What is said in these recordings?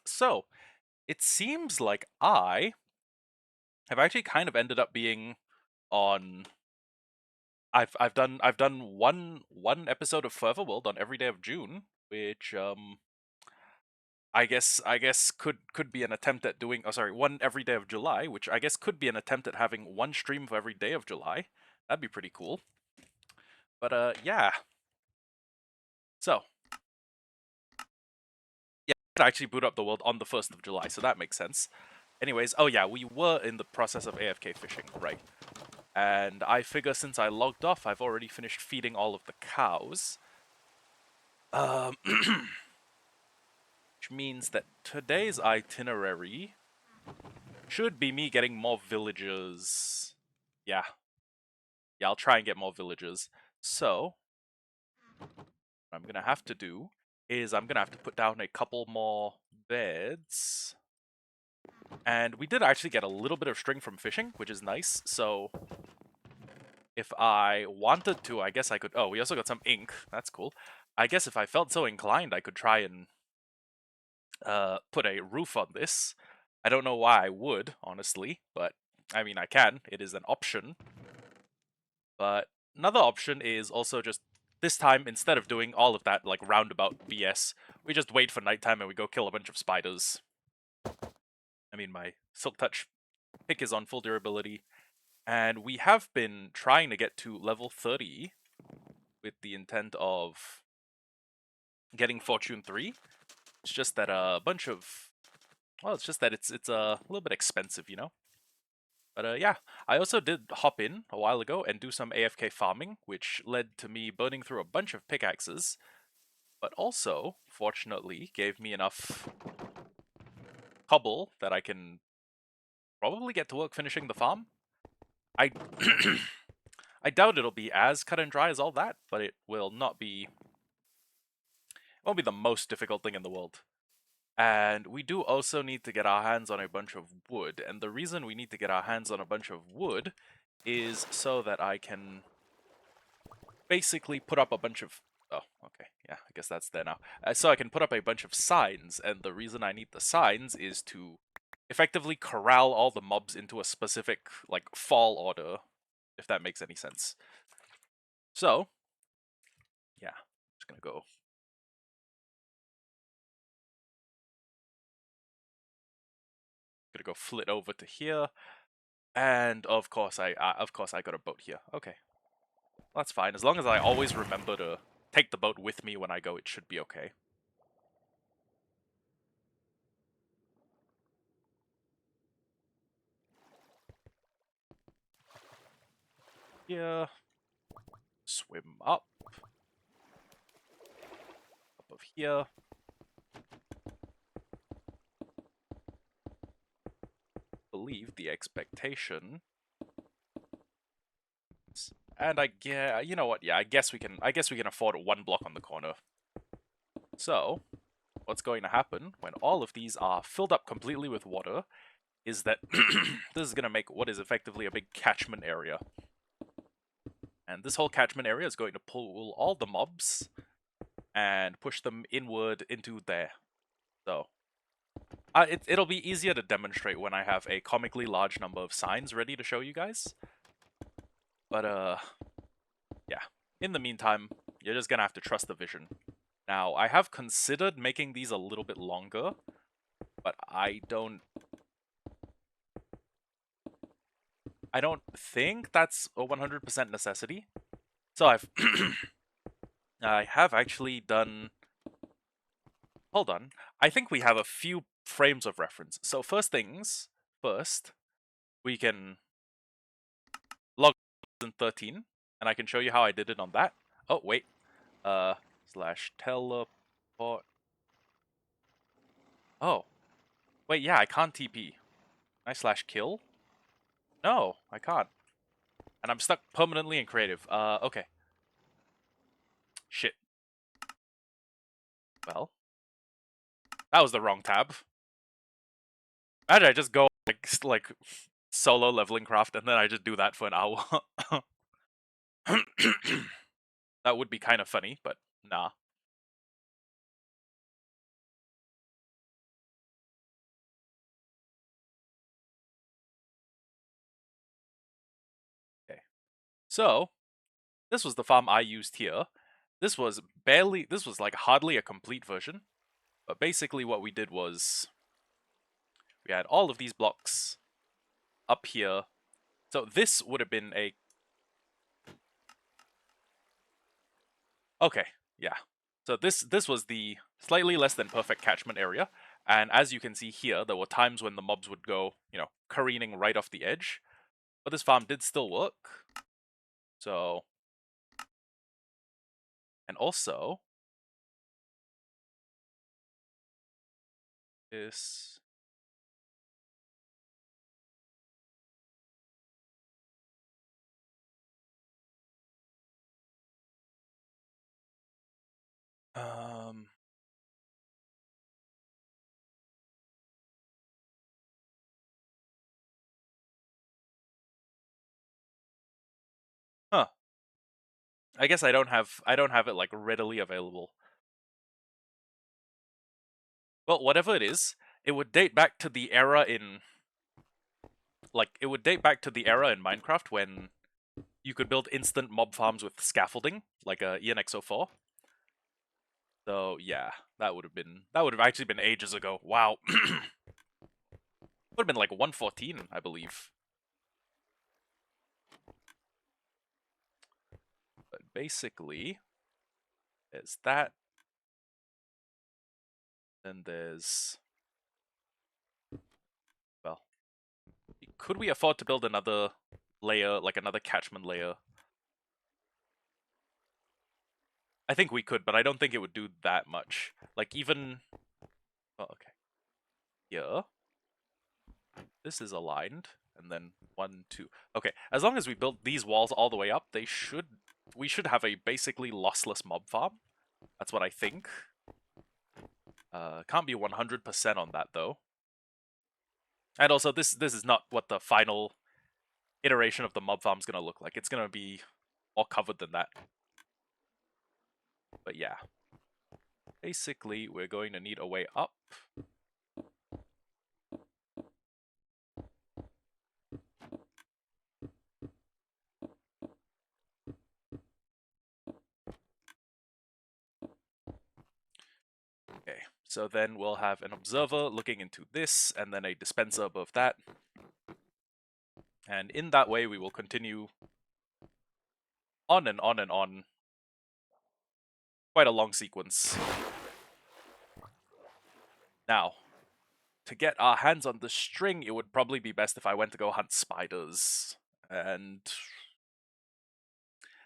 So it seems like I have actually kind of ended up being on. I've done one episode of Forever World on every day of June, which I guess could be an attempt at doing. Oh, sorry, one every day of July, which I guess could be an attempt at having one stream for every day of July. That'd be pretty cool. But yeah. So yeah, I could actually boot up the world on the 1st of July, so that makes sense. Anyways, oh yeah, we were in the process of AFK fishing, right? And I figure since I logged off, I've already finished feeding all of the cows. Which means that today's itinerary should be me getting more villagers. Yeah. Yeah, I'll try and get more villagers. So, what I'm gonna have to do is I'm gonna have to put down a couple more beds. And we did actually get a little bit of string from fishing, which is nice. So, if I wanted to, I guess I could... Oh, we also got some ink. That's cool. I guess if I felt so inclined, I could try and put a roof on this. I don't know why I would, honestly, but I mean, I can. It is an option. But another option is also just this time, instead of doing all of that, like, roundabout BS, we just wait for nighttime and we go kill a bunch of spiders. I mean, my Silk Touch pick is on full durability, and we have been trying to get to level 30 with the intent of getting Fortune 3. It's just that a bunch of... Well, it's just that it's a little bit expensive, you know? But yeah, I also did hop in a while ago and do some AFK farming, which led to me burning through a bunch of pickaxes, but also, fortunately, gave me enough cobble that I can probably get to work finishing the farm. I I doubt it'll be as cut and dry as all that, but it will not be... It won't be the most difficult thing in the world. And we do also need to get our hands on a bunch of wood, and the reason we need to get our hands on a bunch of wood is so that I can basically put up a bunch of... Oh, okay, yeah, I guess that's there now. So I can put up a bunch of signs, and the reason I need the signs is to effectively corral all the mobs into a specific, like, fall order, if that makes any sense. So, yeah, just gonna go... Gonna go flit over to here, and of course I got a boat here. Okay, that's fine. As long as I always remember to take the boat with me when I go, it should be okay. Here, swim up of here. Believe the expectation. And I guess, you know what? Yeah, I guess we can afford one block on the corner. So, what's going to happen when all of these are filled up completely with water is that this is going to make what is effectively a big catchment area. And this whole catchment area is going to pull all the mobs and push them inward into there. So, it'll be easier to demonstrate when I have a comically large number of signs ready to show you guys. But, yeah. In the meantime, you're just gonna have to trust the vision. Now, I have considered making these a little bit longer, but I don't think that's a 100% necessity. So I have actually done... Hold on. I think we have a few frames of reference. So first things first, we can log in 13, and I can show you how I did it on that. Oh, wait. Slash teleport. Oh. Wait, yeah, I can't TP. Can I slash kill? No, I can't. And I'm stuck permanently in creative. Okay. Shit. Well, that was the wrong tab. Imagine I just go like solo leveling craft and then I just do that for an hour. That would be kind of funny, but nah. So, this was the farm I used here. This was like hardly a complete version. But basically what we did was, we had all of these blocks up here. So this would have been a... Okay, yeah. So this was the slightly less than perfect catchment area. And as you can see here, there were times when the mobs would go, careening right off the edge. But this farm did still work. So... And also... this... Um... Huh. I guess I don't have it like readily available. Well, whatever it is, it would date back to the era in Minecraft when you could build instant mob farms with scaffolding, like a ENX04. So yeah, that would have actually been ages ago. Wow. Would have been like 114, I believe. But basically, there's that. Then there's... well, could we afford to build another layer, like another catchment layer? I think we could, but I don't think it would do that much. Like even... oh, okay. Here. This is aligned. And then 1, 2. Okay, as long as we build these walls all the way up, we should have a basically lossless mob farm. That's what I think. Can't be 100% on that though. And also, this is not what the final iteration of the mob farm is gonna look like. It's gonna be more covered than that. But yeah, basically, we're going to need a way up. Okay, so then we'll have an observer looking into this, and then a dispenser above that. And in that way, we will continue on and on and on. Quite a long sequence. Now, to get our hands on the string, it would probably be best if I went to go hunt spiders. And...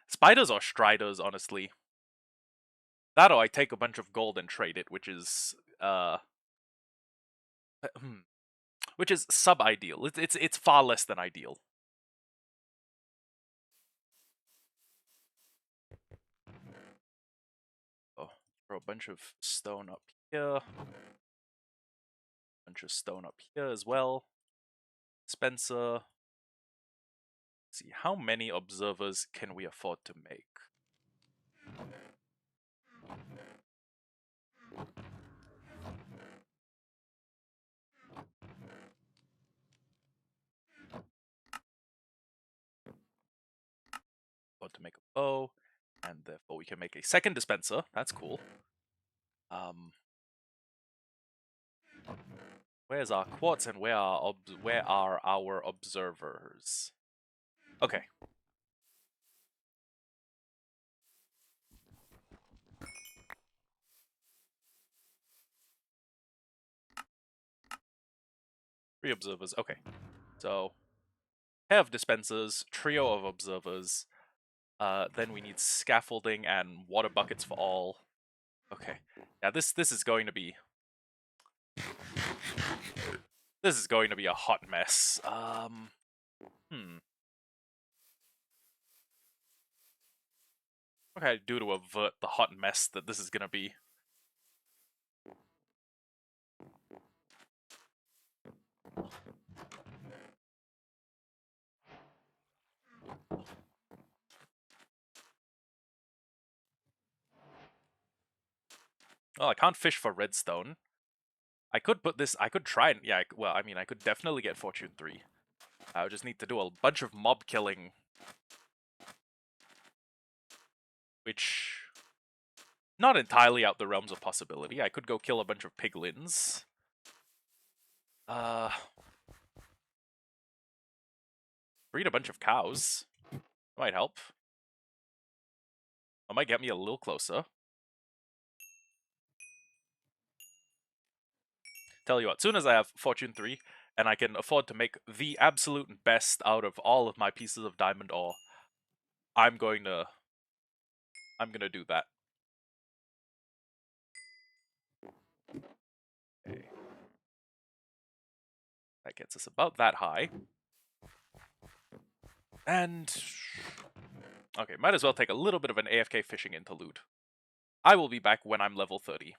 spiders or striders, honestly. That or I take a bunch of gold and trade it, which is... which is sub-ideal. It's far less than ideal. Oh, throw a bunch of stone up here. Bunch of stone up here as well. Spencer. Let's see, how many observers can we afford to make? Afford to make a bow, and therefore we can make a second dispenser. That's cool. Where's our quartz and where are our observers? Okay. Three observers. Okay. So, pair of dispensers, trio of observers. Then we need scaffolding and water buckets for all. Okay. Yeah, this is going to be... this is going to be a hot mess. What can I do to avert the hot mess that this is gonna be? Well, I can't fish for redstone. I could put this... I could try and... yeah, well, I mean, I could definitely get Fortune 3. I would just need to do a bunch of mob killing which not entirely out the realms of possibility. I could go kill a bunch of piglins. Breed a bunch of cows. Might help. That might get me a little closer. Tell you what, soon as I have Fortune 3, and I can afford to make the absolute best out of all of my pieces of diamond ore, I'm gonna do that. Okay. That gets us about that high. And okay, might as well take a little bit of an AFK fishing interlude. I will be back when I'm level 30.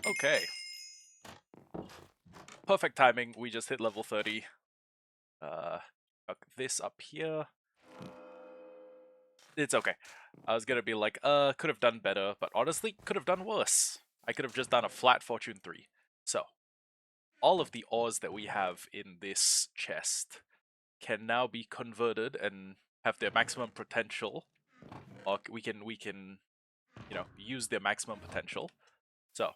Okay. Perfect timing. We just hit level 30. Chuck this up here. It's okay. I was gonna be like, could have done better, but honestly, could have done worse. I could have just done a flat Fortune 3. So, all of the ores that we have in this chest can now be converted and have their maximum potential, or we can you know, use their maximum potential. So,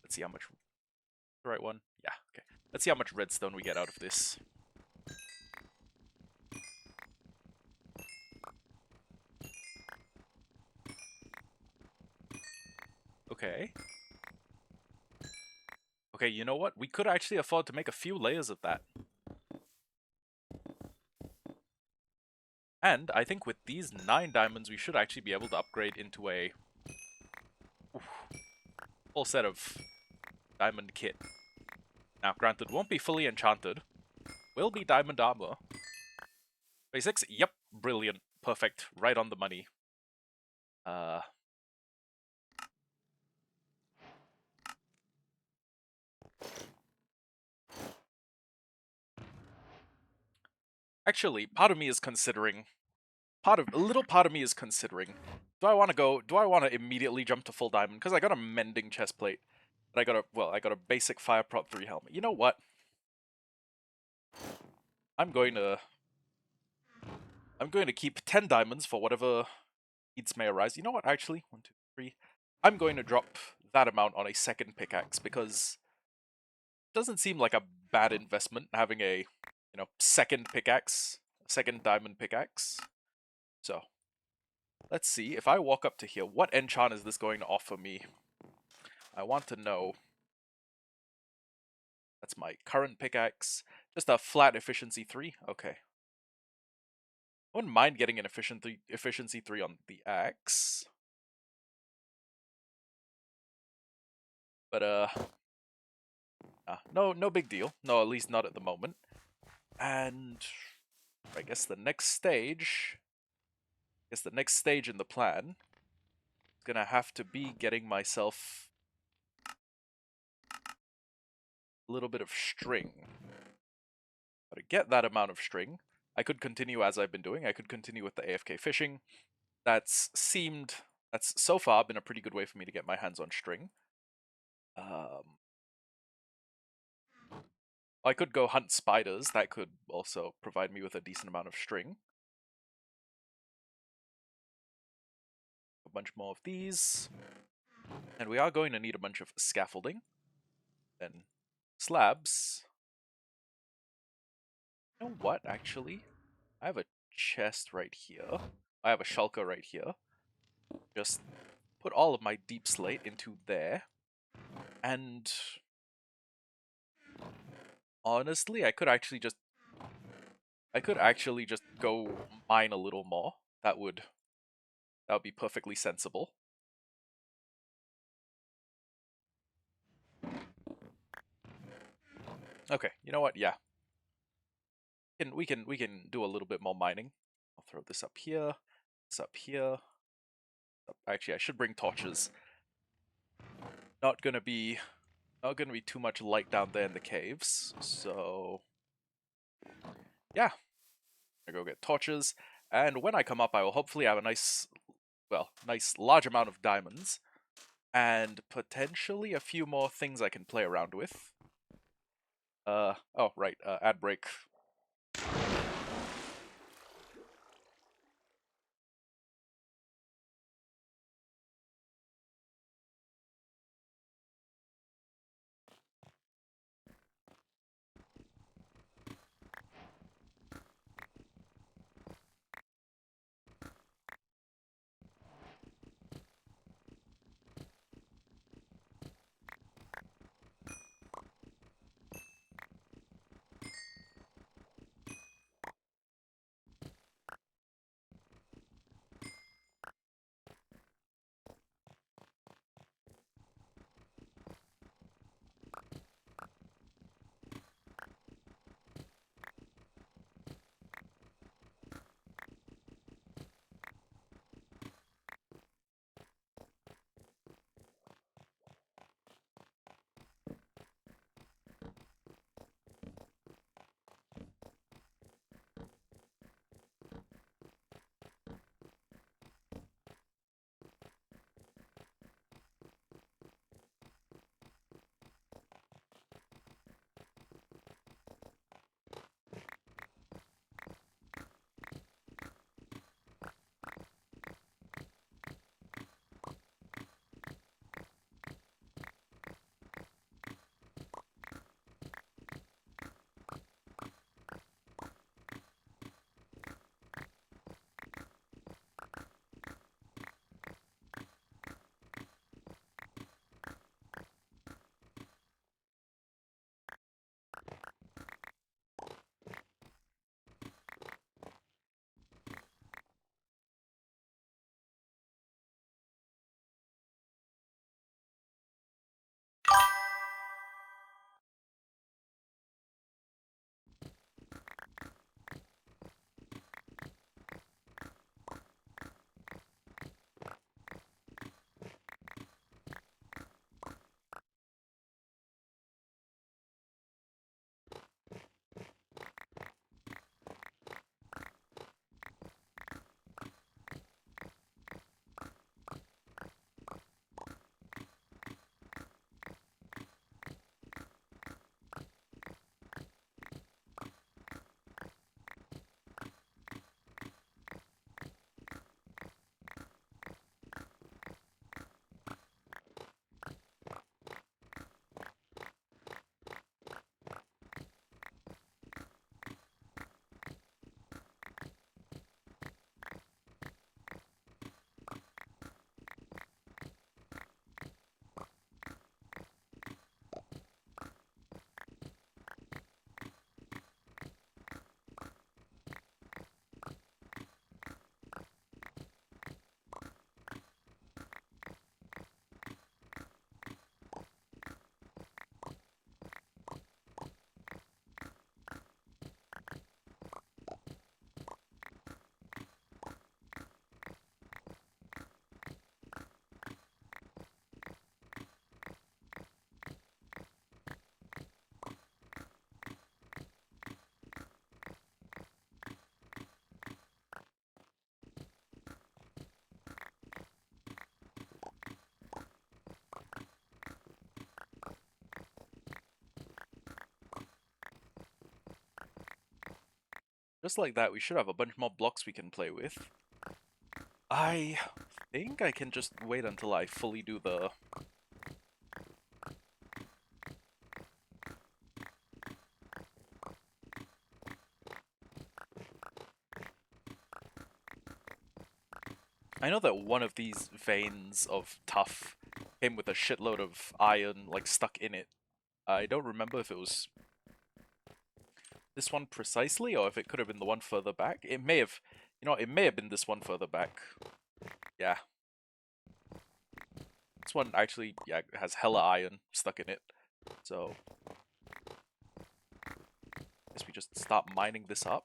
let's see how much. The right one? Yeah. Okay. Let's see how much redstone we get out of this. Okay. Okay, you know what? We could actually afford to make a few layers of that. And I think with these 9 diamonds, we should actually be able to upgrade into a full set of diamond kit. Now, granted, won't be fully enchanted. Will be diamond armor. Basics? Yep. Brilliant. Perfect. Right on the money. Actually, part of me is considering... a little part of me is considering... Do I want to immediately jump to full diamond? Because I got a mending chest plate. And I got a basic fire prop 3 helmet. You know what? I'm going to keep 10 diamonds for whatever needs may arise. You know what, actually? 1, 2, 3. I'm going to drop that amount on a second pickaxe because it doesn't seem like a bad investment having a, you know, second pickaxe, second diamond pickaxe. So, let's see. If I walk up to here, what enchant is this going to offer me? I want to know. That's my current pickaxe. Just a flat efficiency 3? Okay. I wouldn't mind getting an efficiency 3 on the axe. But, no big deal. No, at least not at the moment. And I guess the next stage... in the plan is gonna have to be getting myself a little bit of string. But to get that amount of string, I could continue as I've been doing. I could continue with the AFK fishing. That's so far been a pretty good way for me to get my hands on string. I could go hunt spiders. That could also provide me with a decent amount of string. A bunch more of these. And we are going to need a bunch of scaffolding. Then slabs. You know what, actually? I have a chest right here. I have a shulker right here. Just put all of my deep slate into there. And honestly, I could actually just go mine a little more. That would be perfectly sensible. Okay, you know what? Yeah. We can do a little bit more mining. I'll throw this up here. This up here. Actually, I should bring torches. Not gonna be too much light down there in the caves. So yeah, I go get torches, and when I come up, I will hopefully have a nice large amount of diamonds, and potentially a few more things I can play around with. Oh right, ad break. Just like that, we should have a bunch more blocks we can play with. I think I can just wait until I fully do the... I know that one of these veins of tuff came with a shitload of iron, like, stuck in it. I don't remember if it was this one precisely, or if it could have been the one further back. It may have, it may have been this one further back. Yeah. This one actually, yeah, has hella iron stuck in it. So, I guess we just start mining this up.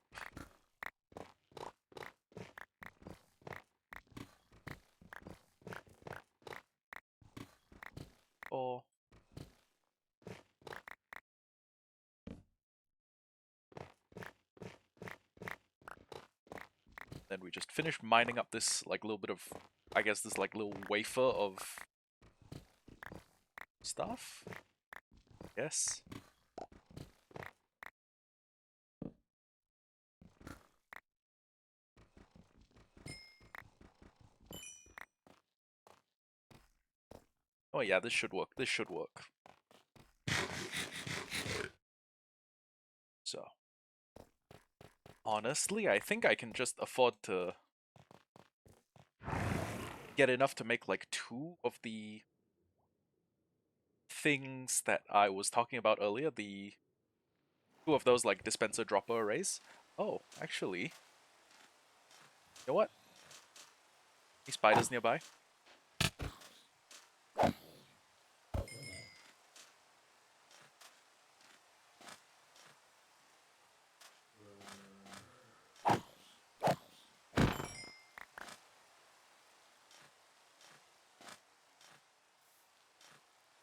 Or... then we just finish mining up this, like, little bit of, I guess, this, like, little wafer of stuff? Yes. Oh yeah, this should work. This should work. So, honestly, I think I can just afford to get enough to make, like, 2 of the things that I was talking about earlier, the 2 of those, like, dispenser dropper arrays. Oh, actually, you know what? Any spiders nearby?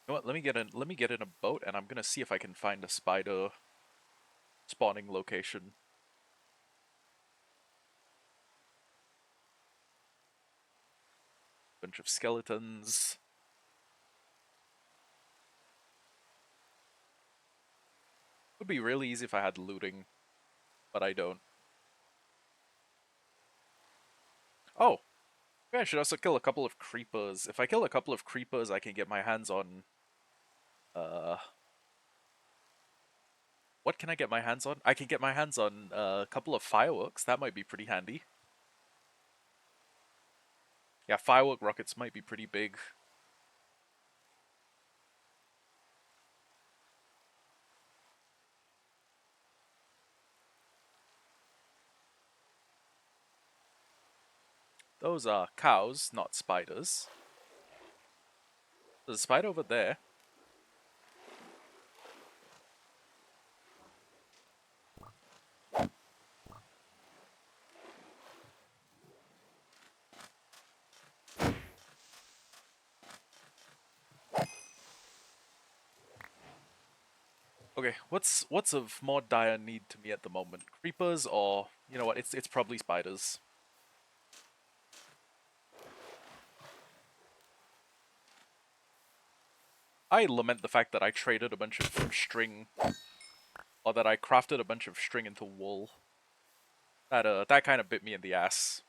You know what? Let me get in a boat, and I'm gonna see if I can find a spider spawning location. Bunch of skeletons. Would be really easy if I had looting, but I don't. Oh, maybe I should also kill a couple of creepers. If I kill a couple of creepers, I can get my hands on... what can I get my hands on? I can get my hands on a couple of fireworks. That might be pretty handy. Yeah, firework rockets might be pretty big. Those are cows, not spiders. There's a spider over there. Okay, what's of more dire need to me at the moment? Creepers, or you know what? It's probably spiders. I lament the fact that I traded a bunch of string, or that I crafted a bunch of string into wool. That kind of bit me in the ass.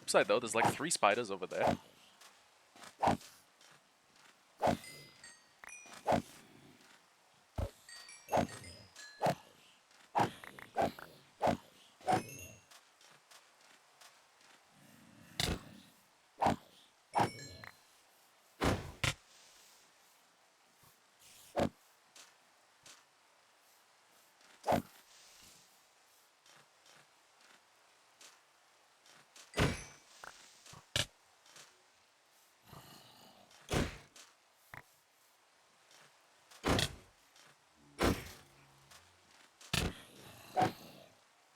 Upside though, there's like 3 spiders over there.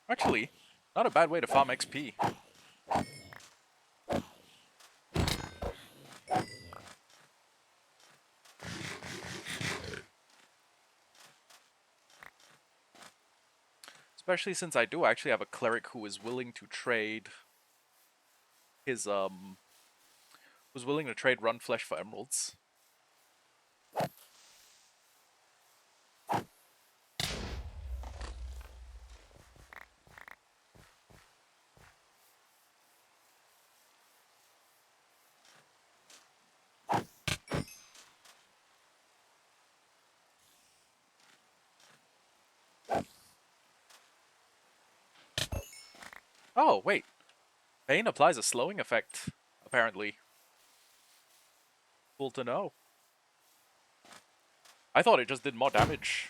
Actually, not a bad way to farm XP. Especially since I do actually have a cleric who is willing to trade his Who's willing to trade run flesh for emeralds? Oh, wait. Bane applies a slowing effect, apparently. Cool to know. I thought it just did more damage.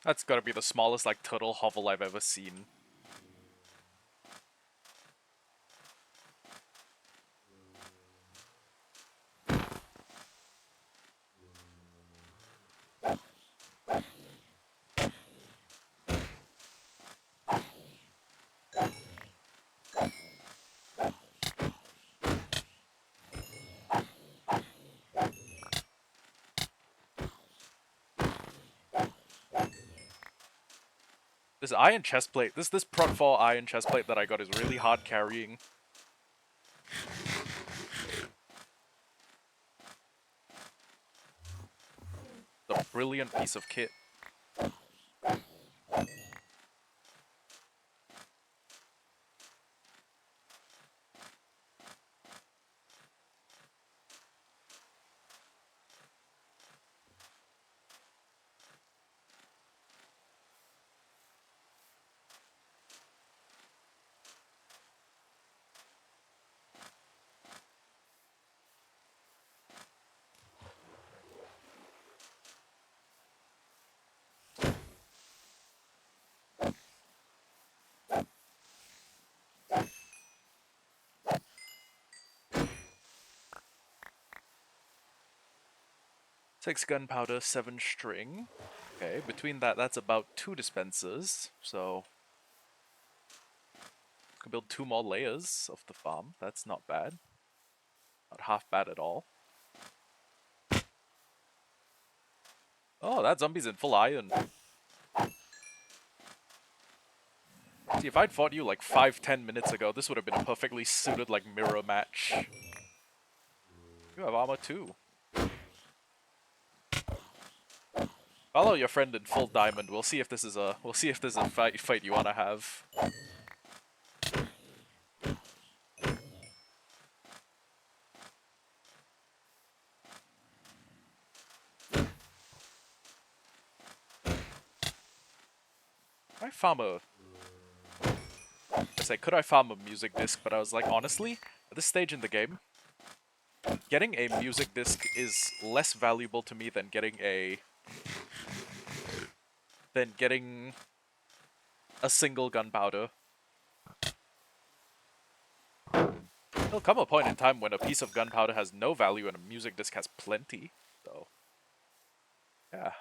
That's gotta be the smallest, like, turtle hovel I've ever seen. This iron chestplate, this Prot 4 iron chestplate that I got is really hard carrying. It's a brilliant piece of kit. Six gunpowder, 7 string. Okay, between that, that's about 2 dispensers, so... Can build 2 more layers of the farm. That's not bad. Not half bad at all. Oh, that zombie's in full iron. See, if I'd fought you like 5-10 minutes ago, this would have been a perfectly suited, like, mirror match. You have armor too. Follow your friend in full diamond. We'll see if this is a fight you wanna have. I farm a I say, could I farm a music disc? But I was like, honestly, at this stage in the game, getting a music disc is less valuable to me than getting a single gunpowder. There'll come a point in time when a piece of gunpowder has no value and a music disc has plenty. So, yeah.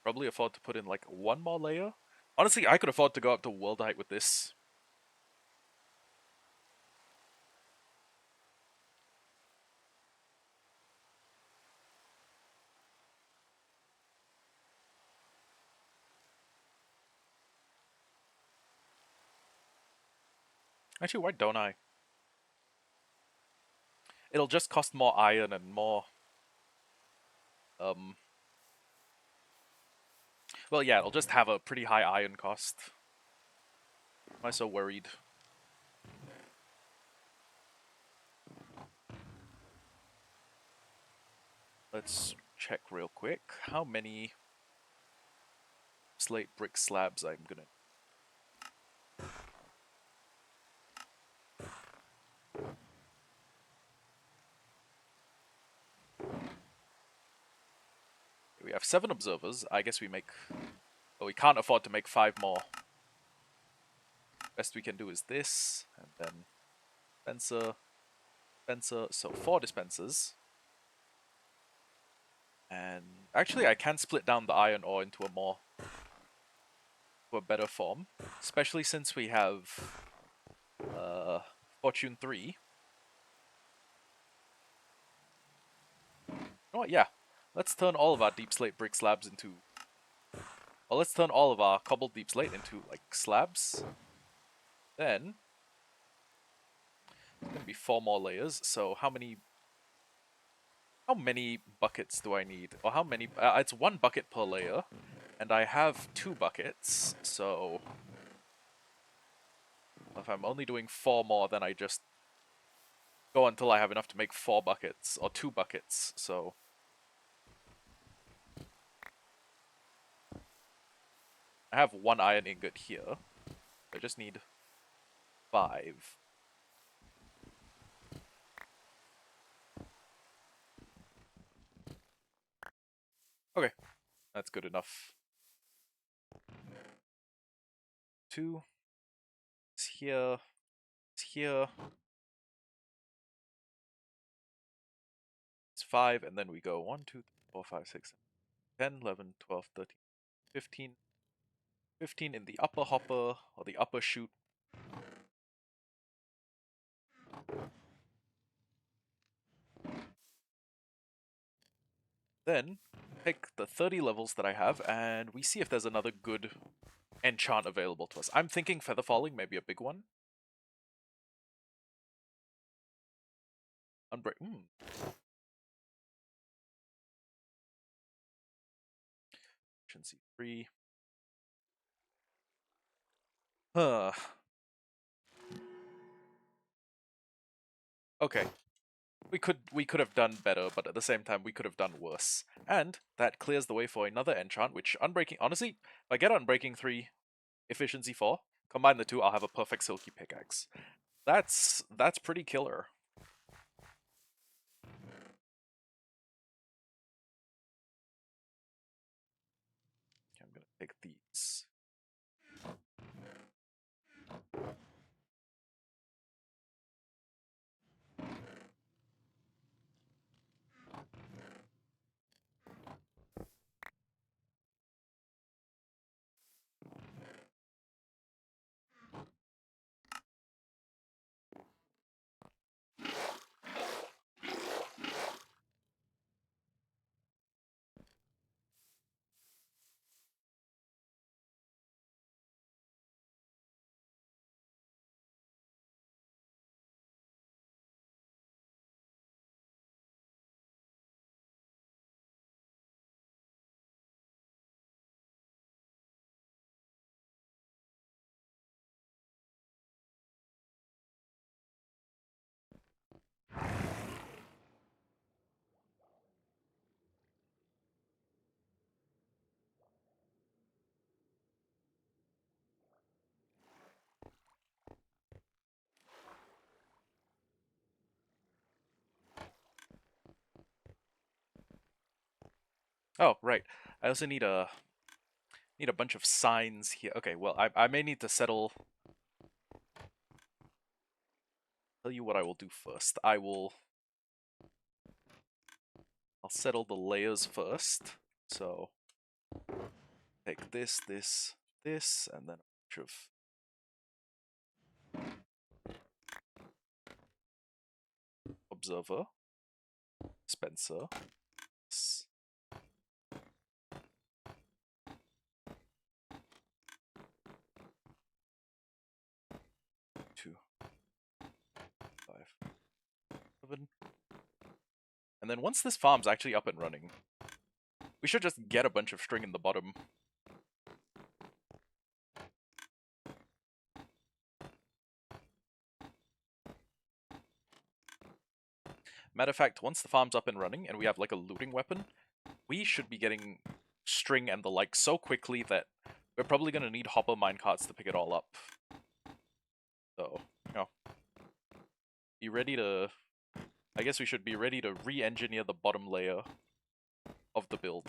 Probably afford to put in like 1 more layer. Honestly, I could afford to go up to world height with this. Actually, why don't I? It'll just cost more iron and more Well, yeah, it'll just have a pretty high iron cost. Why am I so worried? Let's check real quick how many slate brick slabs I'm gonna. We have 7 observers. I guess we make. Oh, we can't afford to make 5 more. Best we can do is this, and then dispenser, dispenser. So 4 dispensers. And actually, I can split down the iron ore into a better form, especially since we have Fortune 3. You know what? Yeah, let's turn all of our deep slate brick slabs into. Well, let's turn all of our cobbled deep slate into like slabs. Then it's gonna be 4 more layers. So how many buckets do I need? Or how many? It's 1 bucket per layer, and I have 2 buckets. So if I'm only doing 4 more, then I just go until I have enough to make 4 buckets or 2 buckets. So I have 1 iron ingot here. I just need 5. Okay, that's good enough. 2. It's here. It's here. It's 5, and then we go 1, 2, 3, 4, 5, 6, 7, 10, 11, 12, 13, 15. 15 in the upper hopper, or the upper chute. Then, take the 30 levels that I have, and we see if there's another good enchant available to us. I'm thinking Feather Falling, maybe a big one. Unbreak. Efficiency 3. Huh. Okay. We could have done better, but at the same time we could have done worse. And that clears the way for another enchant, which Unbreaking. Honestly, if I get Unbreaking 3, Efficiency 4, combine the two, I'll have a perfect Silky Pickaxe. That's pretty killer. Okay, I'm gonna take these. Oh, right. I also need a bunch of signs here. Okay, well, I may need to settle. Tell you what I will do first. I'll settle the layers first. So take this, this, this, and then a bunch of observer, Spencer. 2, 5, 7. And then once this farm's actually up and running, We should just get a bunch of string in the bottom. Matter of fact, once the farm's up and running and we have like a looting weapon, we should be getting string and the like so quickly that we're probably going to need hopper minecarts to pick it all up. So, you know, be ready to... I guess we should be ready to re-engineer the bottom layer of the build.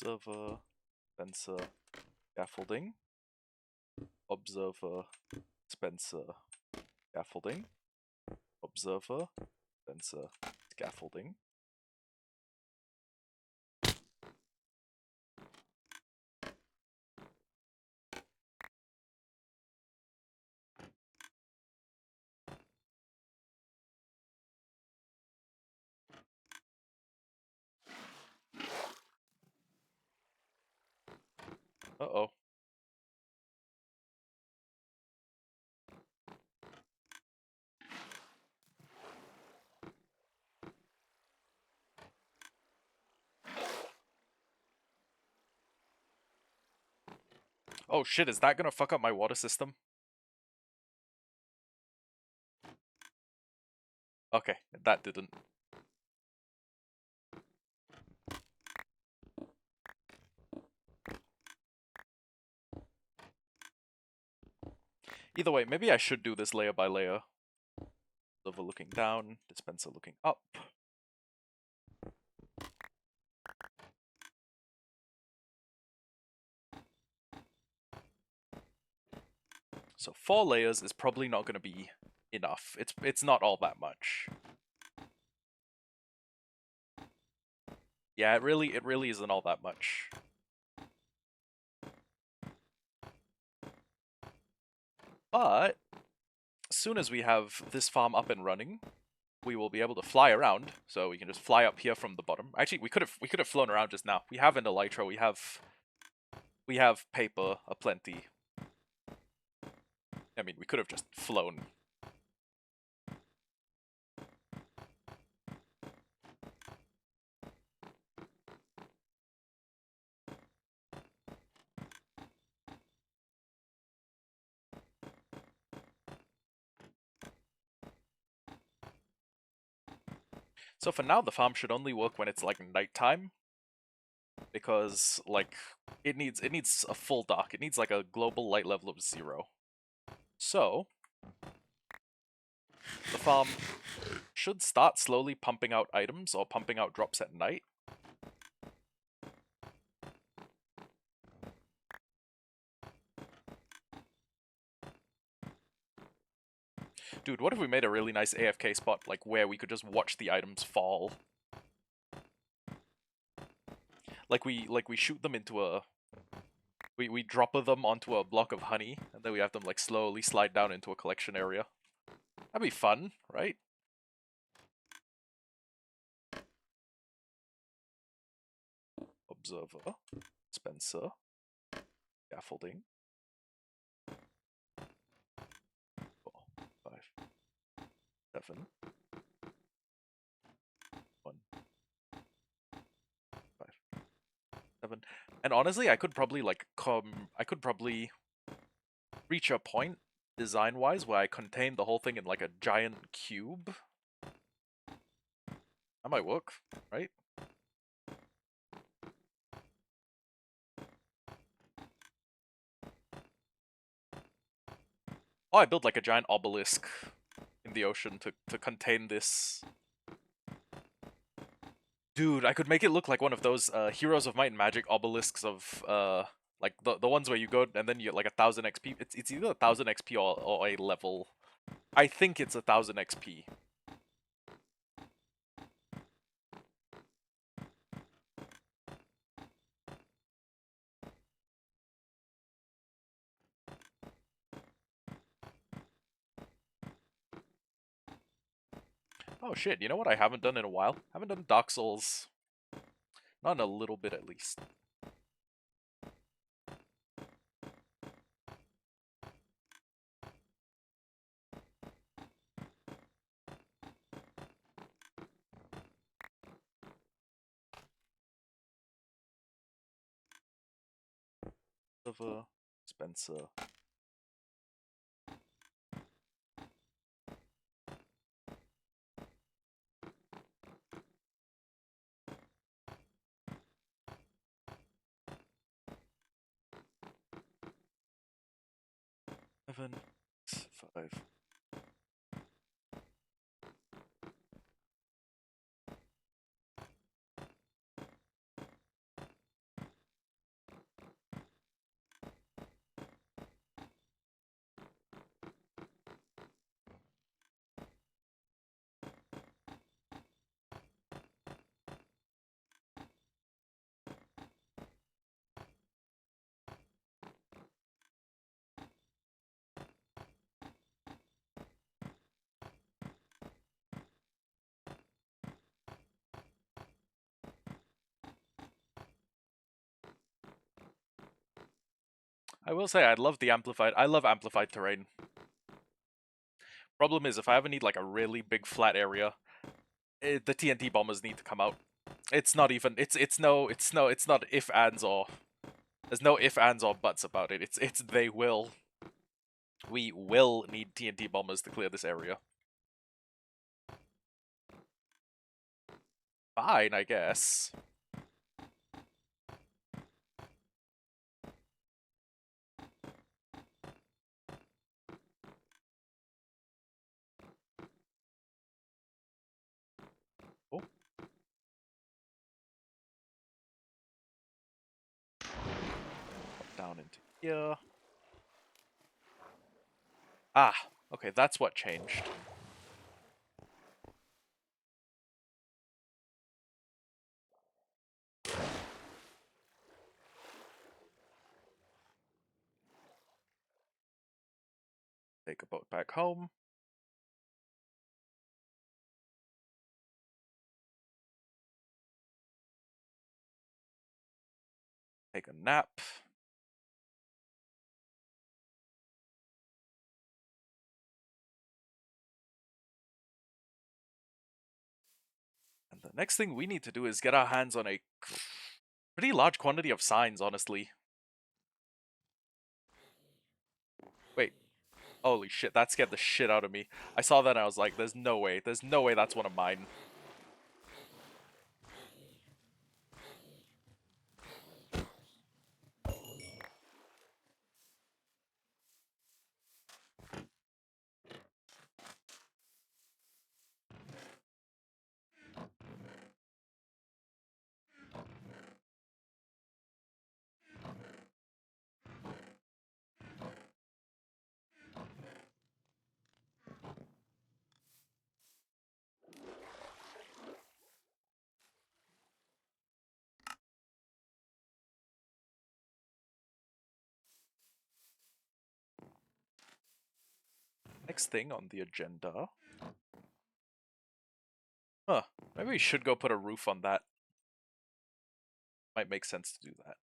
Observer, Spencer, scaffolding. Observer, Spencer, scaffolding. Observer, Spencer, scaffolding. Uh-oh. Oh shit, is that gonna fuck up my water system? Okay, that didn't. Either way, maybe I should do this layer by layer. Observer looking down, dispenser looking up. So 4 layers is probably not going to be enough. It's not all that much. Yeah, it really isn't all that much. But as soon as we have this farm up and running, we will be able to fly around. So we can just fly up here from the bottom. Actually, we could have flown around just now. We have an elytra. We have paper aplenty. I mean, we could have just flown. So for now, the farm should only work when it's like nighttime, because like it needs a full dark. It needs like a global light level of 0. So the farm should start slowly pumping out items or pumping out drops at night. Dude, what if we made a really nice AFK spot, like where we could just watch the items fall? Like we shoot them into a... We drop them onto a block of honey, and then we have them like slowly slide down into a collection area. That'd be fun, right? Observer, Spencer, scaffolding. 4, 5, 7, 1, 5, 7. And honestly, I could probably like I could probably reach a point design-wise where I contain the whole thing in like a giant cube. That might work, right? Oh, I built like a giant obelisk in the ocean to contain this. Dude, I could make it look like one of those Heroes of Might and Magic obelisks of like the ones where you go and then you get like 1000 XP. It's either 1000 XP or a level. I think it's 1000 XP. Oh shit, you know what I haven't done in a while? I haven't done Dark Souls. Not in a little bit at least. 'Spencer. Seven, 5. I will say I love the amplified. I love amplified terrain. Problem is, if I ever need like a really big flat area, the TNT bombers need to come out. It's not even. It's not if ands or. There's no if ands or buts about it. It's they will. We will need TNT bombers to clear this area. Fine, I guess. Oh. Down into here. Ah, okay, that's what changed. Take a boat back home. Take a nap. And the next thing we need to do is get our hands on a pretty large quantity of signs, honestly. Wait. Holy shit, that scared the shit out of me. I saw that and I was like, there's no way. There's no way that's one of mine. Next thing on the agenda. Huh. Maybe we should go put a roof on that. Might make sense to do that.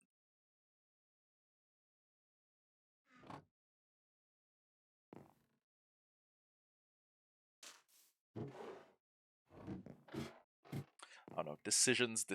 I don't know. Decisions.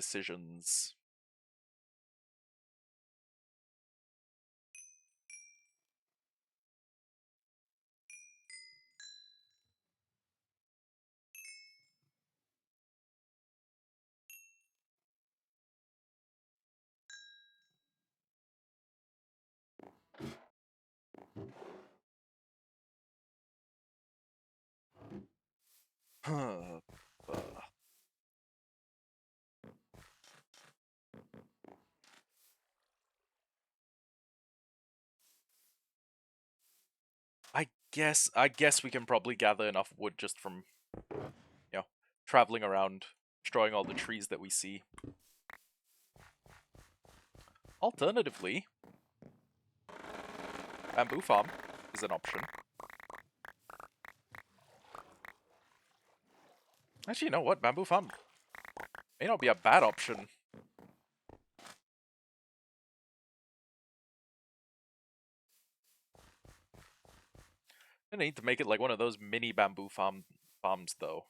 Huh. I guess we can probably gather enough wood just from, traveling around, destroying all the trees that we see. Alternatively, bamboo farm is an option. Actually, you know what? Bamboo farm may not be a bad option. I need to make it like one of those mini bamboo farms, though.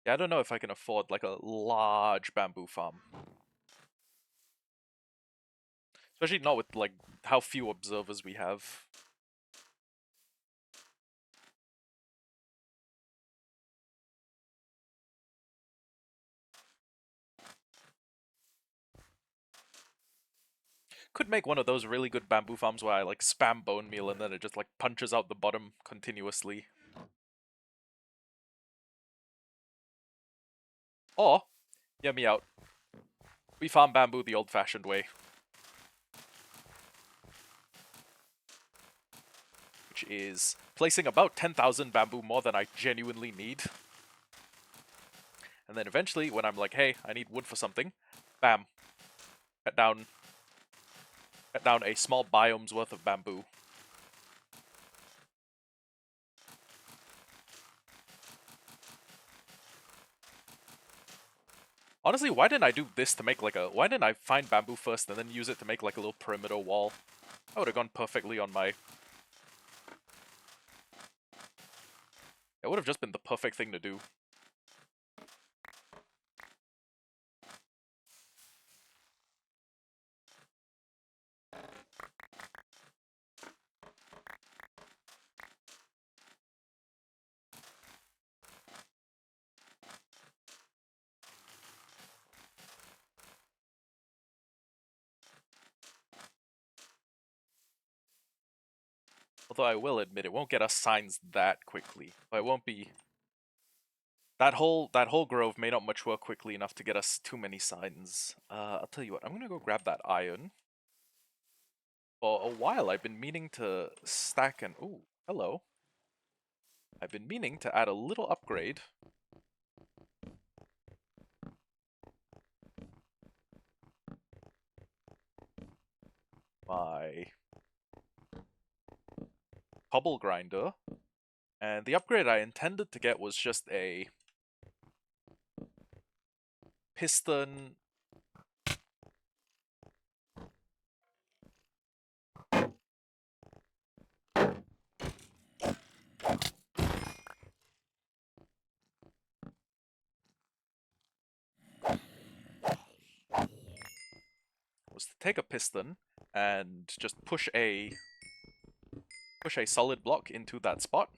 Yeah, I don't know if I can afford like a large bamboo farm. Especially not with like how few observers we have. Could make one of those really good bamboo farms where I like spam bone meal and then it just like punches out the bottom continuously. Or, hear me out, we farm bamboo the old-fashioned way. Which is placing about 10,000 bamboo more than I genuinely need. And then eventually, when I'm like, hey, I need wood for something, bam, cut down a small biome's worth of bamboo. Honestly, why didn't I do this to make like a... Why didn't I find bamboo first and then use it to make like a little perimeter wall? That would have gone perfectly on my... It would have just been the perfect thing to do. Although I will admit, it won't get us signs that quickly. But it won't be... That whole grove may not mature quickly enough to get us too many signs. I'll tell you what, I'm gonna go grab that iron. For a while, I've been meaning to stack an... Ooh, hello. I've been meaning to add a little upgrade. My cobble grinder. And the upgrade I intended to get was just a piston. Was to take a piston and just push a solid block into that spot.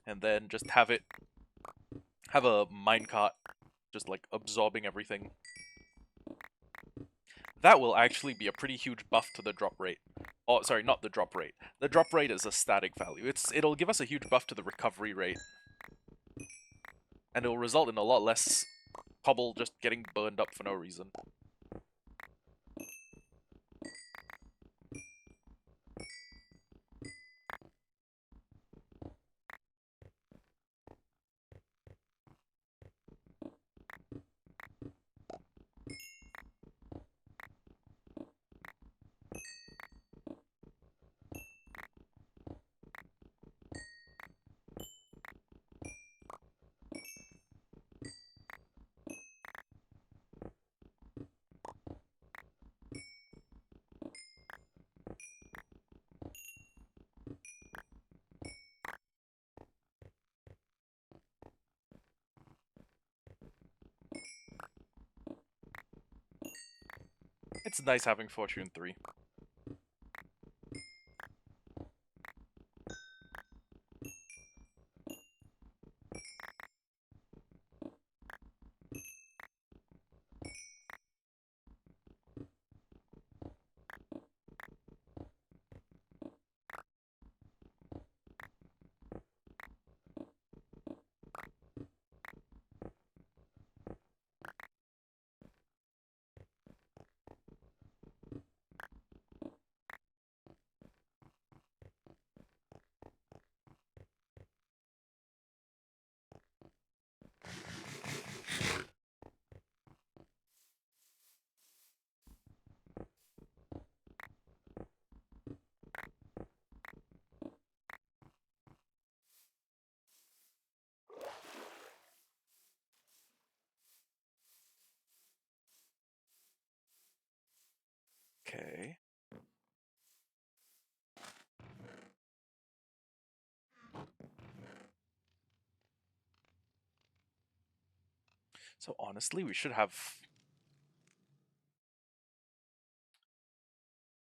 And then just have a minecart just like absorbing everything. That will actually be a pretty huge buff to the drop rate. Oh, sorry, not the drop rate. The drop rate is a static value. It'll give us a huge buff to the recovery rate. And it'll result in a lot less cobble just getting burned up for no reason. It's nice having Fortune 3. Okay. So honestly, we should have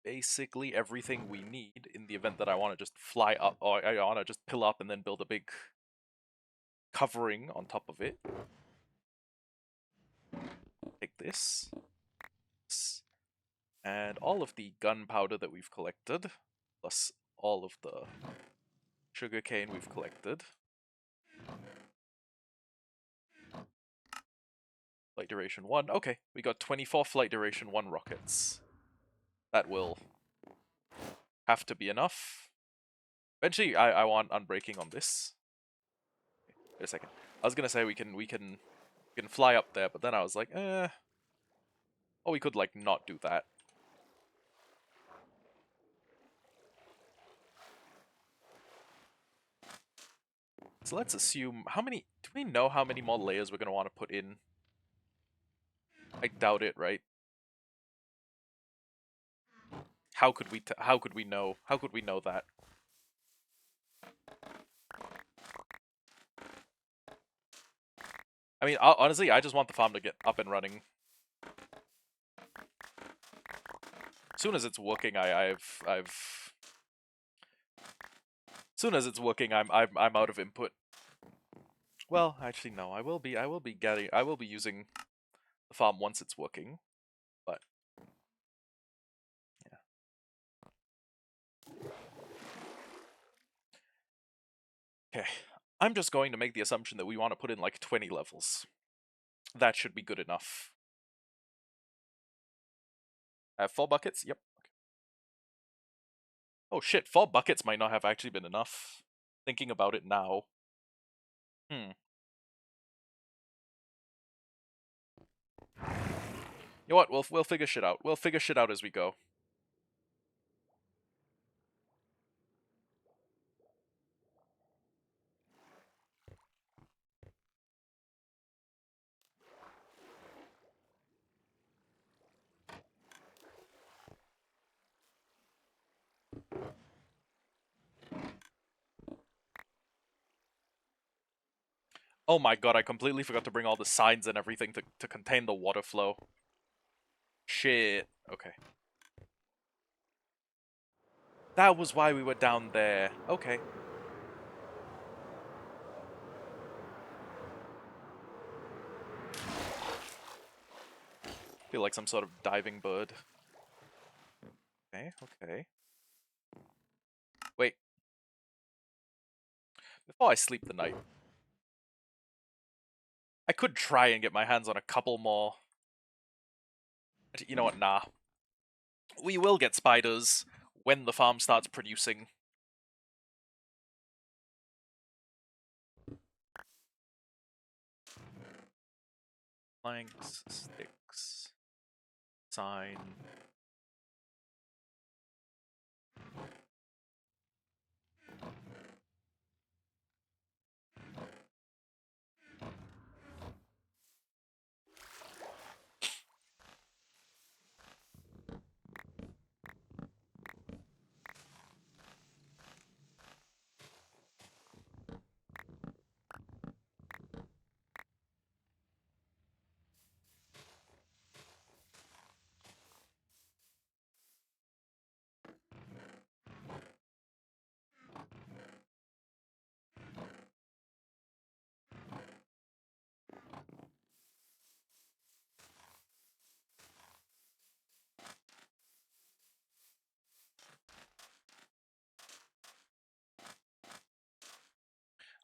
basically everything we need in the event that I want to just fly up, or I want to just pill up and then build a big covering on top of it. Take this. And all of the gunpowder that we've collected, plus all of the sugarcane we've collected. Flight duration 1. Okay, we got 24 flight duration 1 rockets. That will have to be enough. Eventually, I want unbreaking on this. Wait a second. I was gonna say we can fly up there, but then I was like, oh, we could like not do that. So let's assume how many? Do we know how many more layers we're gonna want to put in? I doubt it, right? How could we? How could we know? How could we know that? I mean, honestly, I just want the farm to get up and running. As soon as it's working, as soon as it's working, I'm out of input. Well, actually, no. I will be using the farm once it's working, but yeah. Okay, I'm just going to make the assumption that we want to put in like 20 levels. That should be good enough. I have 4 buckets? Yep. Okay. Oh shit, 4 buckets might not have actually been enough. Thinking about it now. You know what? We'll figure shit out. We'll figure shit out as we go. Oh my god, I completely forgot to bring all the signs and everything to contain the water flow. Shit. Okay. That was why we were down there. Okay. Feel like some sort of diving bird. Okay, okay. Wait. Before I sleep the night, I could try and get my hands on a couple more. You know what? Nah. We will get spiders when the farm starts producing. Planks, sticks, sign.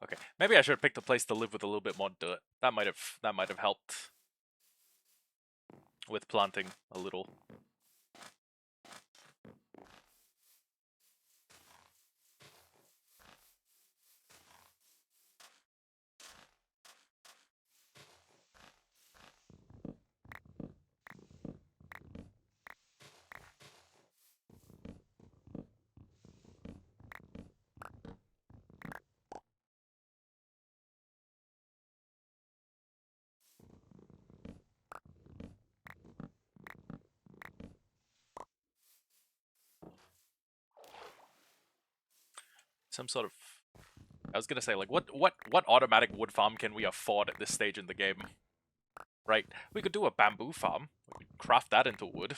Okay, maybe I should have picked a place to live with a little bit more dirt. That might have helped with planting a little. some sort of... I was gonna say, like, what automatic wood farm can we afford at this stage in the game? Right, we could do a bamboo farm. We could craft that into wood.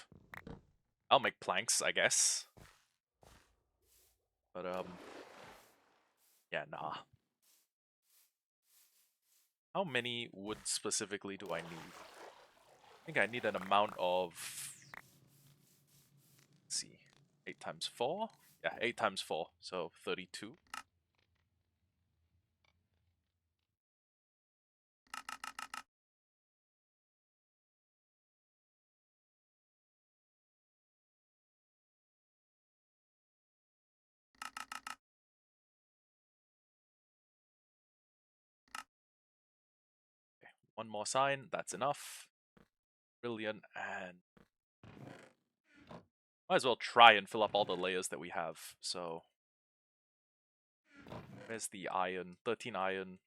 I'll make planks, I guess. But, yeah, nah. How many wood specifically do I need? I think I need an amount of... Let's see. 8 times 4? Yeah, 8 times 4, so 32. Okay, one more sign, that's enough. Brilliant, and... Might as well try and fill up all the layers that we have, so... Where's the iron? 13 iron.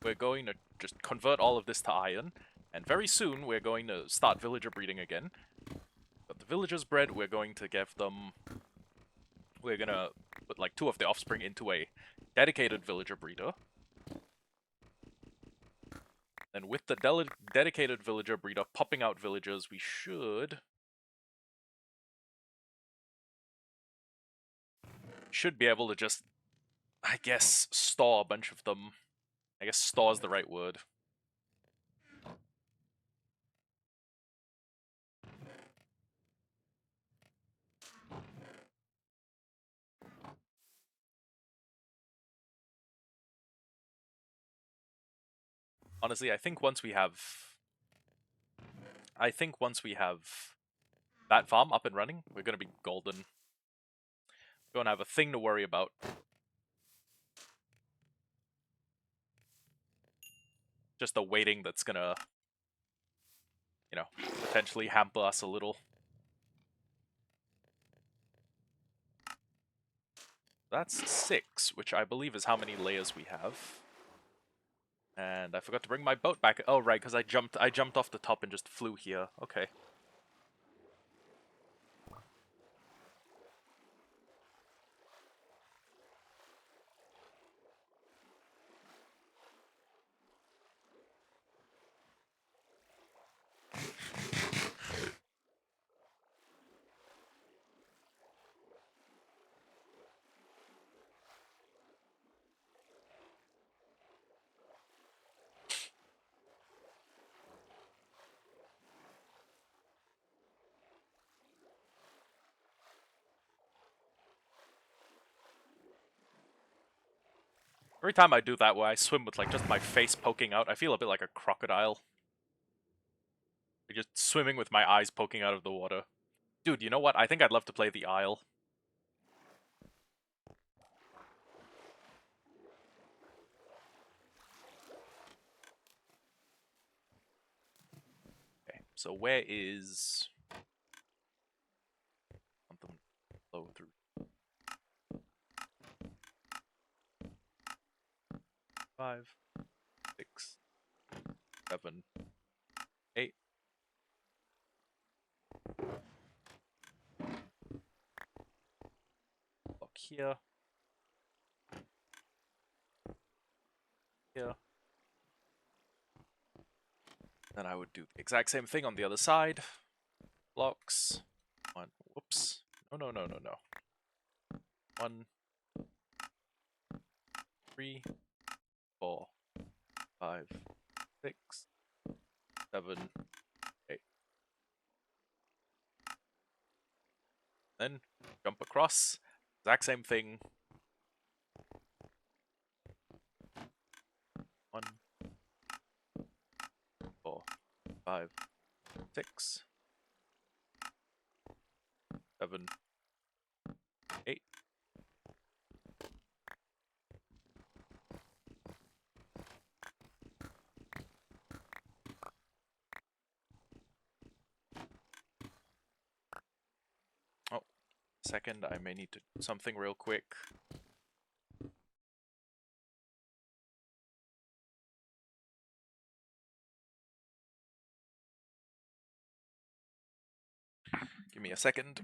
We're going to just convert all of this to iron, and very soon we're going to start villager breeding again. But the villagers bred, we're going to give them... We're gonna put like 2 of the offspring into a dedicated villager breeder. And with the dedicated villager breeder popping out villagers, we should be able to just, I guess, store a bunch of them. I guess store is the right word. Honestly, I think once we have that farm up and running, we're gonna be golden. We don't have a thing to worry about. Just the waiting that's gonna, you know, potentially hamper us a little. That's 6, which I believe is how many layers we have. And I forgot to bring my boat back. Oh, right, because I jumped off the top and just flew here. Okay. Every time I do that where I swim with like just my face poking out, I feel a bit like a crocodile. Just swimming with my eyes poking out of the water. Dude, you know what? I think I'd love to play the Isle. Okay, so where is... Want them to flow through. 5, 6, 7, 8. Block here. Here. Then I would do the exact same thing on the other side. Blocks. 1. Whoops. No. 1, 3, 4, 5, 6, 7, 8. Then jump across. Exact same thing. 1, 4, 5, 6, 7, 8. Oh, second, I may need to do something real quick. Give Give me a second.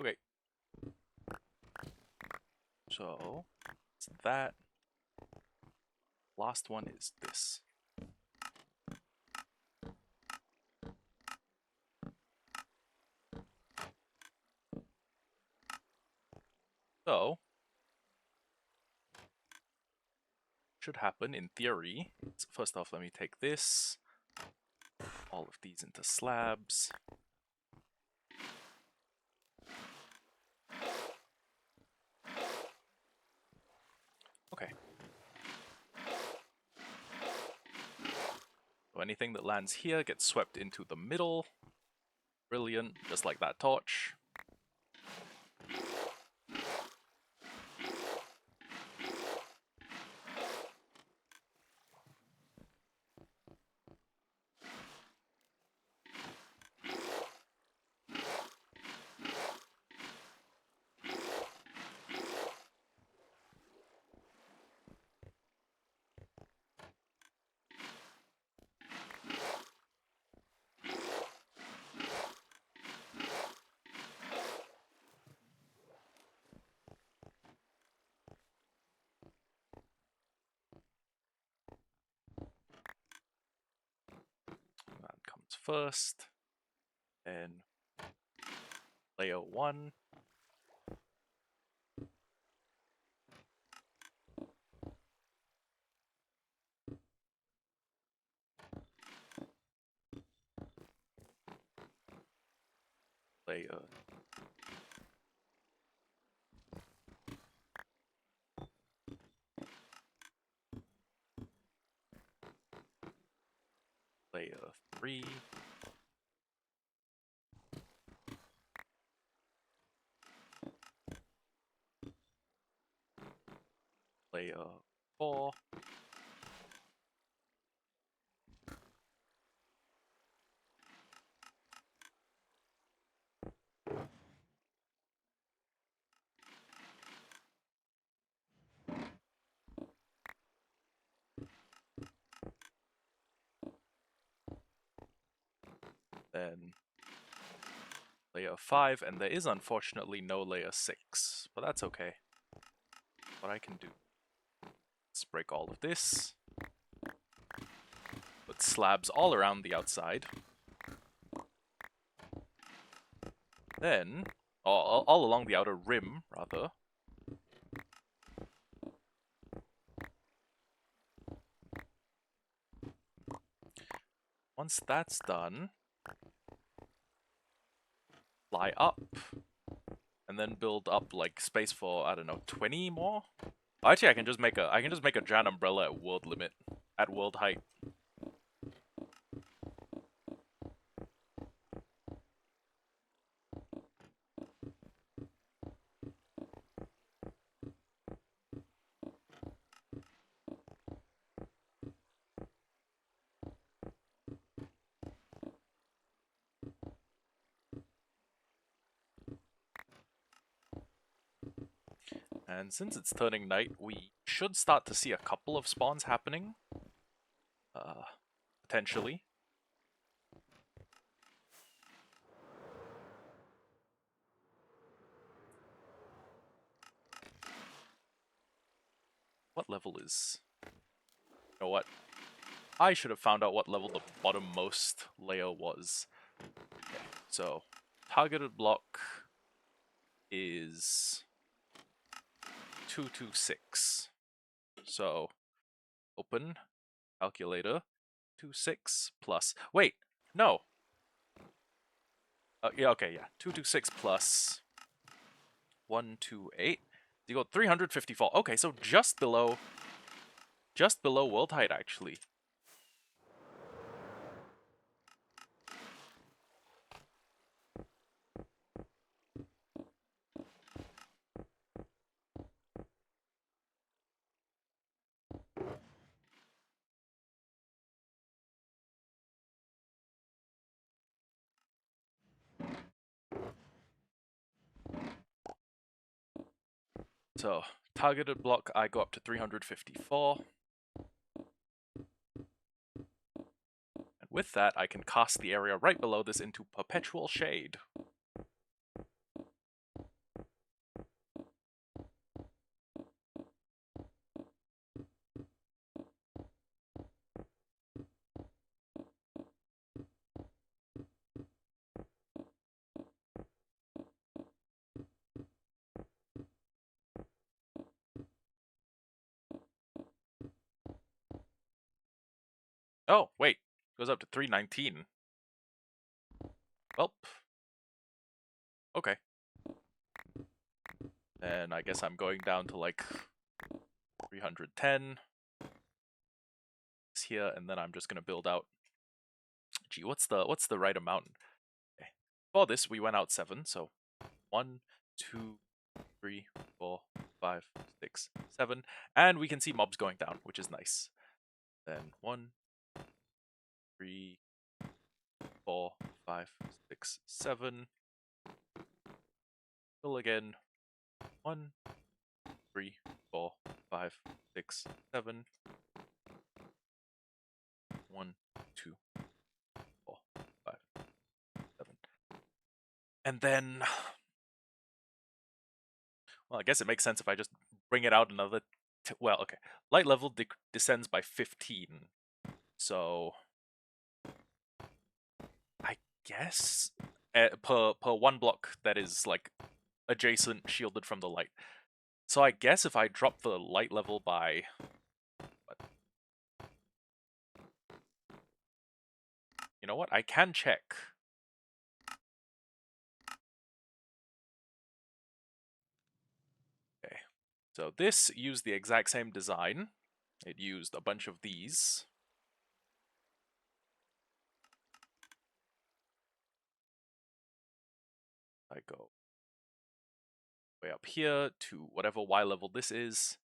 Okay. So, it's that. Last one is this. So, should happen in theory. So first off, let me take this. All of these into slabs. Okay. So anything that lands here gets swept into the middle. Brilliant, just like that torch. That comes first. Then layer 1. Layer layer 3. Layer 4. Then layer 5, and there is unfortunately no layer 6, but that's okay. What I can do, let's break all of this. Put slabs all around the outside. Then, all along the outer rim, rather. Once that's done, fly up, and then build up like space for, I don't know, 20 more. Actually, I can just make a giant umbrella at world limit, at world height. And since it's turning night, we should start to see a couple of spawns happening. Potentially. What level is... You know what? I should have found out what level the bottommost layer was. Okay, so, targeted block is 226. So, open, calculator, 26 plus... Wait, no! Yeah, okay, yeah. 226 plus 128. You got 354. Okay, so just below world height, actually. So, targeted block, I go up to 354. And with that, I can cast the area right below this into perpetual shade. Oh, wait. Goes up to 319. Well. Okay. And I guess I'm going down to like 310. Here, and then I'm just gonna build out. Gee, what's the right amount? Okay. For this, we went out 7, so 1, 2, 3, 4, 5, 6, 7, and we can see mobs going down, which is nice. Then 1, 3, 4, 5, 6, 7. Fill again. 1, 3, 4, 5, 6, 7. 1, 2, 4, 5, 7. And then, well, I guess it makes sense if I just bring it out another. Well, okay. Light level descends by 15. So, I guess per one block that is like adjacent, shielded from the light. So I guess if I drop the light level by what? You know what? I can check. Okay. So this used the exact same design. It used a bunch of these. I go way up here to whatever Y level this is.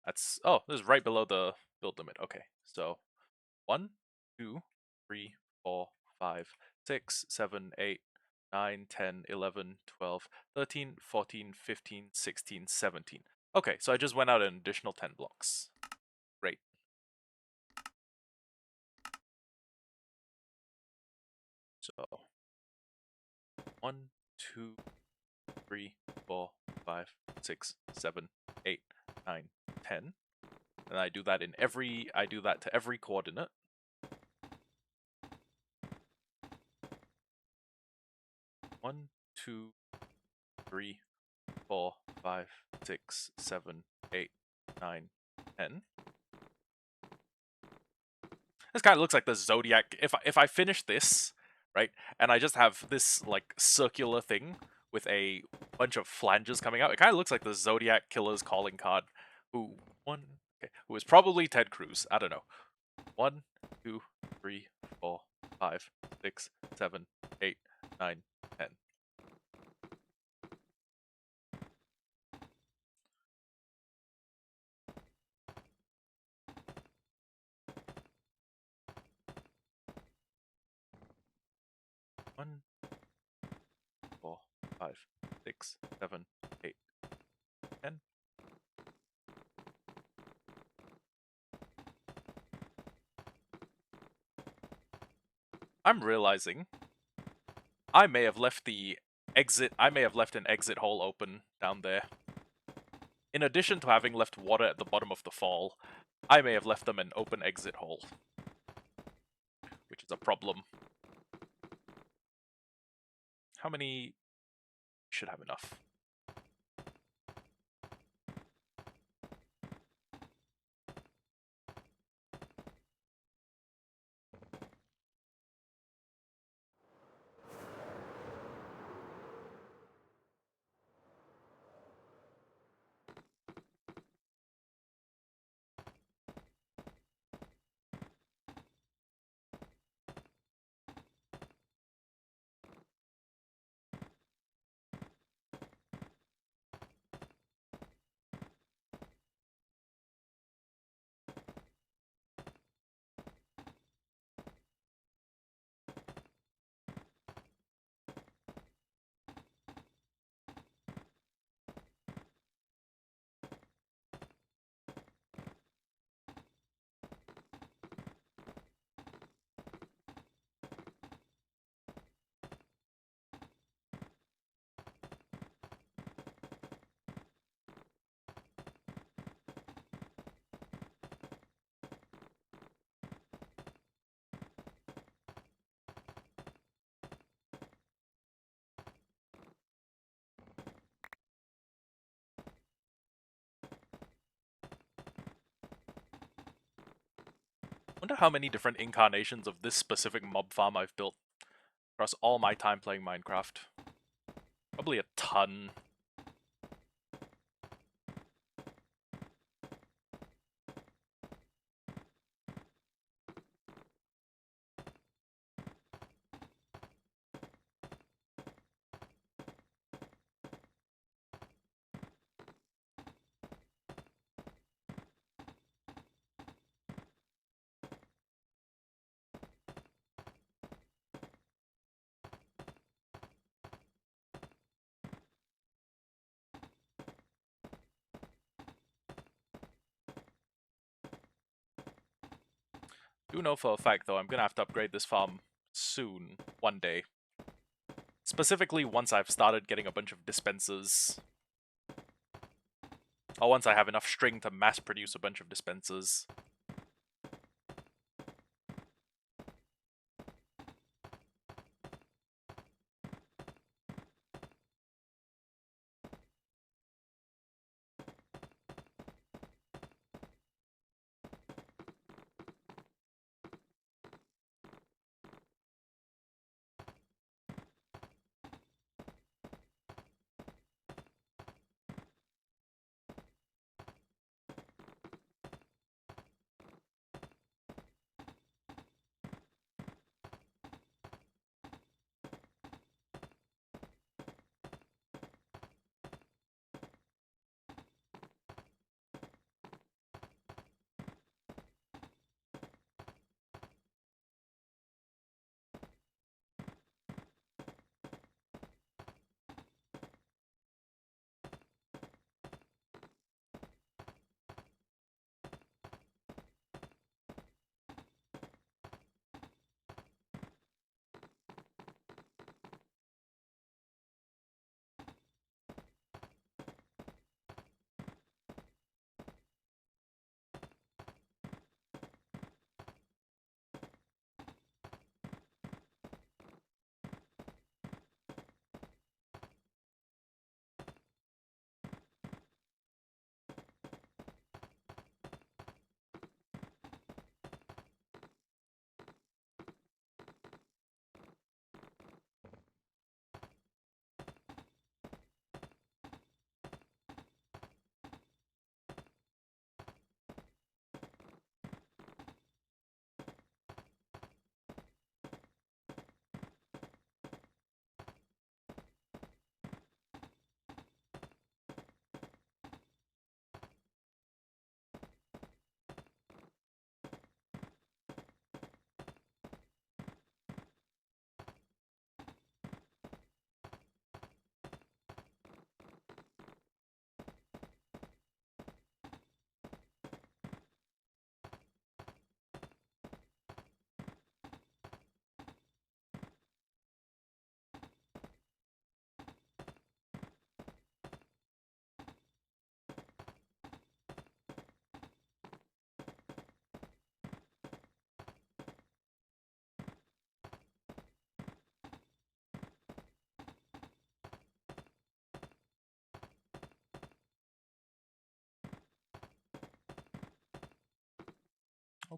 That's, oh, this is right below the build limit. Okay, so 1, 2, 3, 4, 5, 6, 7, 8, 9, 10, 11, 12, 13, 14, 15, 16, 17. Okay, so I just went out an additional 10 blocks. Great. So 1, 2, 3, 4, 5, 6, 7, 8, 9, 10. And I do that to every coordinate. One, 2, 3, 4, 5, 6, 7, 8, 9, 10. This kind of looks like the Zodiac. If I finish this, right? And I just have this like circular thing with a bunch of flanges coming out. It kind of looks like the Zodiac Killer's calling card, who is probably Ted Cruz. I don't know. 1, 2, 3, 4, 5, 6, 7, 8, 9, 10. One, 4, 5, 6, 7, 8, 10. I'm realizing I may have left an exit hole open down there. In addition to having left water at the bottom of the fall, I may have left them an open exit hole, which is a problem. How many should have enough? Wonder how many different incarnations of this specific mob farm I've built across all my time playing Minecraft. Probably a ton. Do know for a fact, though, I'm gonna have to upgrade this farm soon, one day. Specifically, once I've started getting a bunch of dispensers. Or once I have enough string to mass produce a bunch of dispensers.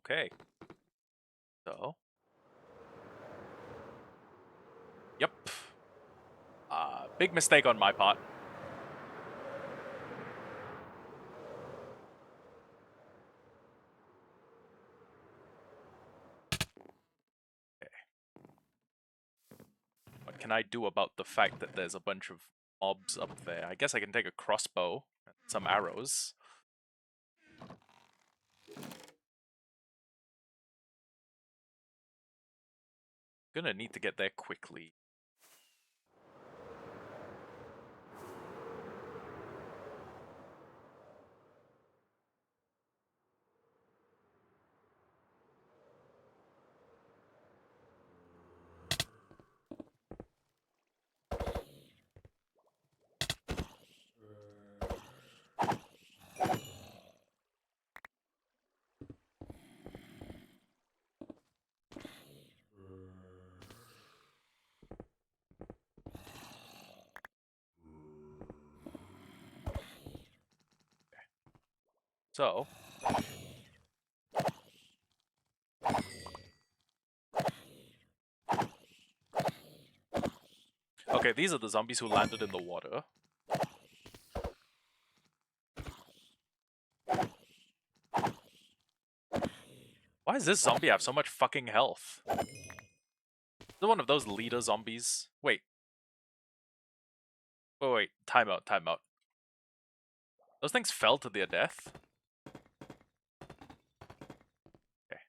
Okay. So. Yep. Big mistake on my part. What can I do about the fact that there's a bunch of mobs up there? I guess I can take a crossbow and some arrows. Gonna need to get there quickly. So. Okay, these are the zombies who landed in the water. Why does this zombie have so much fucking health? Is it one of those leader zombies? Wait. Wait, time out, time out. Those things fell to their death? Okay.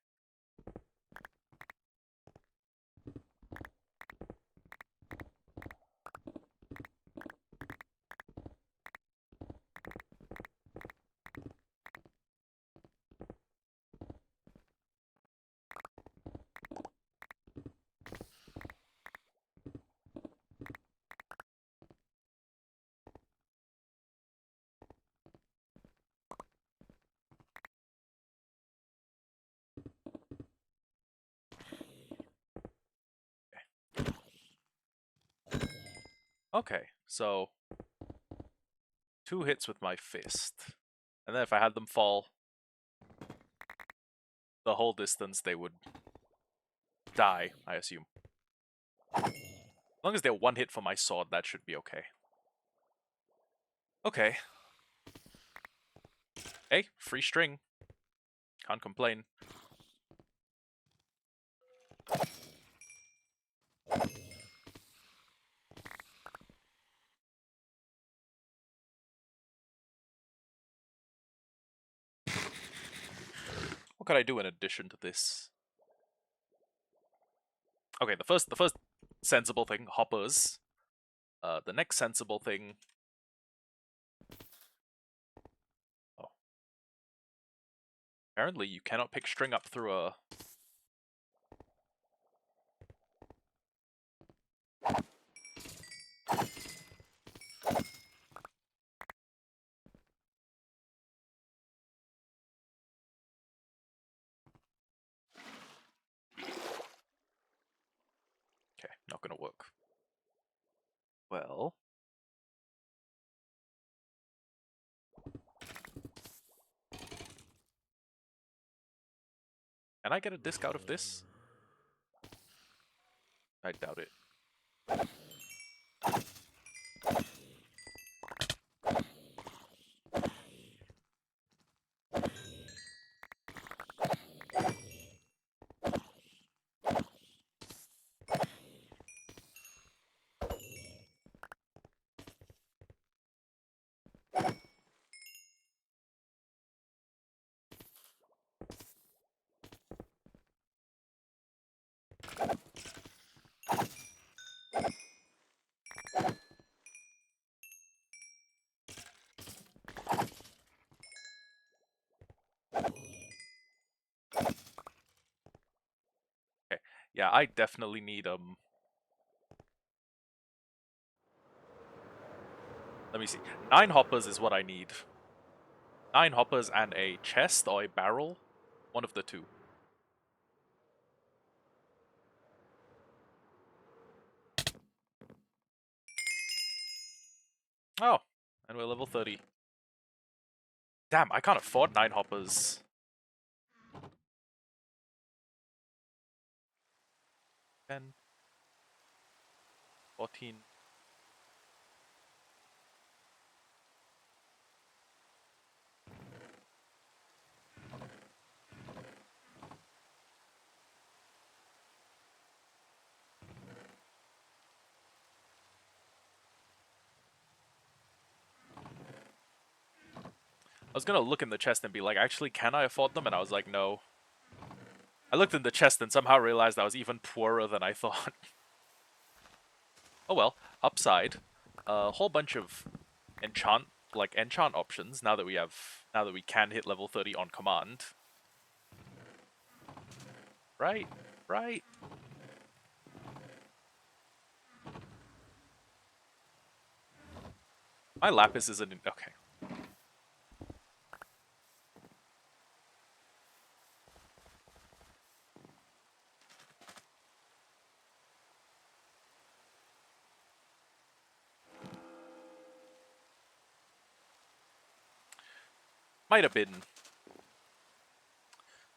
Okay, so 2 hits with my fist. And then if I had them fall the whole distance, they would die, I assume. As long as they're 1 hit for my sword, that should be okay. Okay. Hey, free string. Can't complain. What could I do in addition to this? Okay, the first sensible thing, hoppers. The next sensible thing. Oh. Apparently you cannot pick string up through a... Okay, not gonna work. Well... Can I get a disc out of this? I doubt it. Okay, yeah, I definitely need, let me see. 9 hoppers is what I need. 9 hoppers and a chest or a barrel. One of the two. Oh, and we're level 30. Damn, I can't afford 9 hoppers. 10, 14. I was gonna look in the chest and be like, actually, can I afford them? And I was like, no. I looked in the chest and somehow realized I was even poorer than I thought. Oh well, upside. A whole bunch of enchant options now that we can hit level 30 on command. Right, right. My lapis isn't in, okay. Might have been.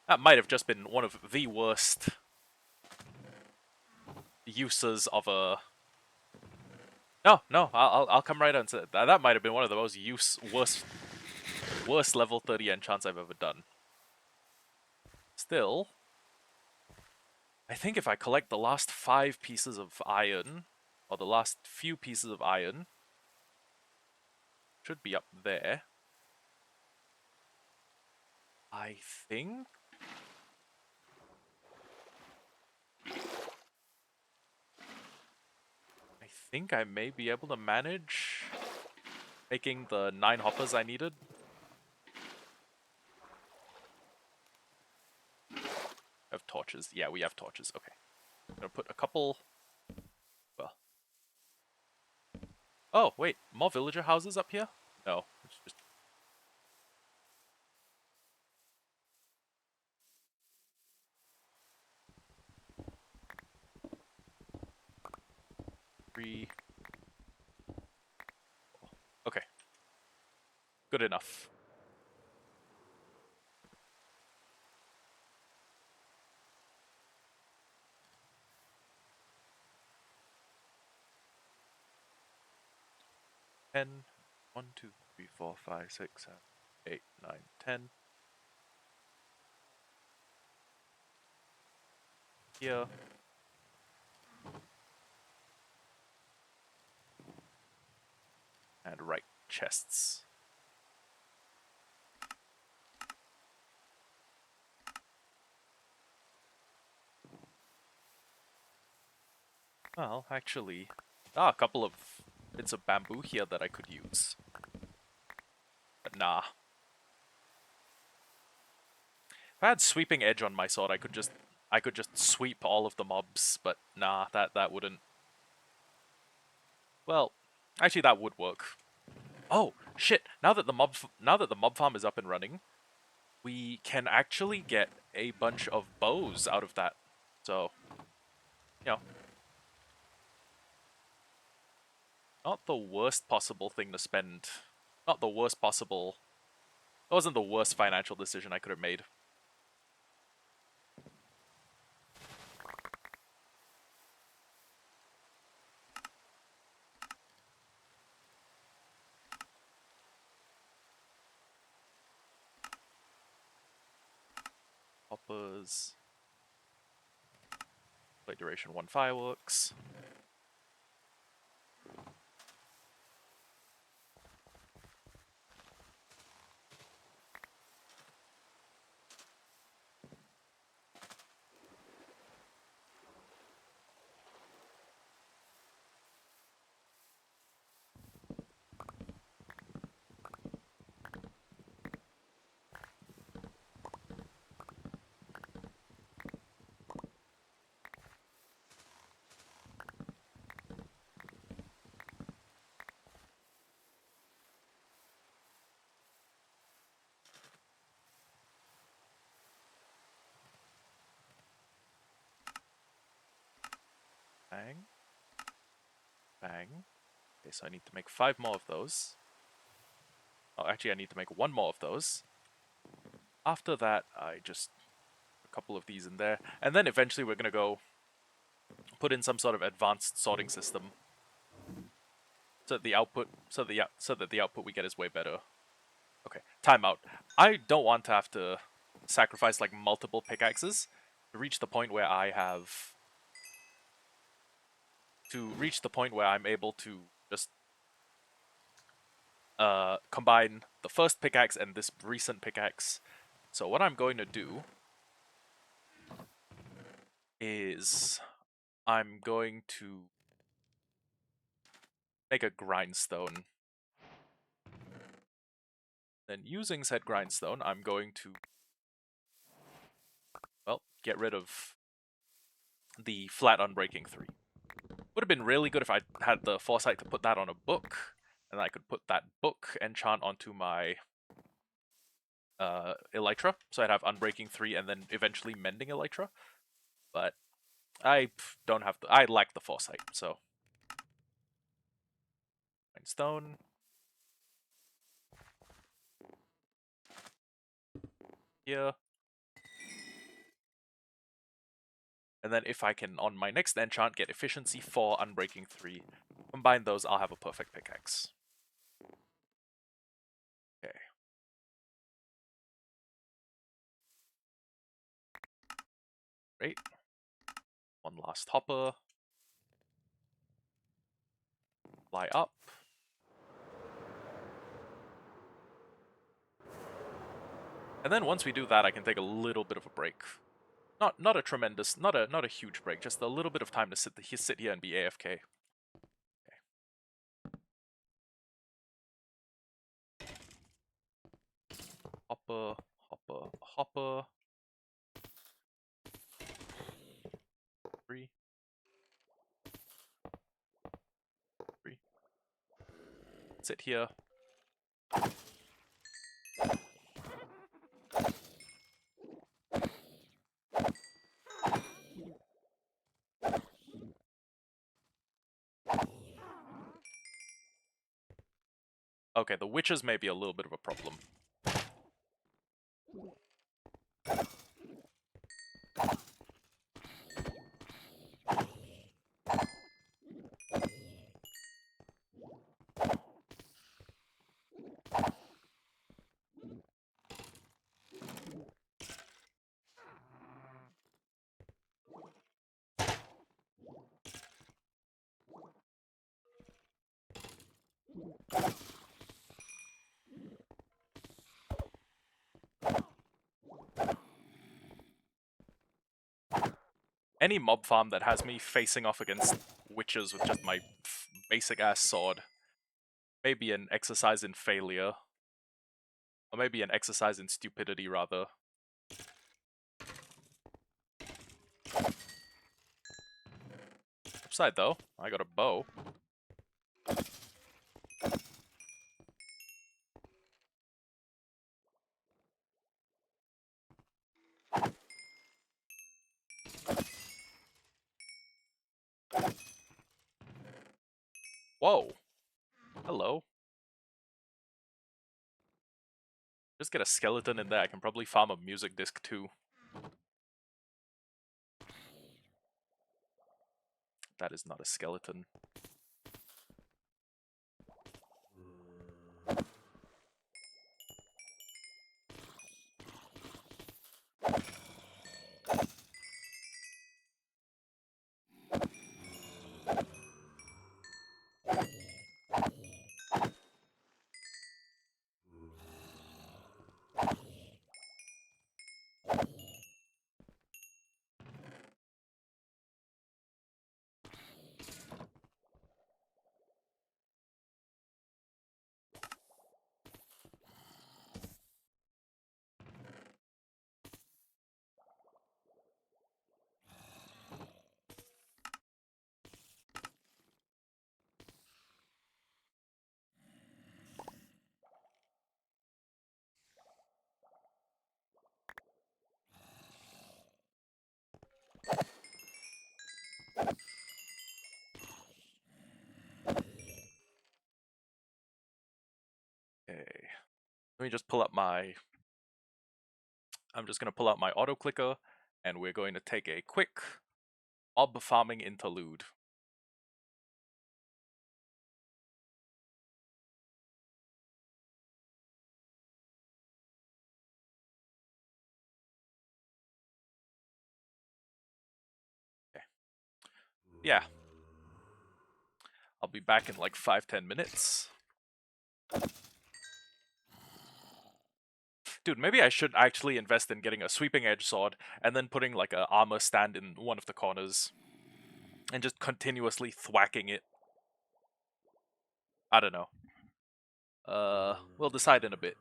That might have just been one of the worst uses of a. No, no, I'll come right on to that. That might have been one of the most worst level 30 enchants I've ever done. Still, I think if I collect the last 5 pieces of iron, or the last few pieces of iron, should be up there. I think. I think I may be able to manage making the 9 hoppers I needed. Have torches. Yeah, we have torches. Okay. I'm gonna put a couple. Well. Oh, wait. More villager houses up here? No. It's just. 3. Okay. Good enough. Ten. 1, 2, 3, 4, 5, 6, 7, 8, 9, 10. Here. And right chests. Well, actually, a couple of bits of bamboo here that I could use. But nah. If I had sweeping edge on my sword, I could just sweep all of the mobs, but nah, that wouldn't. Well, actually that would work. Oh, shit. Now that the mob farm is up and running, we can actually get a bunch of bows out of that. So, you know, not the worst possible thing to spend. Not the worst possible. It wasn't the worst financial decision I could have made. Hoppers. Play duration 1 fireworks. Bang. Bang. Okay, so I need to make 5 more of those. Oh, actually I need to make 1 more of those. After that, I just... a couple of these in there. And then eventually we're gonna go put in some sort of advanced sorting system so that the output we get is way better. Okay, timeout. I don't want to have to sacrifice like multiple pickaxes to reach the point where I'm able to just combine the first pickaxe and this recent pickaxe. So what I'm going to do is I'm going to make a grindstone. Then using said grindstone, I'm going to, well, get rid of the flat unbreaking 3. Would have been really good if I had the foresight to put that on a book, and I could put that book enchant onto my Elytra, so I'd have Unbreaking 3 and then eventually Mending Elytra. But I don't have I lack the foresight, so. Stone. Here. And then if I can, on my next enchant, get Efficiency 4, Unbreaking 3, combine those, I'll have a perfect pickaxe. Okay. Great. One last hopper. Fly up. And then once we do that, I can take a little bit of a break. Not a tremendous, not a huge break, just a little bit of time to sit here and be AFK. Okay. Hopper, hopper, hopper. 3. 3. Sit here. Okay, the witches may be a little bit of a problem. Any mob farm that has me facing off against witches with just my basic ass sword may be an exercise in failure. Or maybe an exercise in stupidity, rather. Upside though, I got a bow. Whoa. Hello. Just get a skeleton in there. I can probably farm a music disc too. That is not a skeleton. Okay. Let me just pull up my... I'm just going to pull out my auto clicker, and we're going to take a quick Mob farming interlude. Okay. Yeah. I'll be back in like 5-10 minutes. Dude, maybe I should actually invest in getting a sweeping edge sword and then putting like a armor stand in one of the corners and just continuously thwacking it. I don't know. We'll decide in a bit.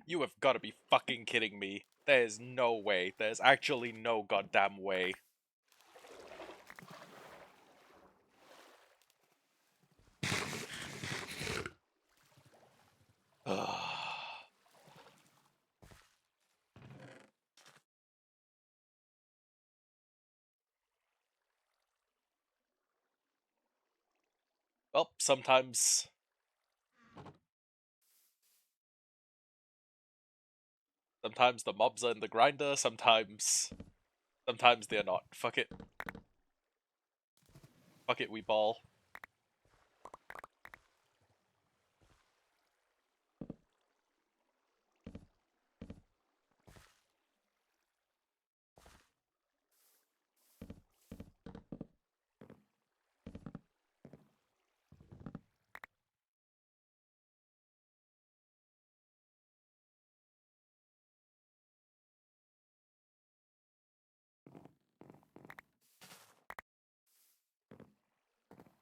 You have got to be fucking kidding me. There's no way. There's actually no goddamn way. Well, sometimes the mobs are in the grinder, sometimes they're not. Fuck it. Fuck it, we ball.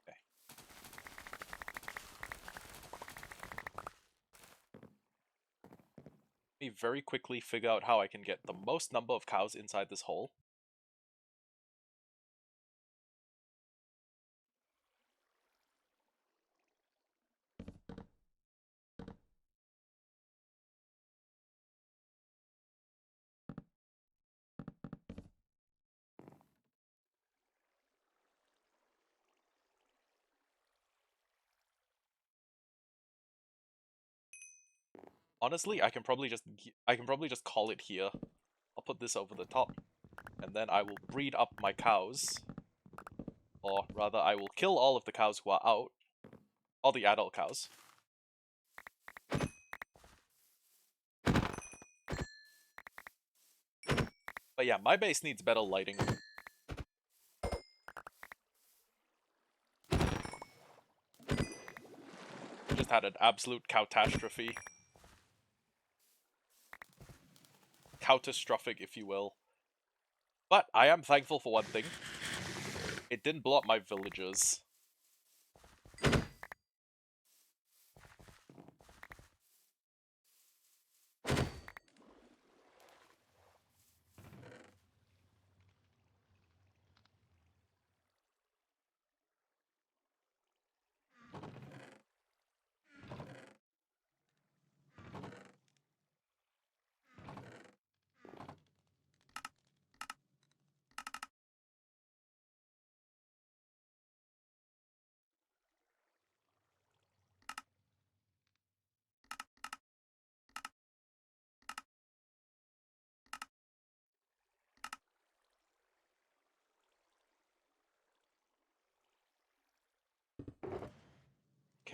Okay. Let me very quickly figure out how I can get the most number of cows inside this hole. Honestly, I can probably just call it here. I'll put this over the top, and then I will breed up my cows. Or rather, I will kill all of the cows who are out. All the adult cows. But yeah, my base needs better lighting. Just had an absolute catastrophe. Catastrophic, if you will. But I am thankful for one thing. It didn't blow up my villagers.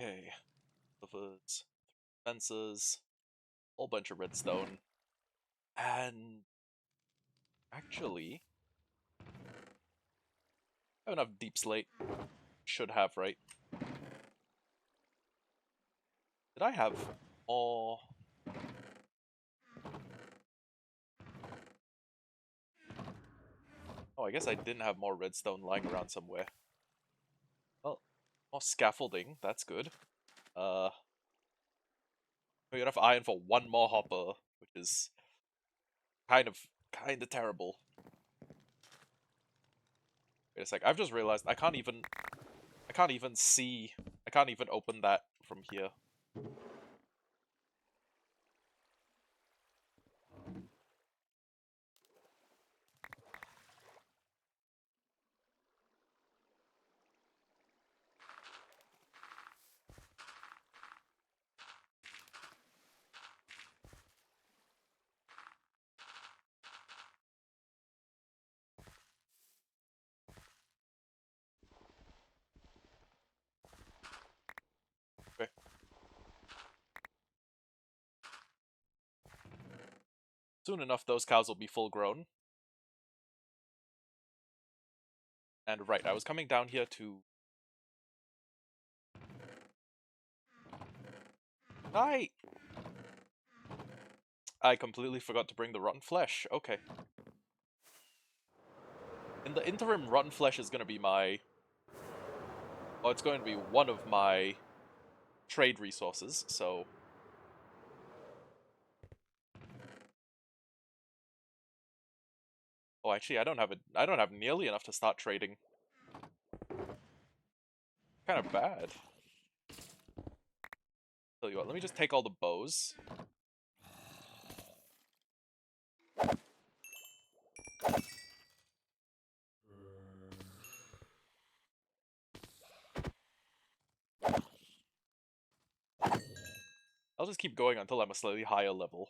Okay. Levers, fences, whole bunch of redstone. And actually, I have enough deep slate. Should have, right? Did I have more? Oh, I guess I didn't have more redstone lying around somewhere. Well, more scaffolding, that's good. We got enough iron for one more hopper, which is kind of terrible. Wait a sec, I've just realized I can't even see, I can't even open that from here. Okay. Soon enough, those cows will be full grown. And right, I was coming down here to... I completely forgot to bring the rotten flesh. Okay. In the interim, rotten flesh is going to be my... Oh, it's going to be one of my trade resources, so... Oh, actually, I don't have nearly enough to start trading. Kind of bad. Tell you what, let me just take all the bows. I'll just keep going until I'm a slightly higher level.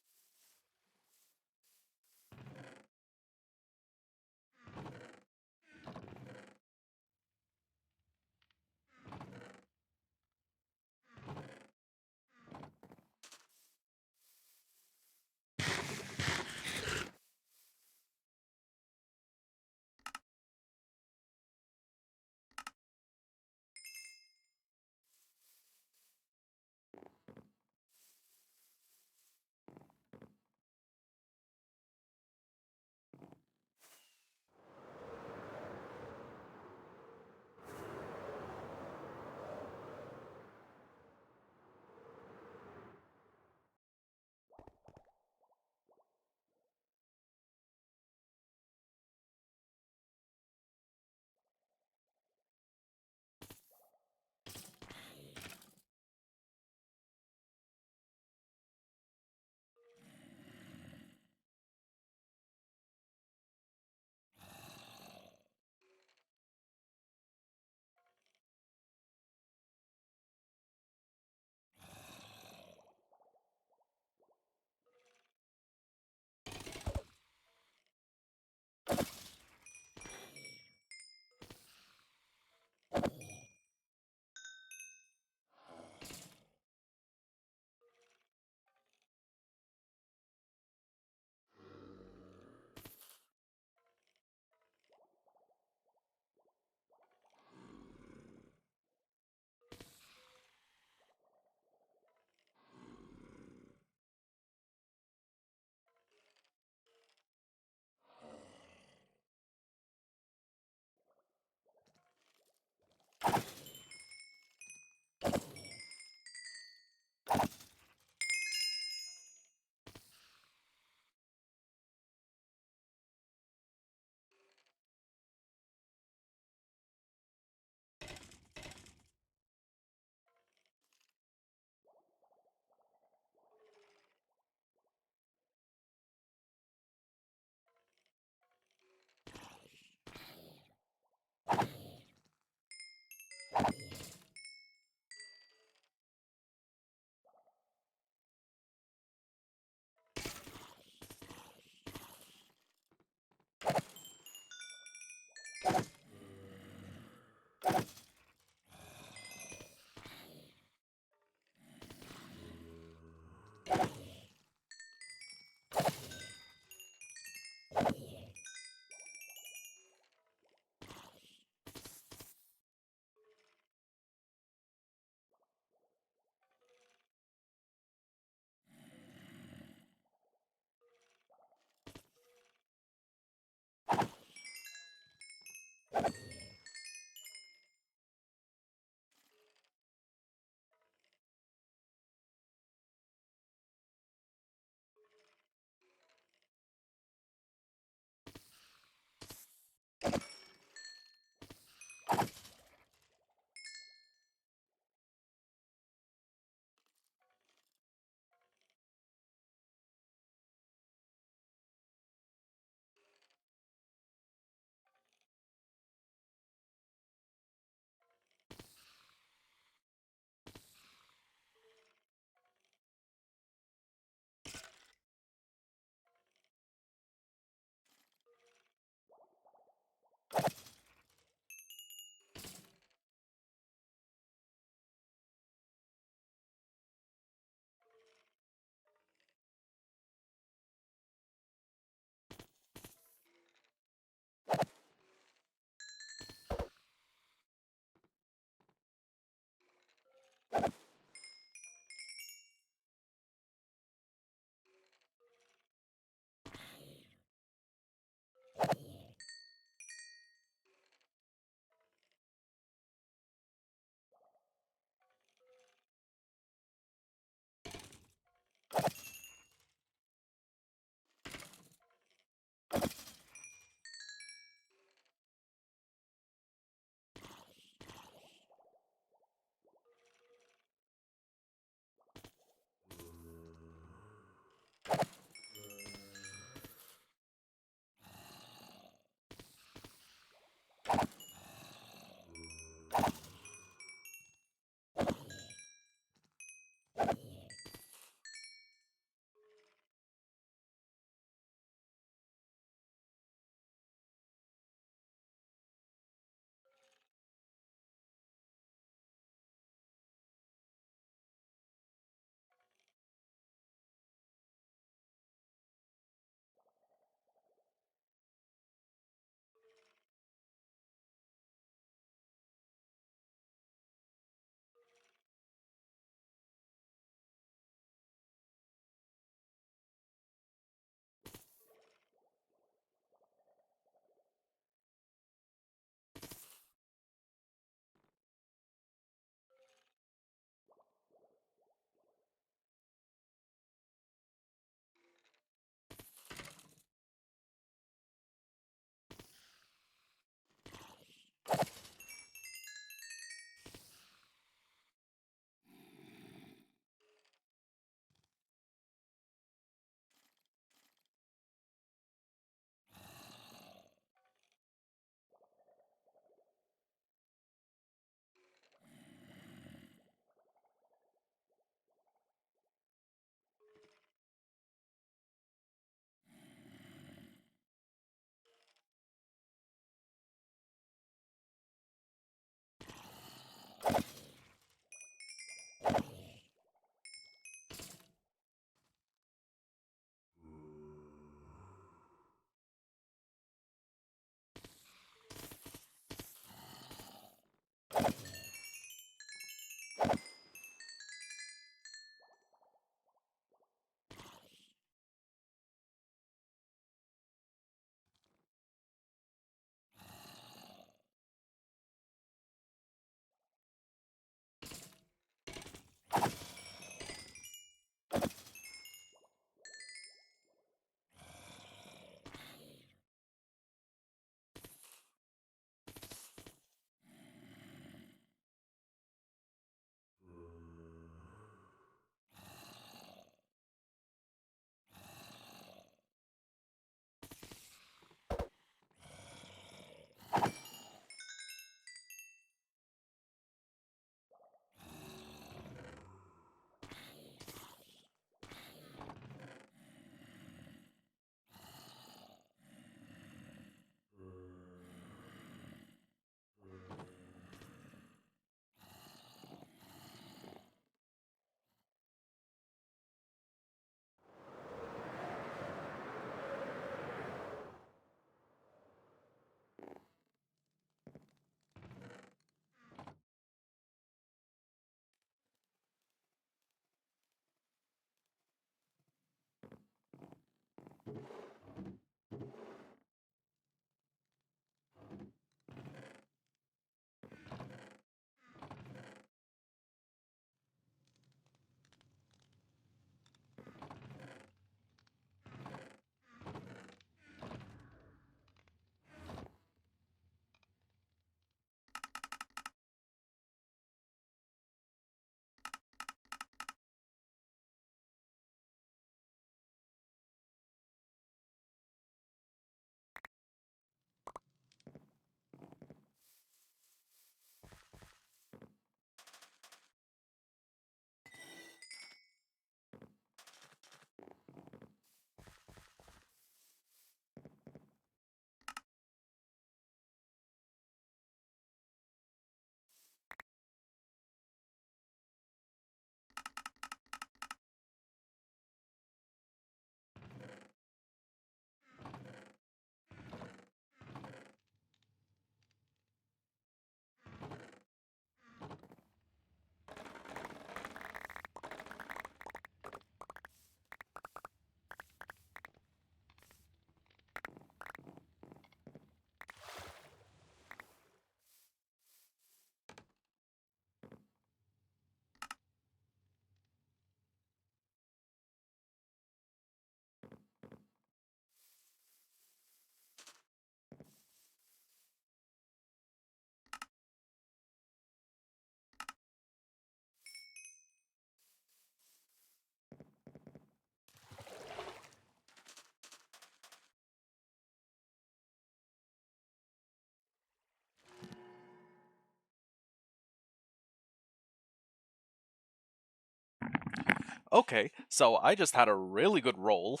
Okay, so I just had a really good roll.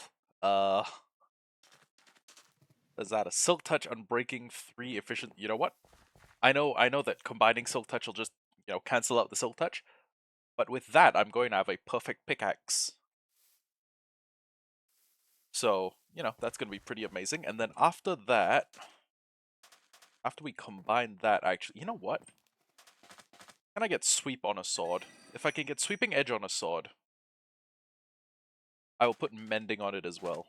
Is that a Silk Touch, Unbreaking, 3 efficient? You know what? I know that combining Silk Touch will just, cancel out the Silk Touch. But with that, I'm going to have a perfect pickaxe. So, that's going to be pretty amazing. And then after that, after we combine that, actually, you know what? Can I get Sweep on a sword? If I can get Sweeping Edge on a sword, I will put Mending on it as well.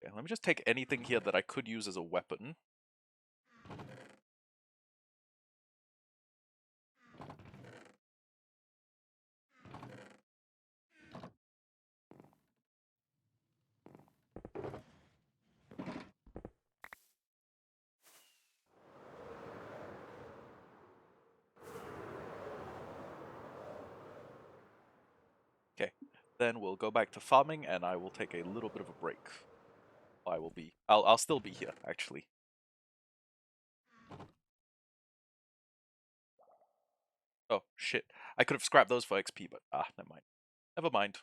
Okay, let me just take anything here that I could use as a weapon. Okay, then we'll go back to farming and I will take a little bit of a break. I'll still be here, actually. Oh, shit. I could have scrapped those for XP, but never mind. Never mind.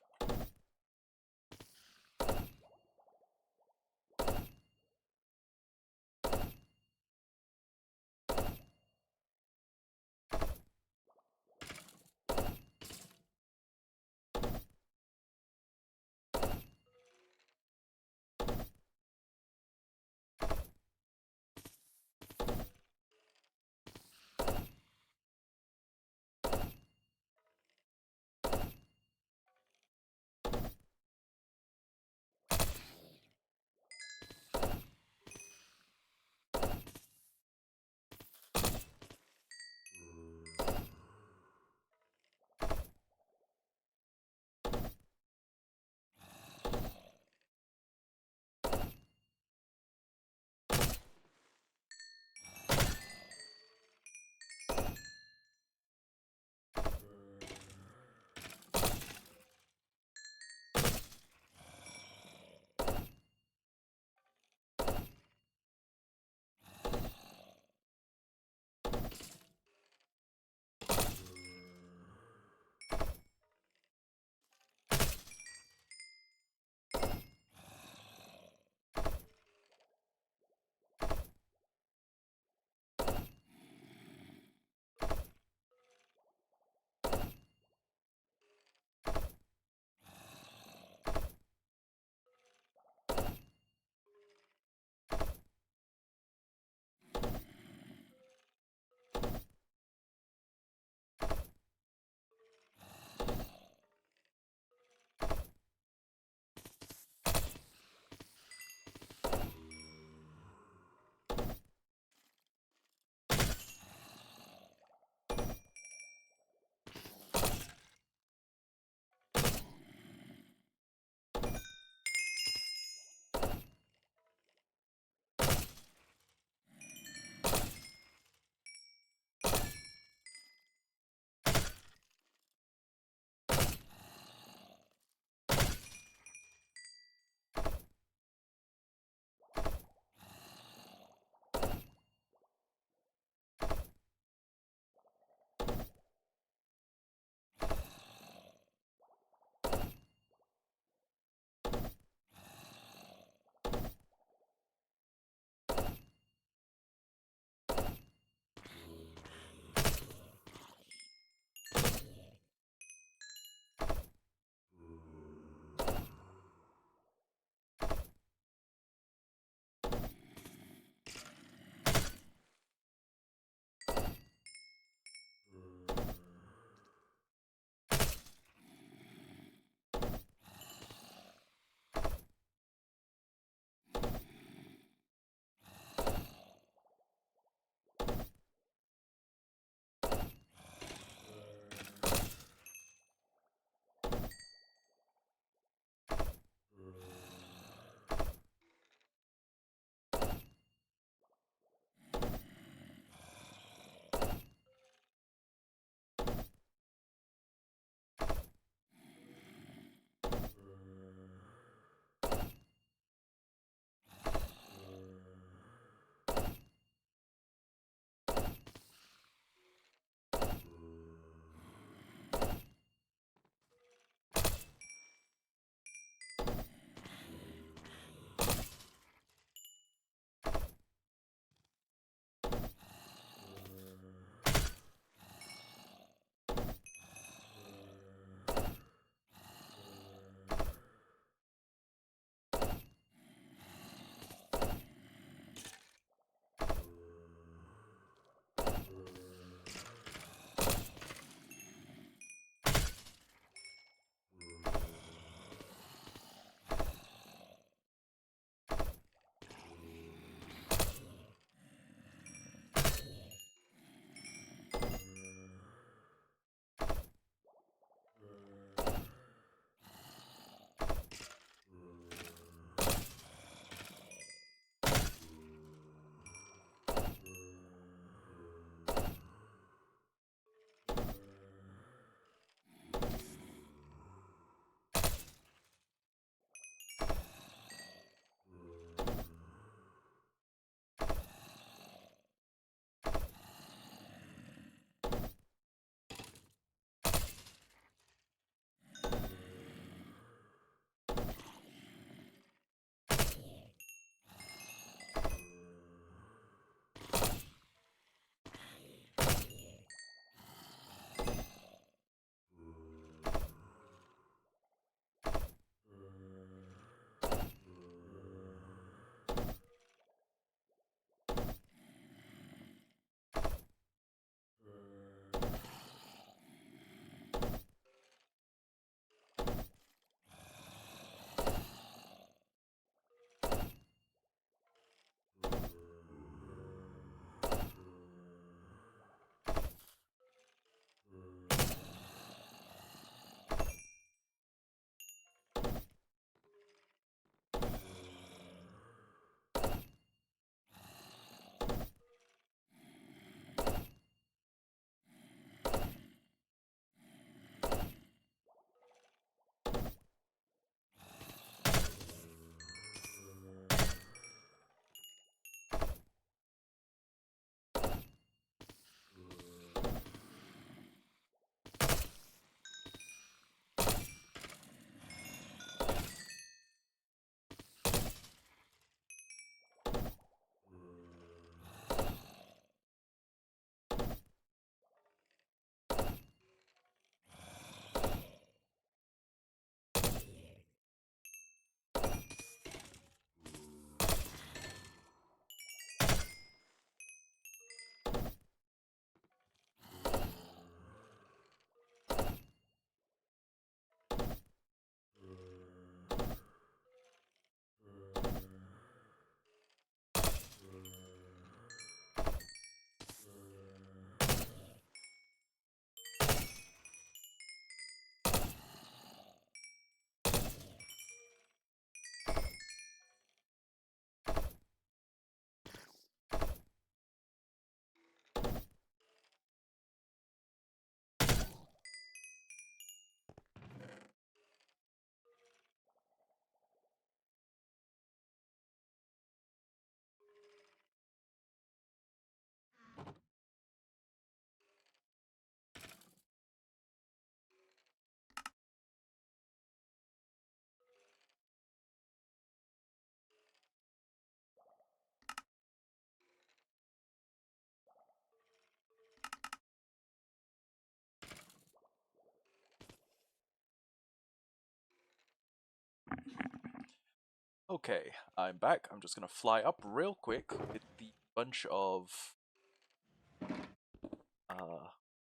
Okay, I'm back. I'm just gonna fly up real quick with the uh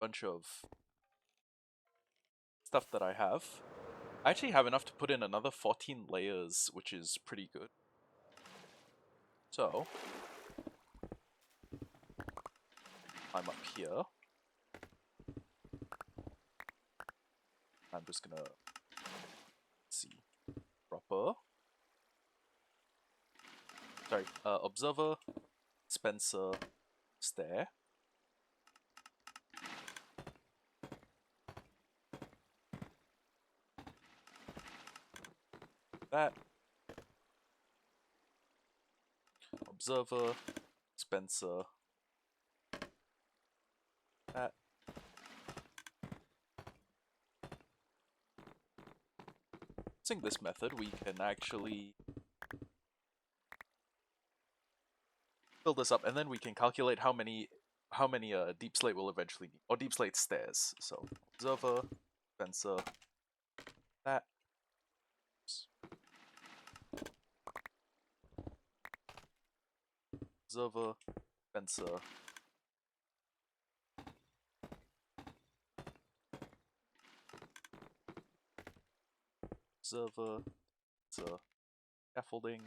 bunch of stuff that I have. I actually have enough to put in another 14 layers, which is pretty good. So I'm up here. I'm just gonna see proper. Sorry, observer, Spencer, stair. That. Observer, Spencer. That. Using this method, we can actually fill this up, and then we can calculate how many deep slate will eventually need, or deep slate stairs. So observer, Spencer, that. Observer, Spencer. Observer, Spencer. Scaffolding.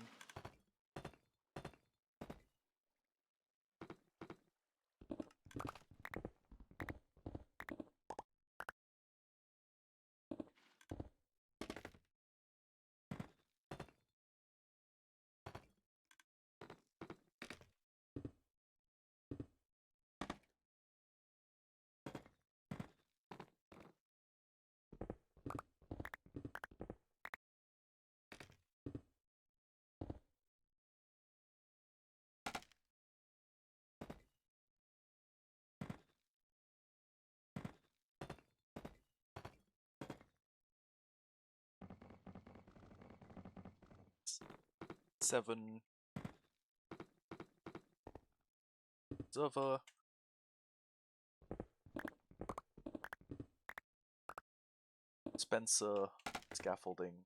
Seven. Observer. Spencer. Scaffolding.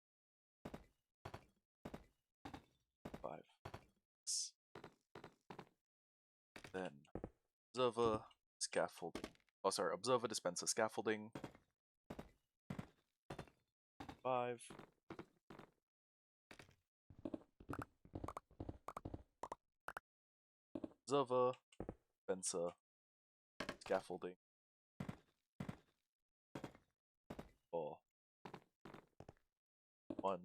5. Then observer, scaffolding. Oh, sorry, observer, dispenser, scaffolding. 5. Observer, dispenser, scaffolding. 4. 1.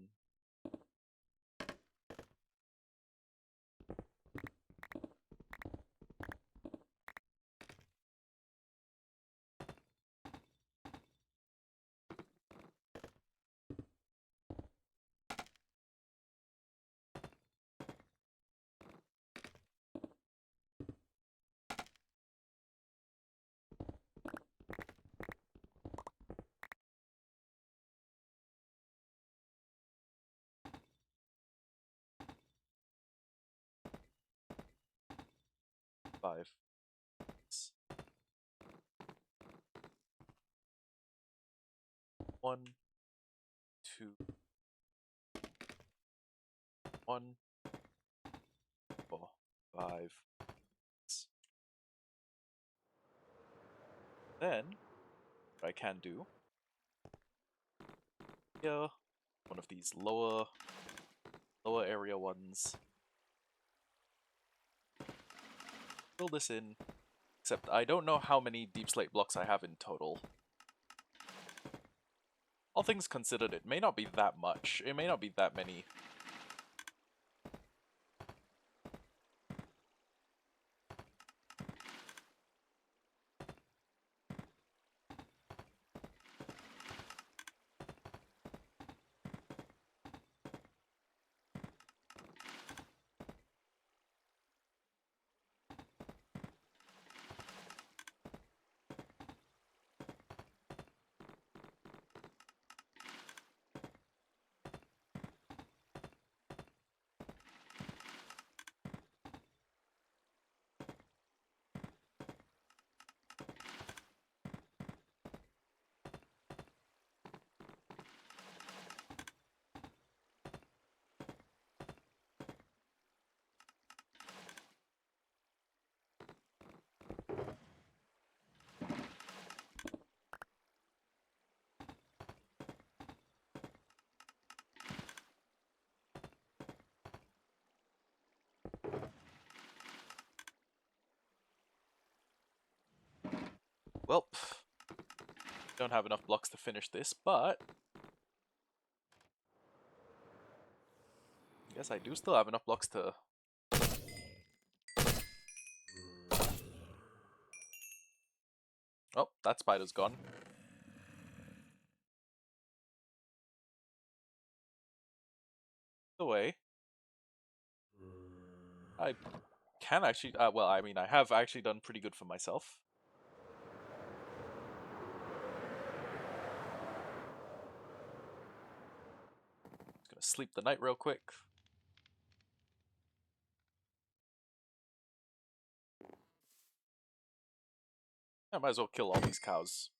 5. 1. 2. 1. 4. 5. Then, what I can do here, one of these lower area ones. Fill this in, except I don't know how many deep slate blocks I have in total. All things considered, it may not be that much. It may not be that many. Well, don't have enough blocks to finish this, but I guess I do still have enough blocks to... Oh, that spider's gone. The way I can actually, well, I mean, I have actually done pretty good for myself. Just gonna sleep the night real quick. I might as well kill all these cows.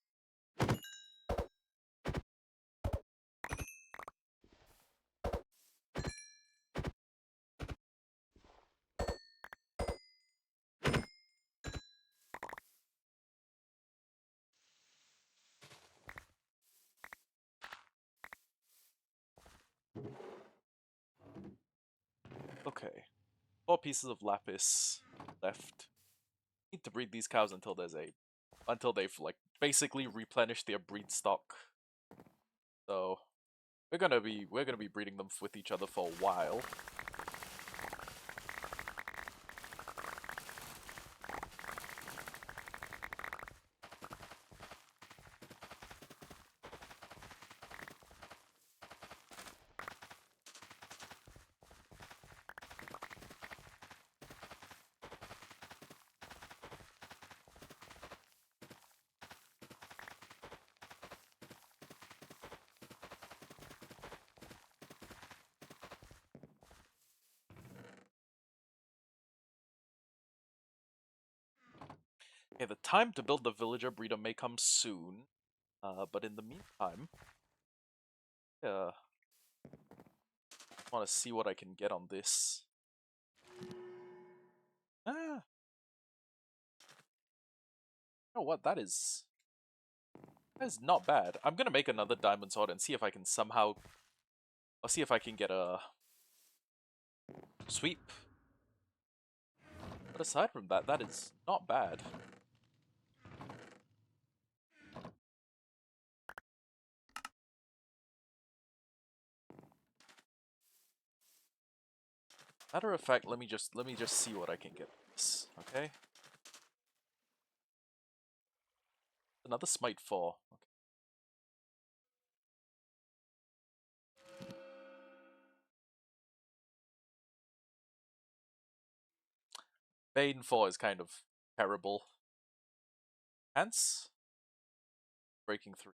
Okay. 4 pieces of lapis left. Need to breed these cows until until they've like basically replenished their breed stock. So we're gonna be breeding them with each other for a while. Okay, the time to build the villager breeder may come soon, but in the meantime, I want to see what I can get on this. Ah, you know what? That is not bad. I'm gonna make another diamond sword and see if I can somehow. I'll see if I can get a sweep. But aside from that, that is not bad. Matter of fact, let me just see what I can get. This, okay. Another smite 4. Okay. Bane 4 is kind of terrible. Hence, breaking 3.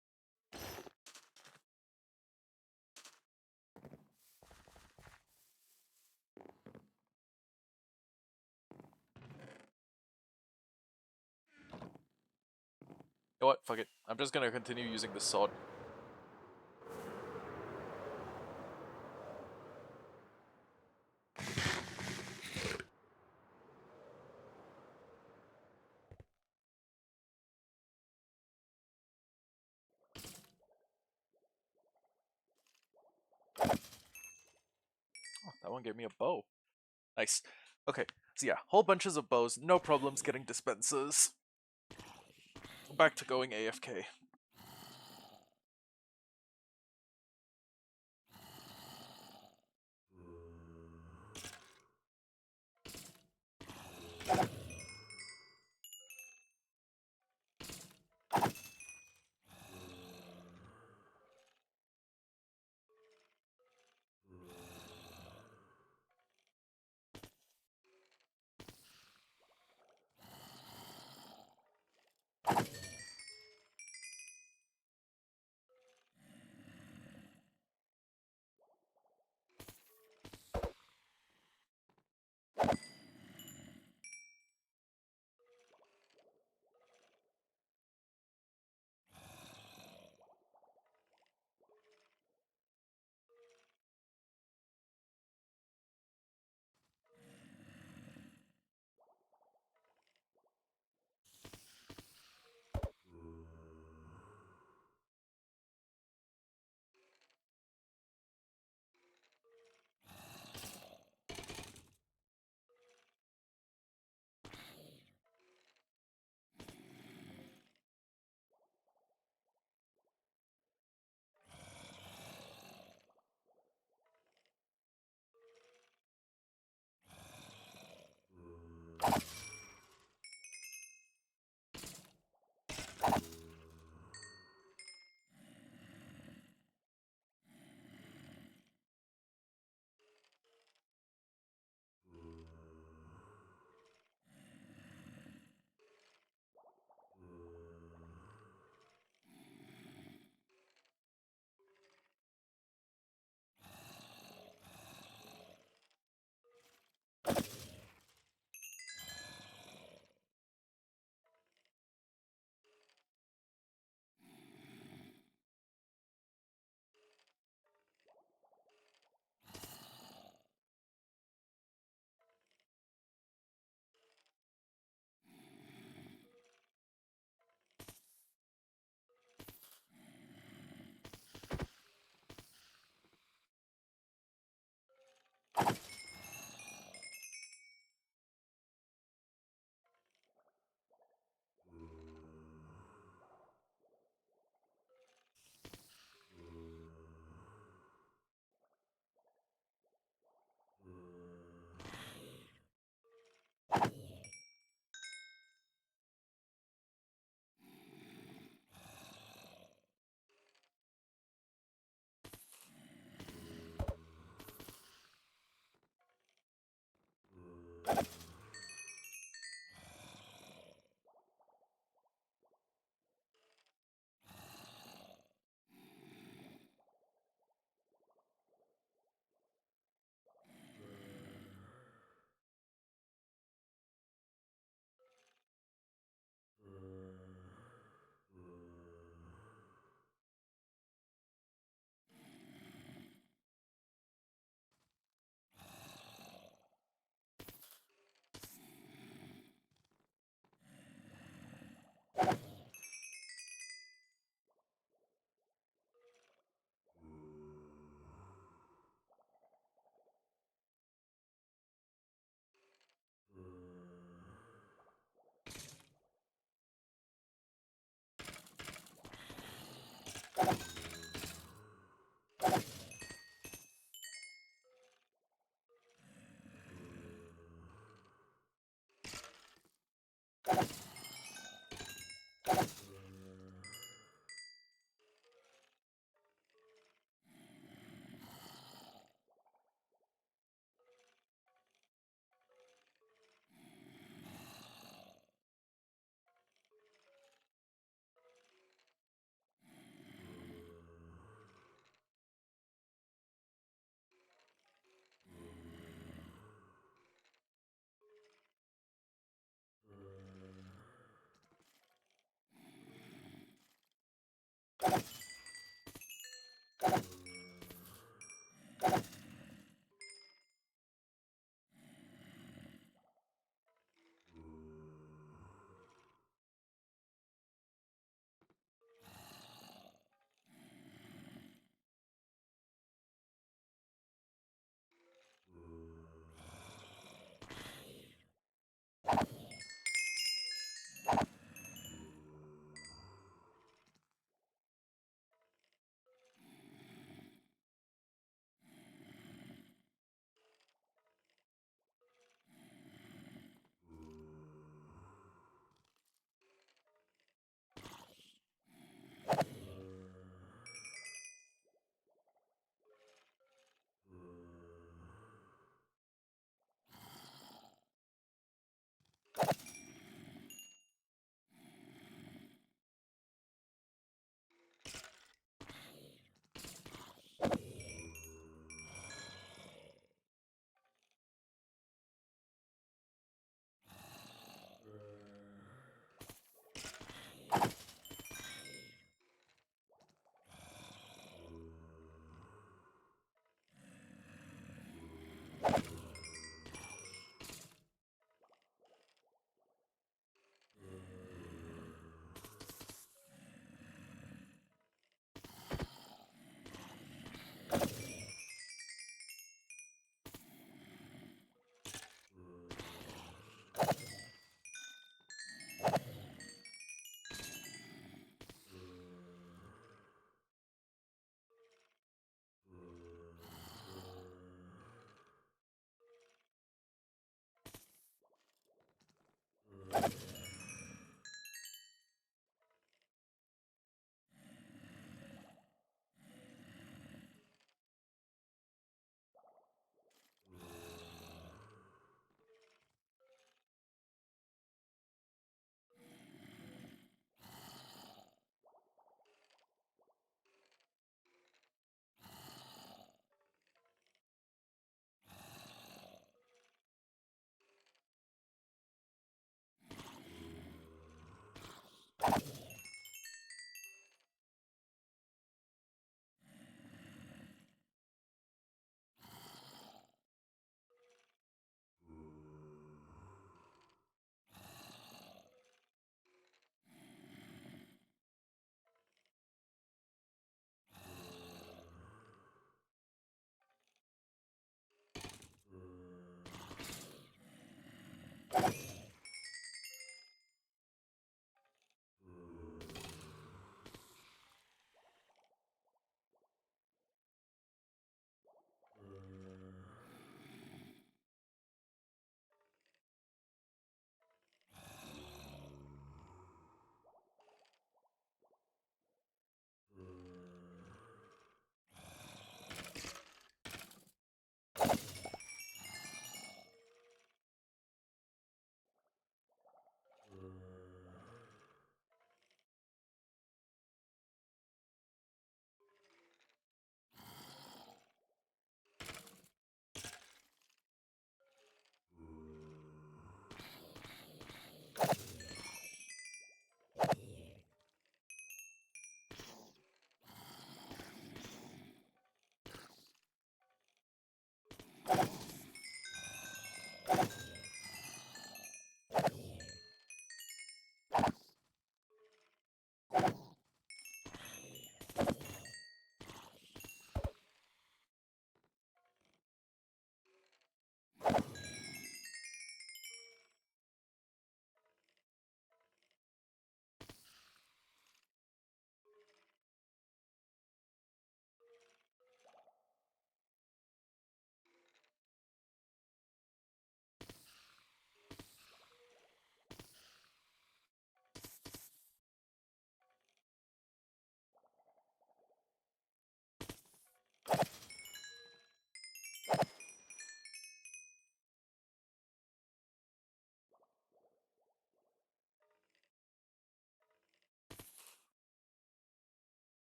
You know what? Fuck it. I'm just gonna continue using the sword. Oh, that one gave me a bow. Nice. Okay, so yeah, whole bunches of bows, no problems getting dispensers. Back to going AFK.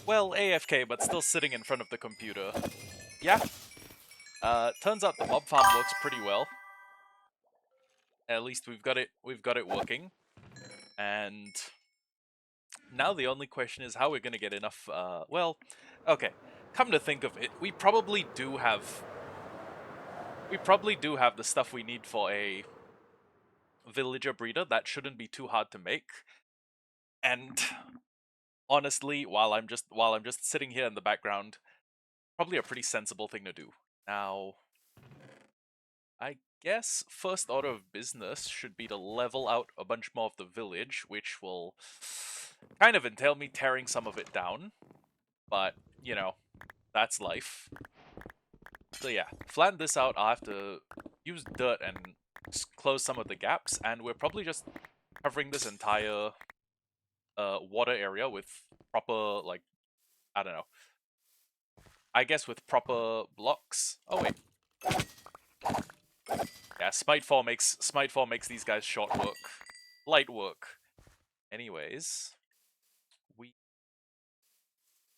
Well, AFK, but still sitting in front of the computer. Yeah. Turns out the mob farm works pretty well. At least we've got it working. And now the only question is how we're gonna get enough, well, okay. Come to think of it, we probably do have the stuff we need for a villager breeder. That shouldn't be too hard to make. And honestly, while I'm just sitting here in the background, probably a pretty sensible thing to do. Now, I guess first order of business should be to level out a bunch more of the village, which will kind of entail me tearing some of it down. But, you know, that's life. So yeah, flatten this out. I'll have to use dirt and close some of the gaps, and we're probably just covering this entire water area with proper, like, I don't know. I guess with proper blocks. Oh wait. Yeah, Smitefall makes these guys short work. Light work. Anyways, we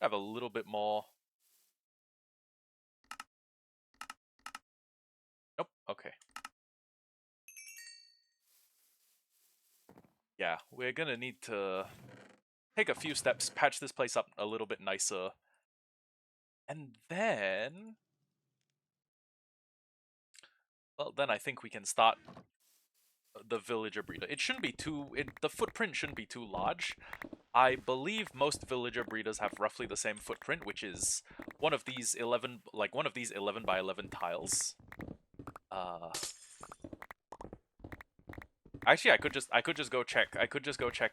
have a little bit more. Nope, okay. Yeah, we're gonna need to take a few steps, patch this place up a little bit nicer. And then... well, then I think we can start the villager breeder. It shouldn't be too... the footprint shouldn't be too large. I believe most villager breeders have roughly the same footprint, which is one of these 11 by 11 tiles. Actually, I could just go check. I could go check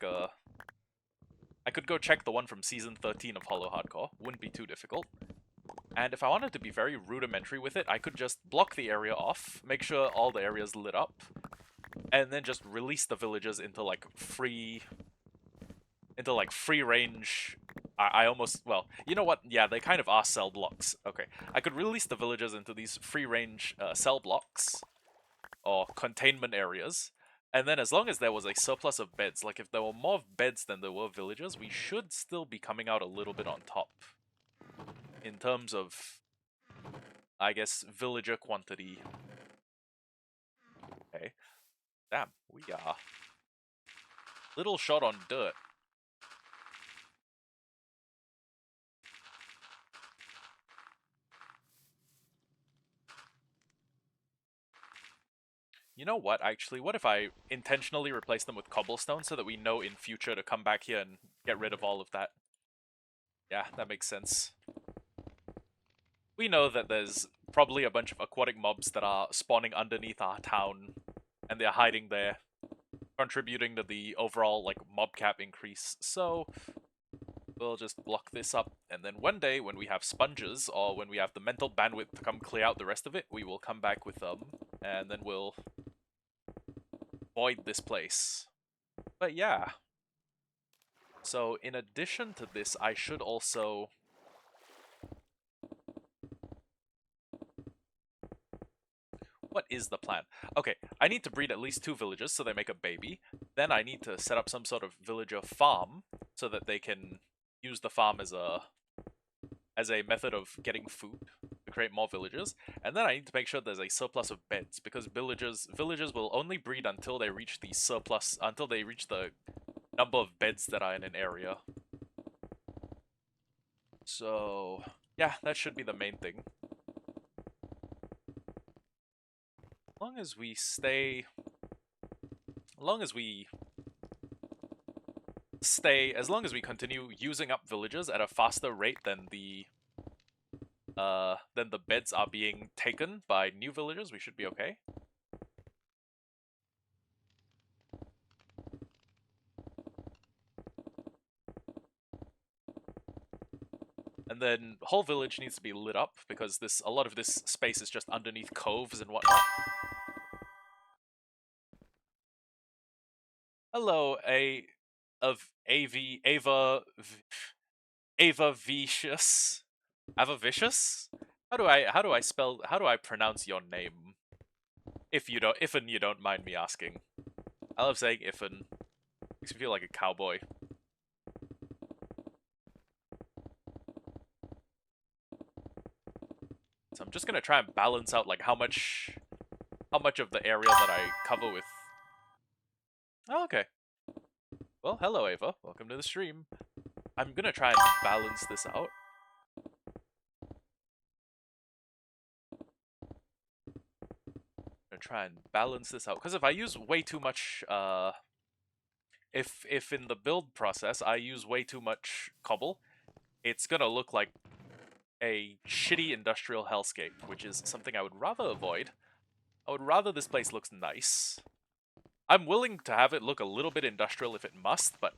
the one from season 13 of Hollow Hardcore. Wouldn't be too difficult. And if I wanted to be very rudimentary with it, I could just block the area off, make sure all the area's lit up, and then just release the villagers into like free range. I almost, well, you know what? Yeah, they kind of are cell blocks. Okay, I could release the villagers into these free range cell blocks or containment areas. And then as long as there was a surplus of beds, like if there were more beds than there were villagers, we should still be coming out a little bit on top. In terms of, I guess, villager quantity. Okay. Damn, we are little short on dirt. You know what, actually? What if I intentionally replace them with cobblestone so that we know in future to come back here and get rid of all of that? Yeah, that makes sense. We know that there's probably a bunch of aquatic mobs that are spawning underneath our town, and they're hiding there, contributing to the overall, like, mob cap increase, so we'll just block this up, and then one day, when we have sponges, or when we have the mental bandwidth to come clear out the rest of it, we will come back with them, and then we'll void this place. But yeah. So, in addition to this, I should also... what is the plan? Okay, I need to breed at least 2 villagers so they make a baby. Then I need to set up some sort of villager farm so that they can use the farm as a method of getting food to create more villagers. And then I need to make sure there's a surplus of beds, because villagers will only breed until they reach the surplus, until they reach the number of beds that are in an area. So, yeah, that should be the main thing. As long as we stay... as long as we continue using up villagers at a faster rate than the beds are being taken by new villagers, we should be okay. And then whole village needs to be lit up, because a lot of this space is just underneath coves and whatnot. Hello, Ava Vicious. Ava Vicious? How do I pronounce your name? If you don't mind me asking. I love saying Ifan. Makes me feel like a cowboy. just gonna try and balance out like how much of the area that I cover with. Oh, okay. Well, hello Ava. Welcome to the stream. I'm gonna try and balance this out. Try and balance this out, because if I use way too much if in the build process I use way too much cobble, it's gonna look like a shitty industrial hellscape, which is something I would rather avoid. I would rather this place looks nice. I'm willing to have it look a little bit industrial if it must, but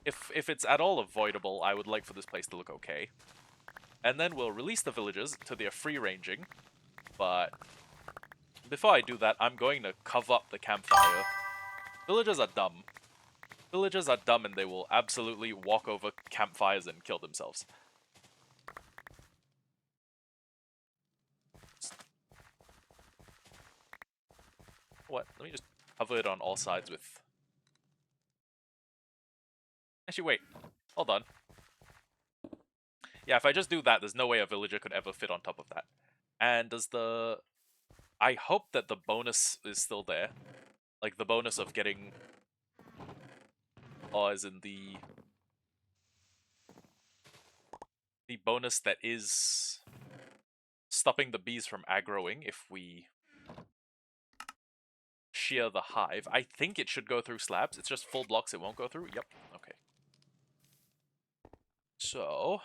if it's at all avoidable, I would like for this place to look okay. And then we'll release the villagers to their free ranging, but before I do that, I'm going to cover up the campfire. Villagers are dumb. Villagers are dumb and they will absolutely walk over campfires and kill themselves. What? Let me just cover it on all sides with... Actually, wait. Hold on. Yeah, if I just do that, there's no way a villager could ever fit on top of that. And does the... I hope that the bonus is still there. Like, the bonus of getting... Or as in the... The bonus that is... stopping the bees from aggroing if we... shear the hive. I think it should go through slabs. It's just full blocks it won't go through. Yep. Okay. So...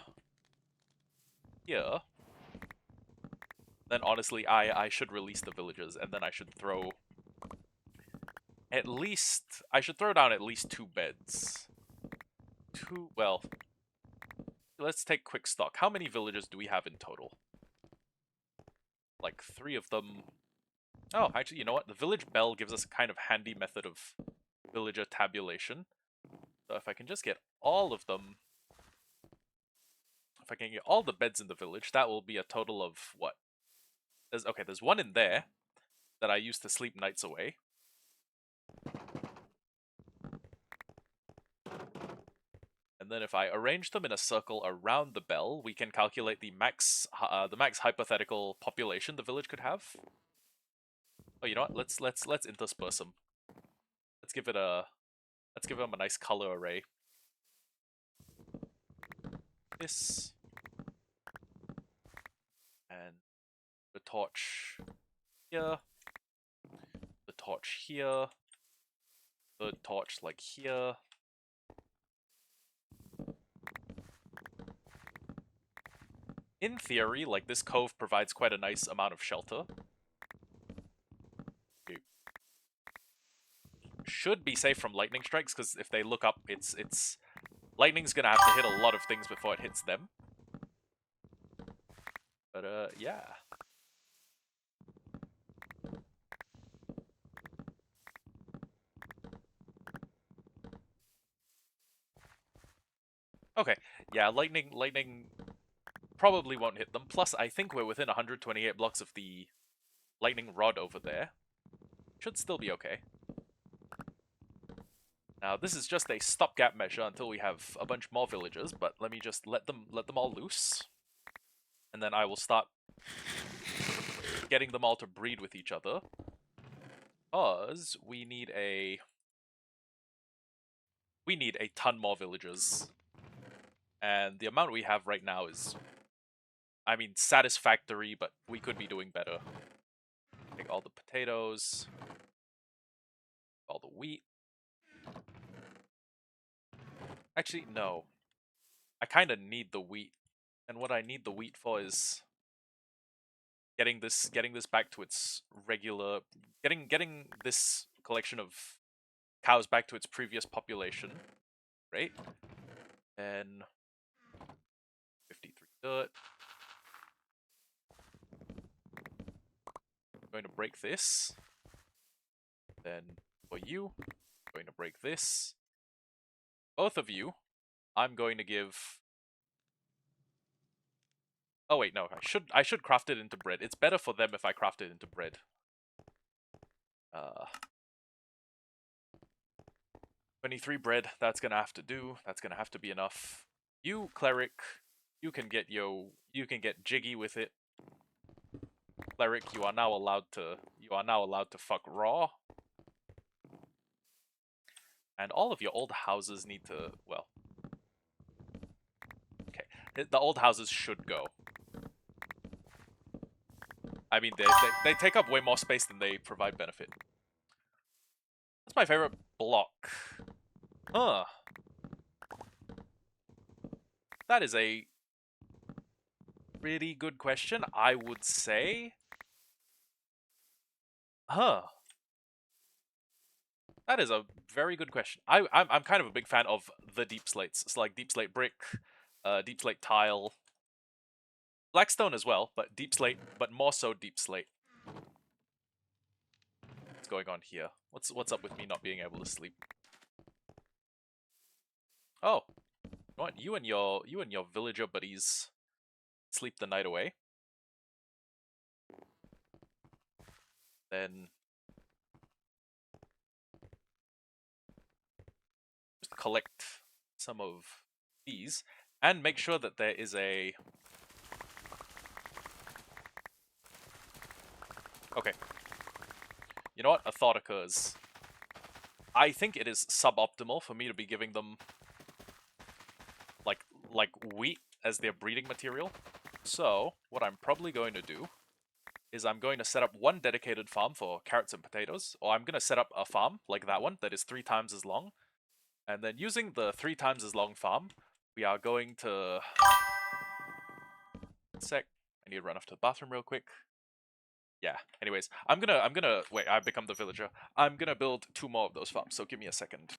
here... Then honestly, I should release the villagers, and then I should throw... At least... I should throw down at least 2 beds. Well... Let's take quick stock. How many villagers do we have in total? Like 3 of them... Oh, actually, you know what? The village bell gives us a kind of handy method of villager tabulation. So if I can just get all of them... If I can get all the beds in the village, that will be a total of what? There's 1 in there that I used to sleep nights away. And then if I arrange them in a circle around the bell, we can calculate the max hypothetical population the village could have. Oh, you know what? Let's intersperse them. Let's give them a nice color array. This and the torch here, the torch here, the torch like here. In theory, like, this cove provides quite a nice amount of shelter. Should be safe from lightning strikes, because if they look up, it's lightning's gonna have to hit a lot of things before it hits them. But yeah. Okay, yeah, lightning probably won't hit them. Plus, I think we're within 128 blocks of the lightning rod over there. Should still be okay. Now, this is just a stopgap measure until we have a bunch more villagers, but let me just let them all loose. And then I will start getting them all to breed with each other. Because we need a ton more villagers. And the amount we have right now is, I mean, satisfactory, but we could be doing better. Take all the potatoes, all the wheat. Actually, no. I kind of need the wheat. And what I need the wheat for is getting this back to its regular, getting this collection of cows back to its previous population, right? And 53 dirt. I'm going to break this. Then for you, I'm going to break this. Both of you, I'm going to give... Oh wait, no, I should craft it into bread. It's better for them if I craft it into bread. 23 bread, that's gonna have to do. That's gonna have to be enough. You, cleric, you can get jiggy with it. Cleric, you are now allowed to fuck raw. And all of your old houses need to, well, okay, the old houses should go. I mean, they take up way more space than they provide benefit. That's my favorite block. Huh. That is a pretty good question, I would say. Huh. That is a very good question. I'm kind of a big fan of the deep slates. It's like deep slate brick, deep slate tile, Blackstone as well, but deep slate, but more so deep slate. What's going on here? What's up with me not being able to sleep? Oh, you know what? You and your villager buddies sleep the night away. Then just collect some of these and make sure that there is a. Okay. You know what? A thought occurs. I think it is suboptimal for me to be giving them like wheat as their breeding material. So what I'm probably going to do is I'm going to set up one dedicated farm for carrots and potatoes, or I'm going to set up a farm like that one that is 3 times as long. And then using the 3 times as long farm, we are going to... Sec. I need to run off to the bathroom real quick. Yeah, anyways, I'm gonna, wait, I've become the villager. I'm gonna build 2 more of those farms, so give me a second.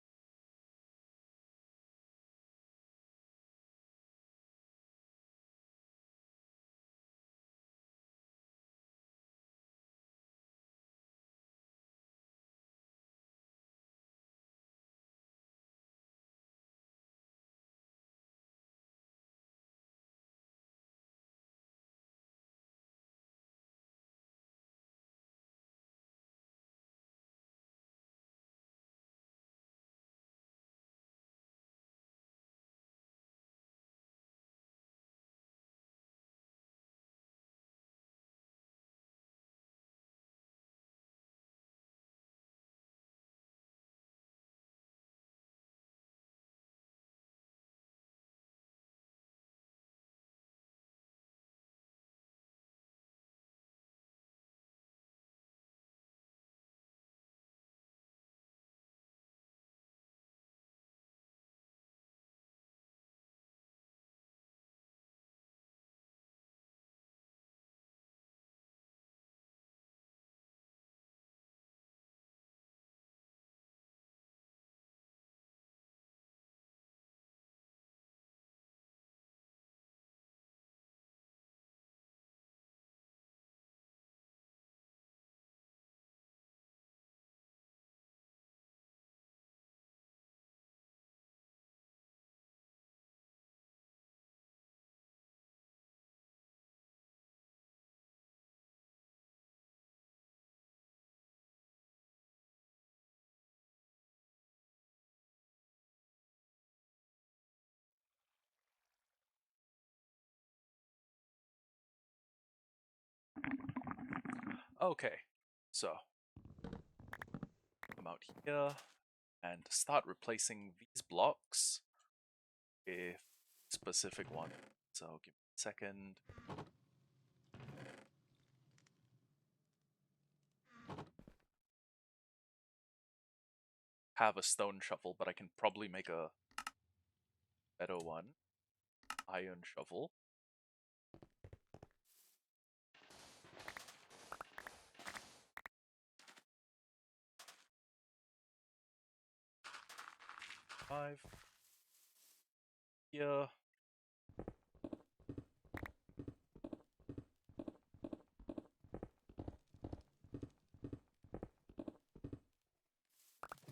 Okay, so come out here and start replacing these blocks with specific one. So give me a second. Have a stone shovel, but I can probably make a better one. Iron shovel. Five. Here.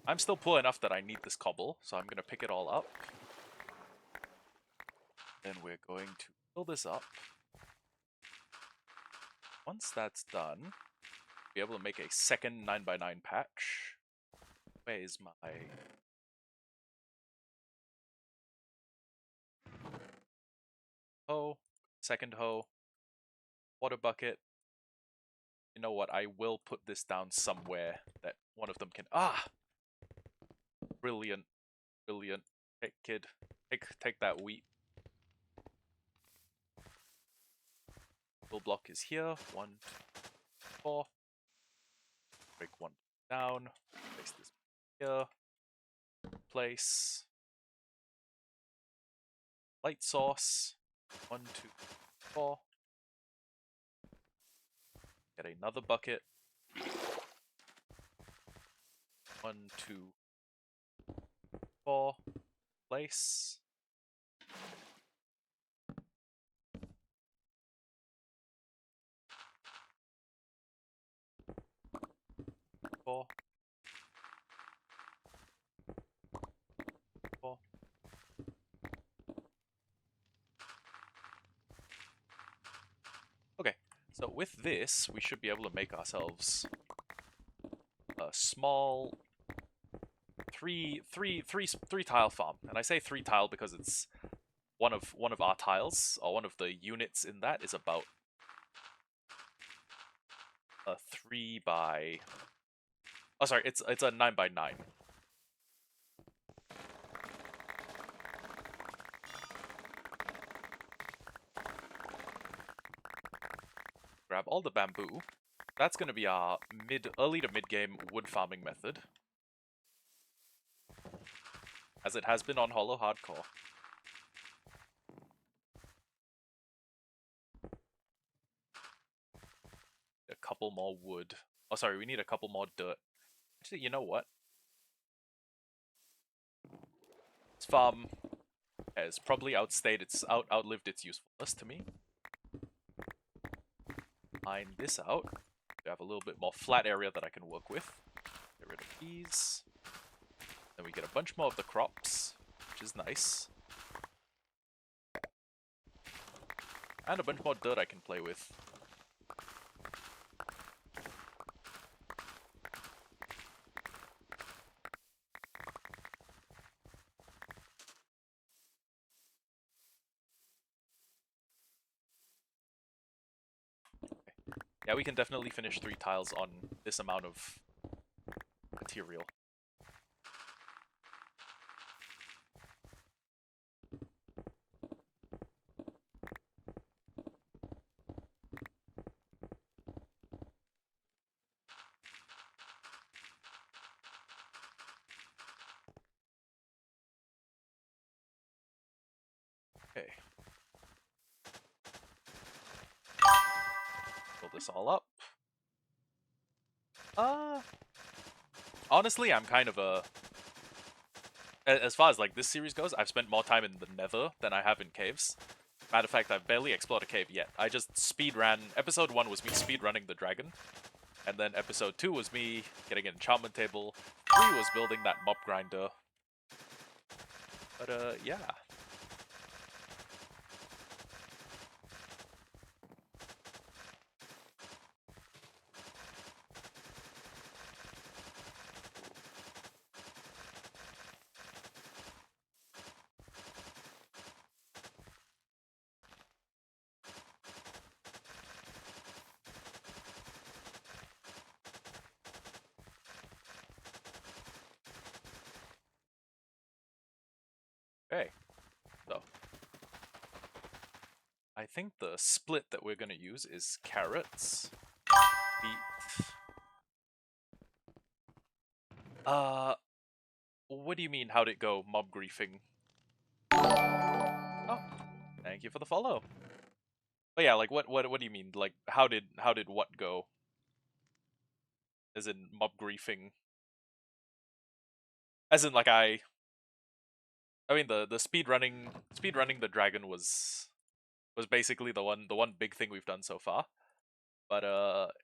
I'm still poor enough that I need this cobble, so I'm gonna pick it all up. Then we're going to fill this up. Once that's done, be able to make a second 9x9 patch. Where is my... hoe? Second hoe. Water bucket. You know what? I will put this down somewhere that one of them can. Ah, brilliant, brilliant. Hey, kid, take that wheat. Bull block is here. 1, 2, 4. Break one down. Place this here. Place light source. 1, 2, 4. Get another bucket. 1, 2, 4. Place. Four. Okay, so with this, we should be able to make ourselves a small three tile farm. And I say 3 tile because it's one of our tiles, or one of the units in that is about a 3 by. Oh, sorry, it's a 9 by 9. Grab all the bamboo. That's going to be our early to mid-game wood farming method, as it has been on Hollow Hardcore. A couple more wood. Oh, sorry, we need a couple more dirt. Actually, you know what? This farm has probably outlived its usefulness to me. Mine this out. We have a little bit more flat area that I can work with. Get rid of these. Then we get a bunch more of the crops, which is nice. And a bunch more dirt I can play with. Yeah, we can definitely finish 3 tiles on this amount of material. Okay. Fill this all up. Honestly, I'm kind of a... As far as like this series goes, I've spent more time in the nether than I have in caves. Matter of fact, I've barely explored a cave yet. I just speedran... Episode 1 was me speedrunning the dragon. And then episode 2 was me getting an enchantment table. 3 was building that mob grinder. But yeah. Okay. So. I think the split that we're going to use is carrots, beet. What do you mean, how'd it go, mob griefing? Oh, thank you for the follow. But yeah, like, what do you mean? Like, how did what go? As in mob griefing? As in, like, I mean, the speedrunning the dragon was basically the one big thing we've done so far. But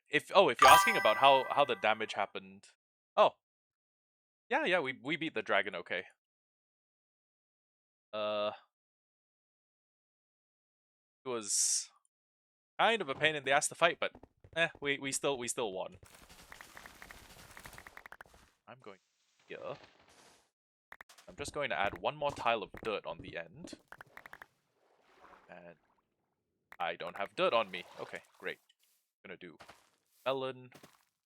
if you're asking about how the damage happened, oh, yeah, we beat the dragon, okay. It was kind of a pain in the ass to fight, but we still won. I'm going here. I'm just going to add one more tile of dirt on the end. And I don't have dirt on me. Okay, great. I'm gonna do melon,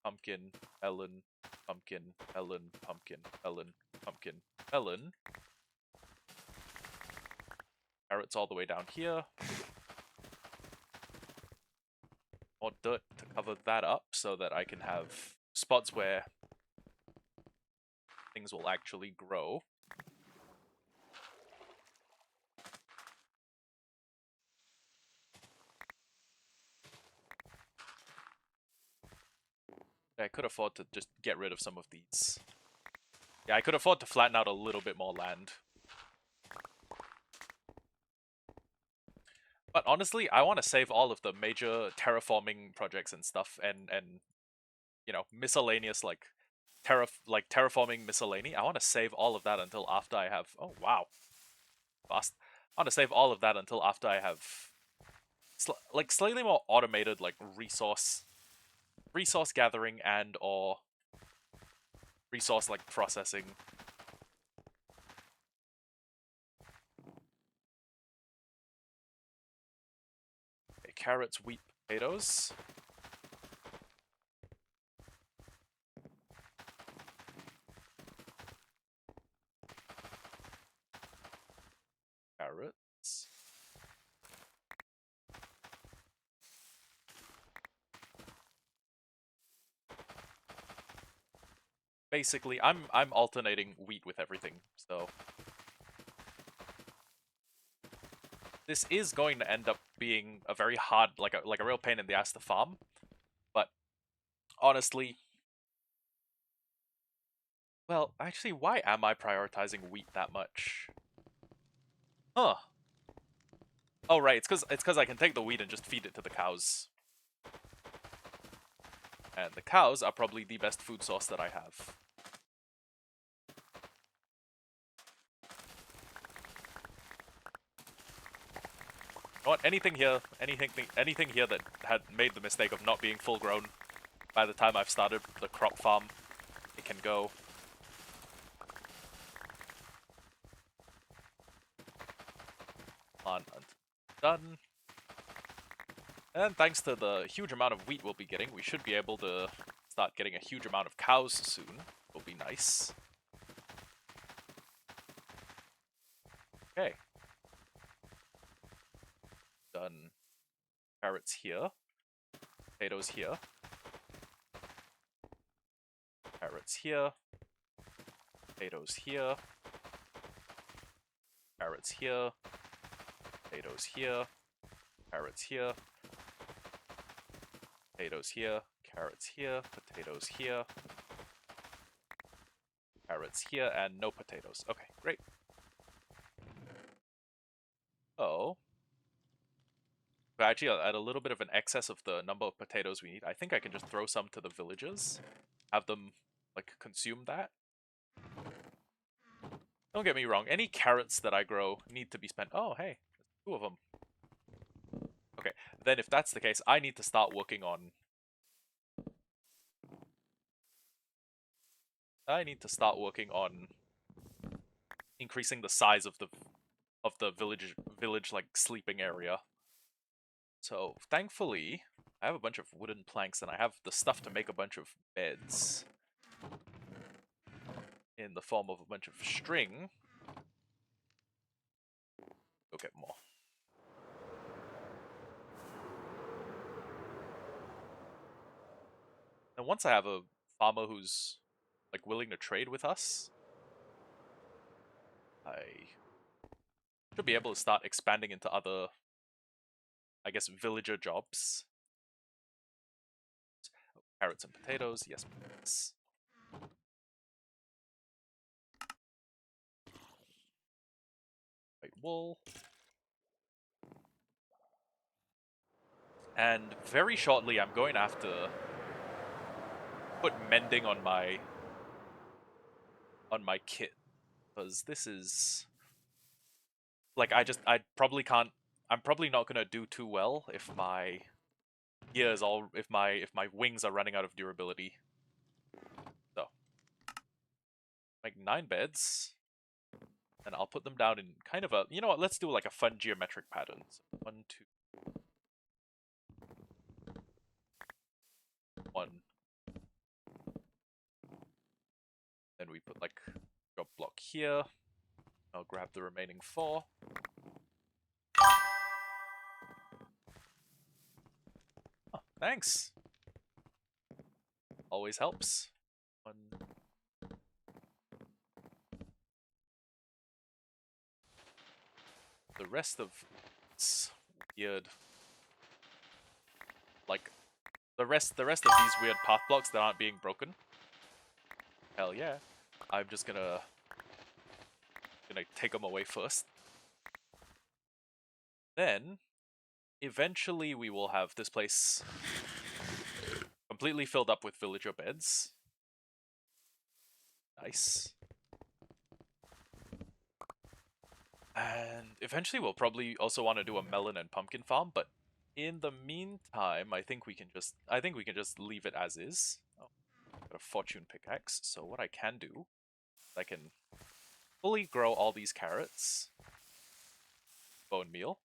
pumpkin, melon, pumpkin, melon, pumpkin, melon, pumpkin, melon. Carrots all the way down here. More dirt to cover that up so that I can have spots where things will actually grow. I could afford to just get rid of some of these. Yeah, I could afford to flatten out a little bit more land. But honestly, I want to save all of the major terraforming projects and stuff, and you know, miscellaneous like terraforming miscellany. I want to save all of that until after I have. Oh wow, fast. I want to save all of that until after I have like slightly more automated like resource gathering and or resource like processing. Okay, carrots, wheat, potatoes. Carrots. Basically, I'm alternating wheat with everything, so this is going to end up being a very hard, like a real pain in the ass to farm. But honestly, well, actually, why am I prioritizing wheat that much? Huh. Oh right, it's cause I can take the wheat and just feed it to the cows. And the cows are probably the best food source that I have. You know what? Anything here that had made the mistake of not being full grown by the time I've started the crop farm, it can go. On and done. And thanks to the huge amount of wheat we'll be getting, we should be able to start getting a huge amount of cows soon. Will be nice. Okay. Done. Carrots here. Potatoes here. Carrots here. Potatoes here. Carrots here. Potatoes here. Carrots here. Potatoes here. Carrots here. Potatoes here. Carrots here, and no potatoes. Okay, great. Oh. But actually, at a little bit of an excess of the number of potatoes we need, I think I can just throw some to the villagers. Have them, like, consume that. Don't get me wrong, any carrots that I grow need to be spent. Oh, hey, two of them. Okay, then if that's the case, I need to start working on... increasing the size of the village like sleeping area. So thankfully, I have a bunch of wooden planks and I have the stuff to make a bunch of beds in the form of a bunch of string. Go get more. And once I have a farmer who's like willing to trade with us, I should be able to start expanding into other, I guess, villager jobs. Carrots and potatoes, yes please. White wool. And very shortly I'm going to have to put mending on my kit, because this is like I probably can't. I'm probably not gonna do too well if my gears all if my wings are running out of durability. So make 9 beds, and I'll put them down in kind of a, you know what? Let's do like a fun geometric pattern. So 1, 2. 1. Then we put like drop block here. I'll grab the remaining 4. Oh, thanks. Always helps. 1. The rest of it's weird. Like the rest of these weird path blocks that aren't being broken. Hell yeah. I'm just gonna take them away first. Then eventually we will have this place completely filled up with villager beds. Nice. And eventually we'll probably also want to do a melon and pumpkin farm, but in the meantime, I think we can just leave it as is. Oh, got a fortune pickaxe. So what I can do, I can fully grow all these carrots, bone meal,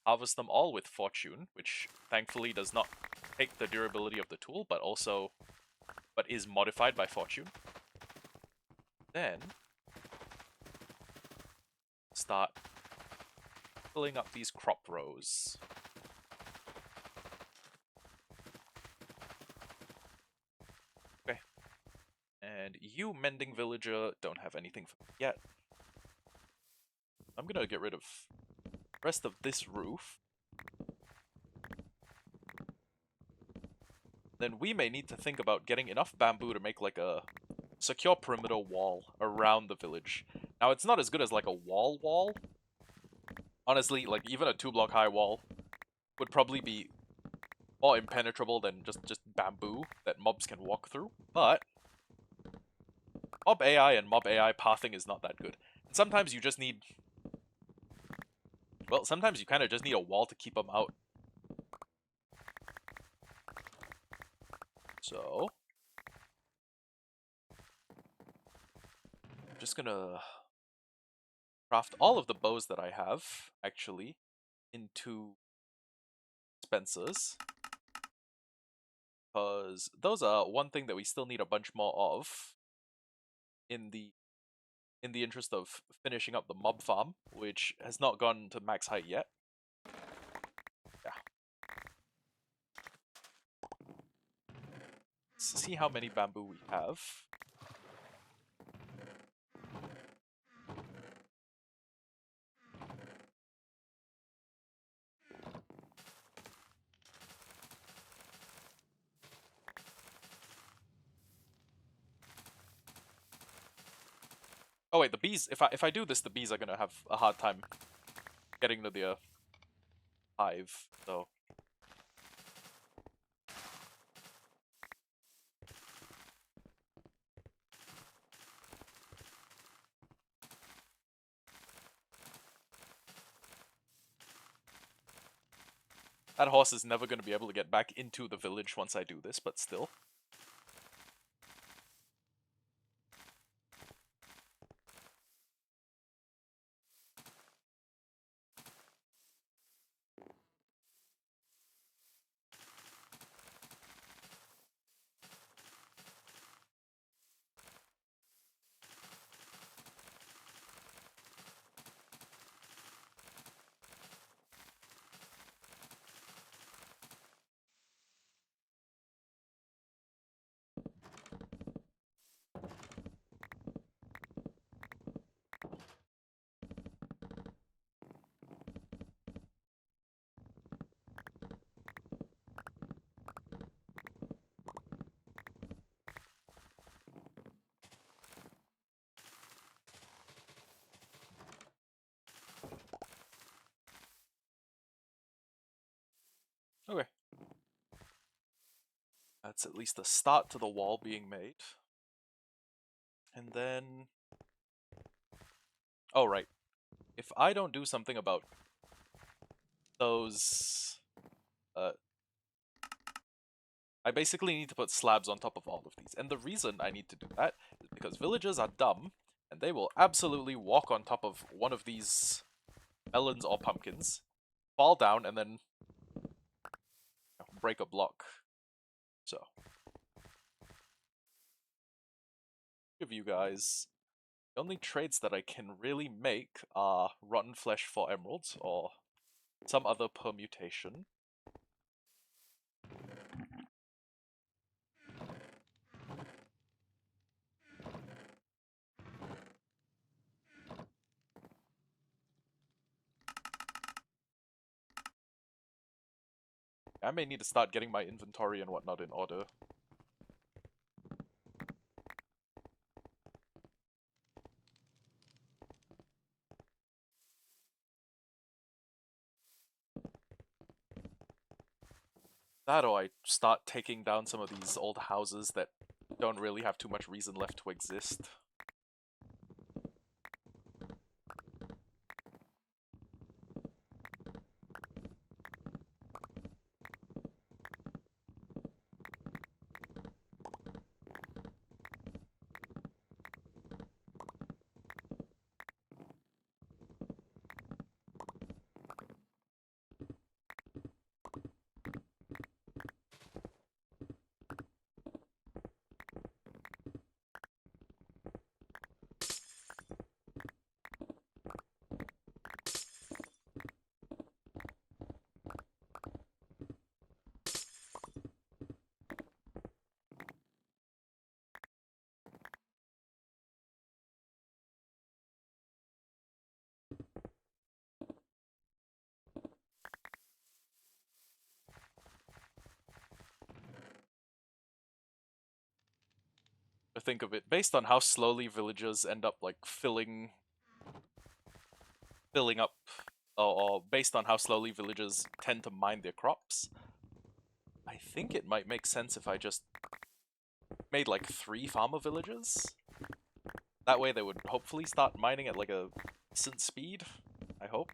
harvest them all with fortune, which thankfully does not take the durability of the tool, but is modified by fortune. Then start filling up these crop rows. Okay. And you, mending villager, don't have anything for me yet. I'm gonna get rid of the rest of this roof. Then we may need to think about getting enough bamboo to make like a secure perimeter wall around the village. Now, it's not as good as like a wall. Honestly, like even a 2-block high wall would probably be more impenetrable than just bamboo that mobs can walk through. But mob AI and mob AI pathing is not that good. And sometimes you just need... Well, sometimes you kind of just need a wall to keep them out. So... I'm just gonna craft all of the bows that I have, actually, into dispensers. Because those are one thing that we still need a bunch more of in the interest of finishing up the mob farm, which has not gone to max height yet. Yeah. Let's see how many bamboo we have. Oh wait, the bees, if I do this, the bees are gonna have a hard time getting to the hive, so... That horse is never going to be able to get back into the village once I do this, but still. Okay. That's at least a start to the wall being made. And then... Oh, right. If I don't do something about those... I basically need to put slabs on top of all of these. And the reason I need to do that is because villagers are dumb, and they will absolutely walk on top of one of these melons or pumpkins, fall down, and then break a block. So, give you guys the only trades that I can really make are rotten flesh for emeralds or some other permutation. I may need to start getting my inventory and whatnot in order. That or I start taking down some of these old houses that don't really have too much reason left to exist. To think of it, based on how slowly villagers end up like filling up, or based on how slowly villagers tend to mine their crops, I think it might make sense if I just made like 3 farmer villages. That way they would hopefully start mining at like a decent speed, I hope.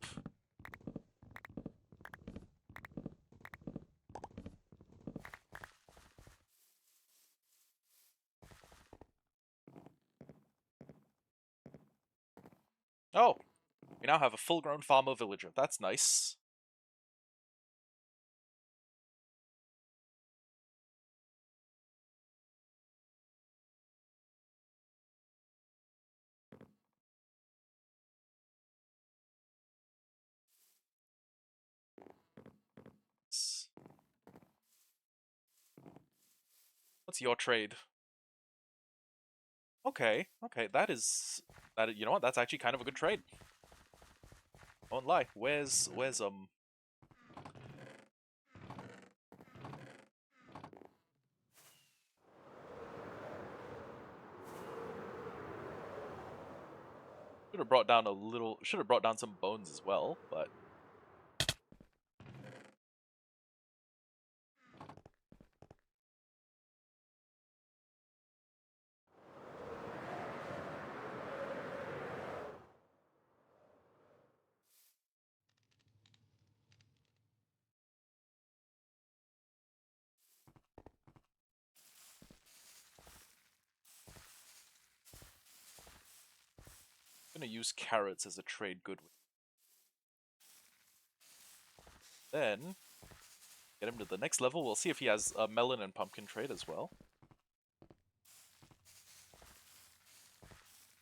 Oh, we now have a full-grown farmer villager. That's nice. What's your trade? Okay, okay, you know what? That's actually kind of a good trade. I won't lie. Where's should have brought down some bones as well, but I'm gonna use carrots as a trade good. Then get him to the next level. We'll see if he has a melon and pumpkin trade as well.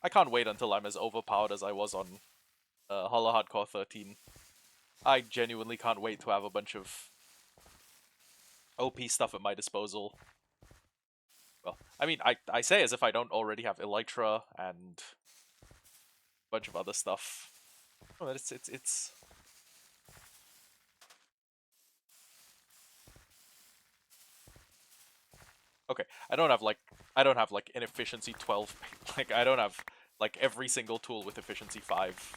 I can't wait until I'm as overpowered as I was on Hollow Hardcore 13. I genuinely can't wait to have a bunch of OP stuff at my disposal. Well, I mean, I say as if I don't already have Elytra and a bunch of other stuff. Oh, it's okay. I don't have like an efficiency 12. Like I don't have like every single tool with efficiency 5.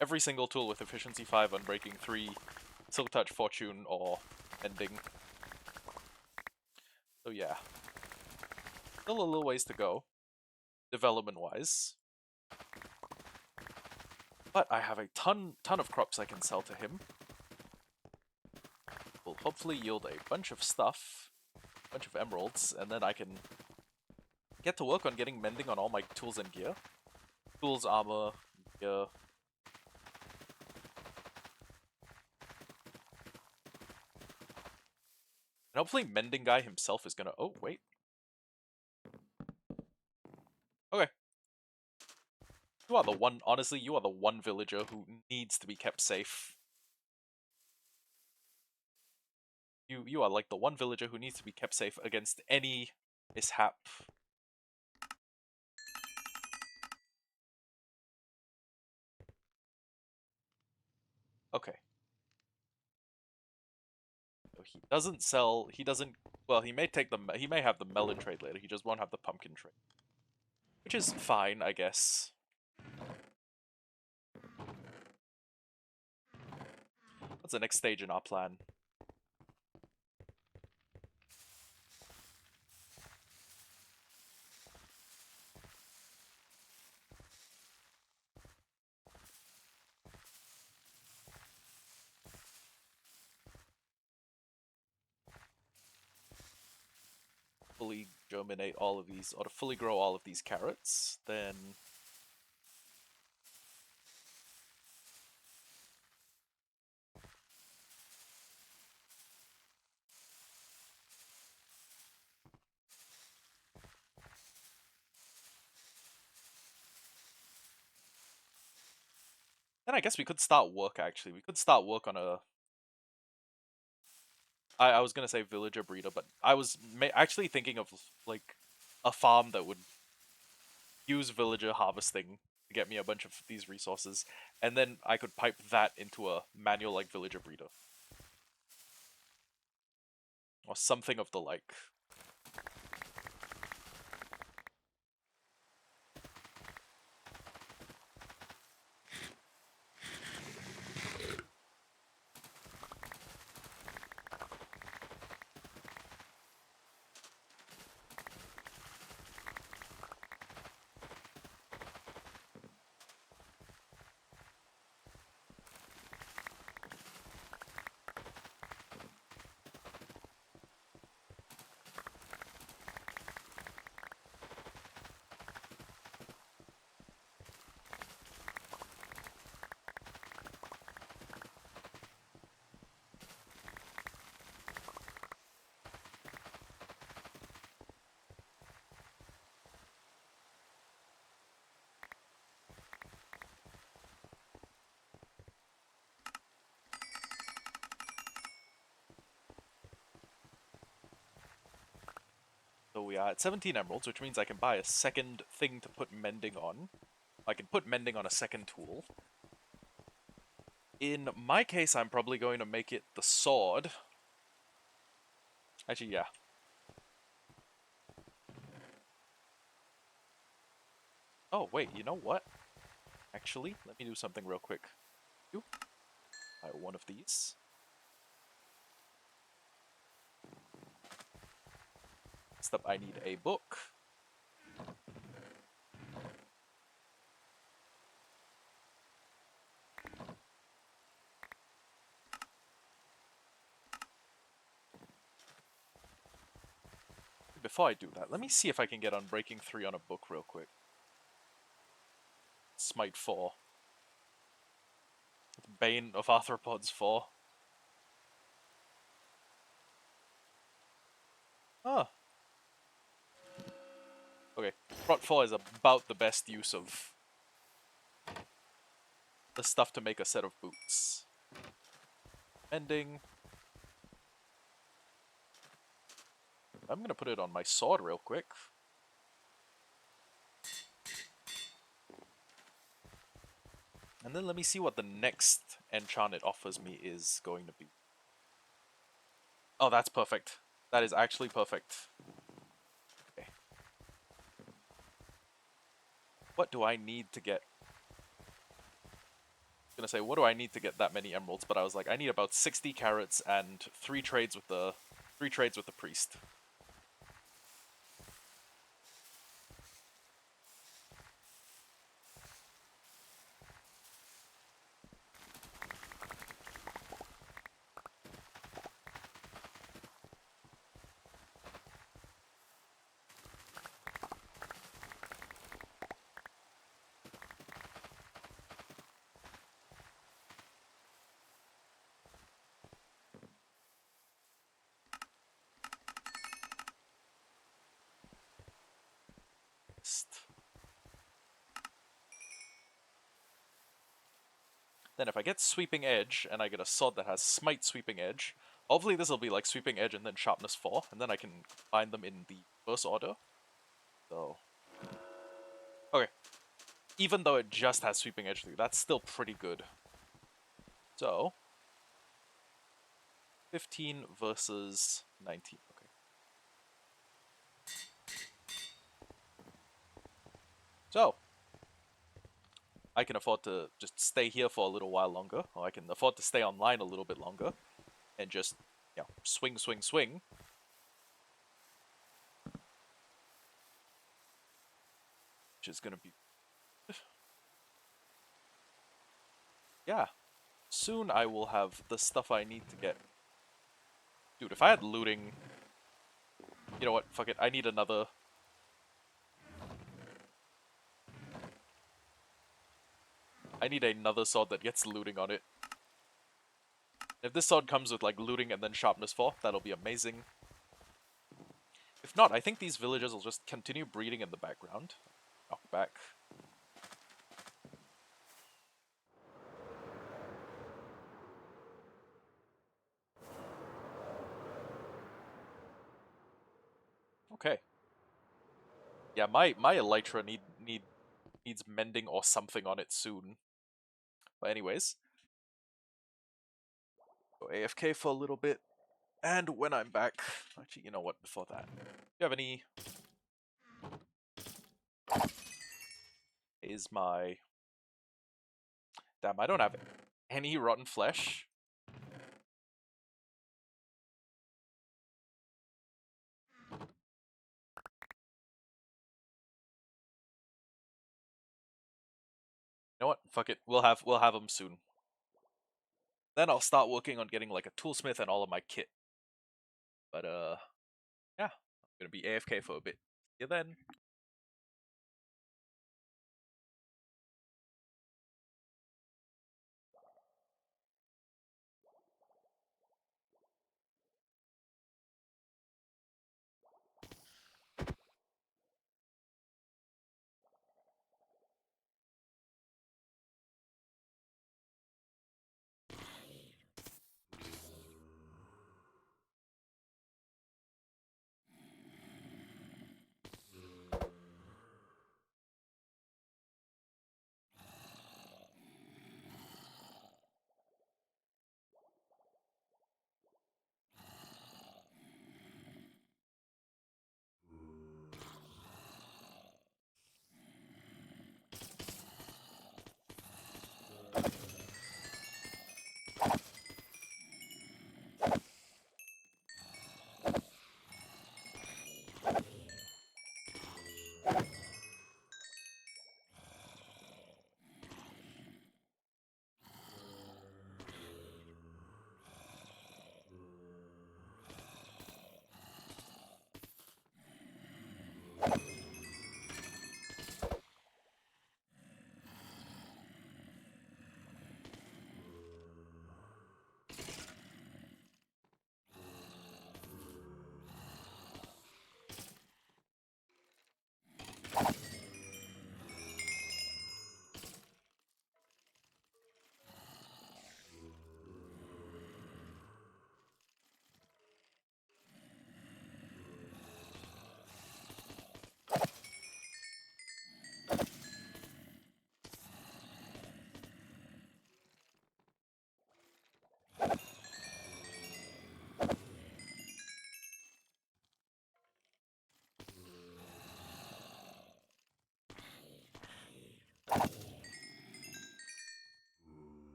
Every single tool with efficiency 5, Unbreaking 3, Silk Touch, Fortune, or Ending. So yeah. Still a little ways to go, development-wise. But I have a ton of crops I can sell to him. Will hopefully yield a bunch of stuff, a bunch of emeralds, and then I can get to work on getting mending on all my tools and gear. Tools, armor, gear. And hopefully Mending Guy himself is gonna... Oh, wait. Okay. You are the one... Honestly, you are the one villager who needs to be kept safe. You are like the one villager who needs to be kept safe against any mishap. Okay. So he doesn't sell... He doesn't... Well, he may take the... He may have the melon trade later. He just won't have the pumpkin trade. Which is fine, I guess. What's the next stage in our plan? Fully germinate all of these, or to fully grow all of these carrots, then... Then I guess we could start work, actually. We could start work on a... I was gonna say villager breeder, but I was actually thinking of, like, a farm that would use villager harvesting to get me a bunch of these resources, and then I could pipe that into a manual, like, villager breeder. Or something of the like. So we are at 17 emeralds, which means I can buy a second thing to put mending on. I can put mending on a second tool. In my case, I'm probably going to make it the sword. Actually, yeah. Oh, wait, you know what? Actually, let me do something real quick. Buy one of these. Next up, I need a book. Before I do that, let me see if I can get Unbreaking 3 on a book real quick. Smite 4. Bane of Arthropods 4. Ah. Okay, Prot 4 is about the best use of the stuff to make a set of boots. Mending. I'm gonna put it on my sword real quick. And then let me see what the next enchant it offers me is going to be. Oh, that's perfect. That is actually perfect. Okay. What do I need to get? I was gonna say, what do I need to get that many emeralds? But I was like, I need about 60 carrots and 3 trades with the priest. Harvest. Then if I get Sweeping Edge, and I get a sword that has Smite Sweeping Edge, hopefully this will be like Sweeping Edge and then Sharpness 4, and then I can find them in the first order. So... okay. Even though it just has Sweeping Edge 3, that's still pretty good. So... 15 versus 19, okay. So... I can afford to just stay here for a little while longer, or I can afford to stay online a little bit longer, and just, you know, swing, swing, swing. Which is gonna be... yeah. Soon I will have the stuff I need to get. Dude, if I had looting... you know what, fuck it, I need another... I need another sword that gets looting on it. If this sword comes with, like, looting and then sharpness 4, that'll be amazing. If not, I think these villagers will just continue breeding in the background. Knock back. Okay. Yeah, my Elytra needs mending or something on it soon. But anyways, go AFK for a little bit, and when I'm back, actually, you know what? Before that, do you have any? Is my... damn, I don't have any rotten flesh. You know what? Fuck it. We'll have them soon. Then I'll start working on getting like a toolsmith and all of my kit. But yeah, I'm gonna be AFK for a bit. See you then.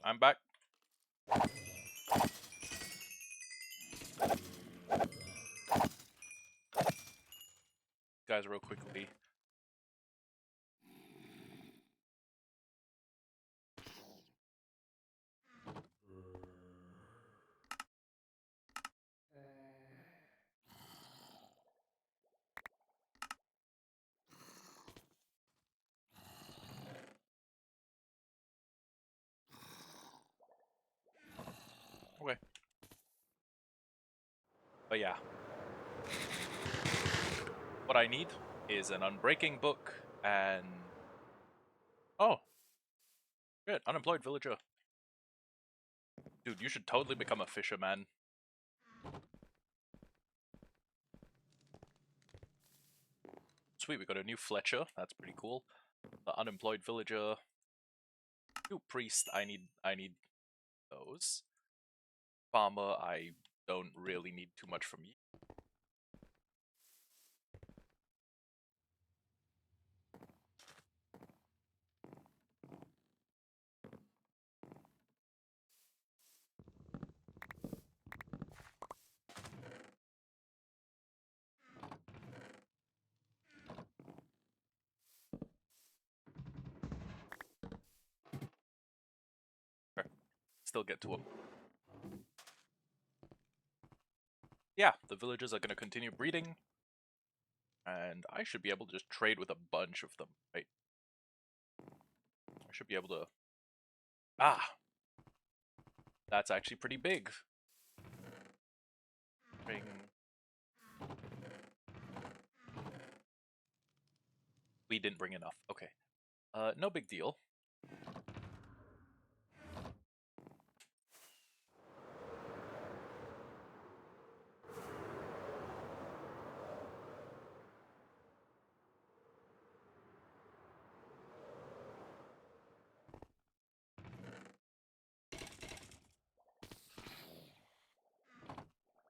I'm back. Guys, real quickly. Okay. But yeah. What I need is an unbreaking book and... Oh! Good, unemployed villager. Dude, you should totally become a fisherman. Sweet, we got a new Fletcher. That's pretty cool. The unemployed villager. New priest. I need those. Farmer. I don't really need too much from you. Okay. Still get to them. Yeah, the villagers are going to continue breeding. And I should be able to just trade with a bunch of them, right? I should be able to... Ah! That's actually pretty big. Bring... We didn't bring enough. Okay. No big deal.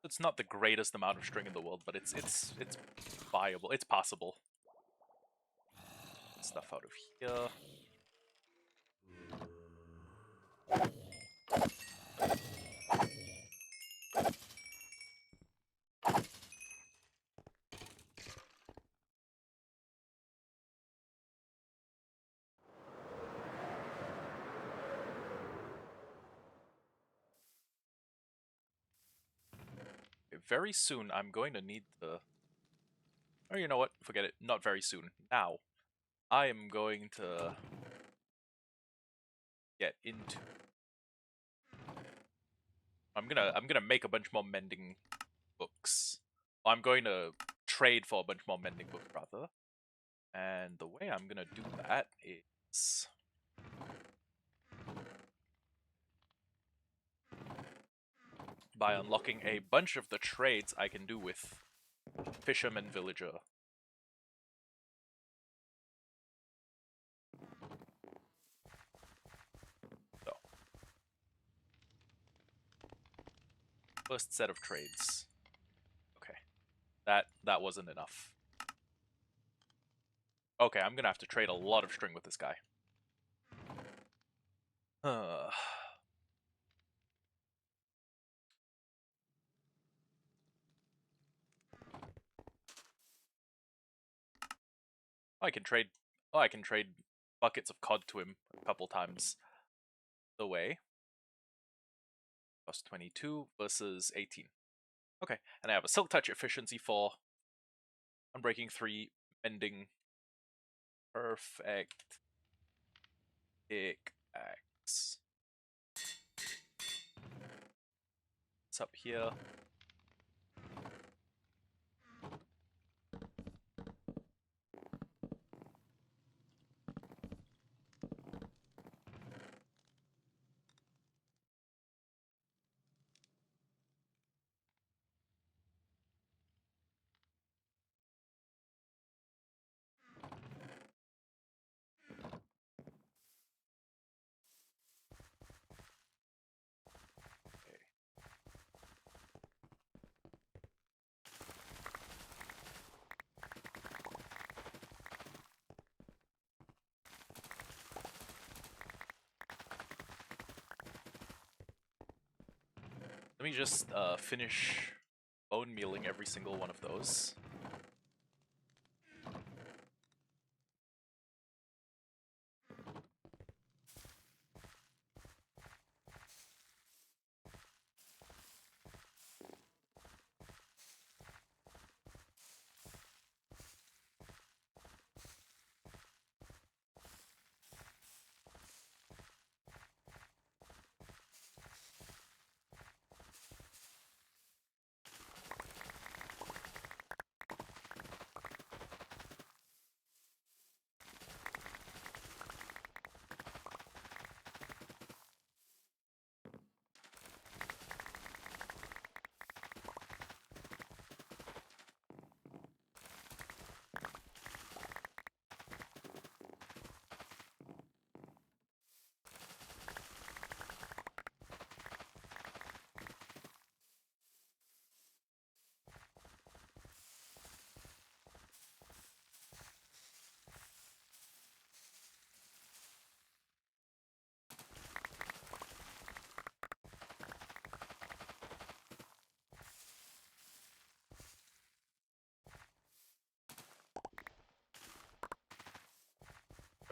It's not the greatest amount of string in the world, but it's viable. It's possible. Stuff out of here. Okay, very soon, I'm going to need the... Oh, you know what? Forget it. Not very soon. Now, I am going to get into... I'm gonna make a bunch more mending books. I'm going to trade for a bunch more mending books, rather. And the way I'm gonna do that is... by unlocking a bunch of the trades I can do with Fisherman Villager. So. First set of trades. Okay. That wasn't enough. Okay, I'm gonna have to trade a lot of string with this guy. I can trade... Oh, I can trade buckets of cod to him a couple times the way. Plus 22 versus 18. Okay, and I have a Silk Touch efficiency 4. Unbreaking 3. Mending. Perfect. Pickaxe. What's up here? Let me just finish bone mealing every single one of those.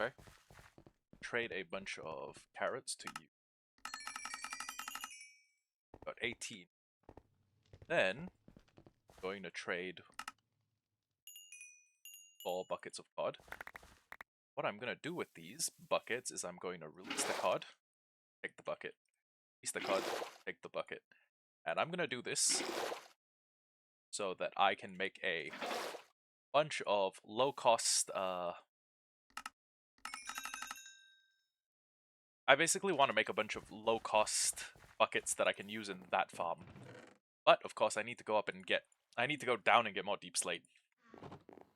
Okay. Trade a bunch of carrots to you. Got 18. Then, going to trade 4 buckets of cod. What I'm going to do with these buckets is I'm going to release the cod, take the bucket, release the cod, take the bucket. And I'm going to do this so that I can make a bunch of low-cost, I basically want to make a bunch of low-cost buckets that I can use in that farm. But, of course, I need to go down and get more deep slate.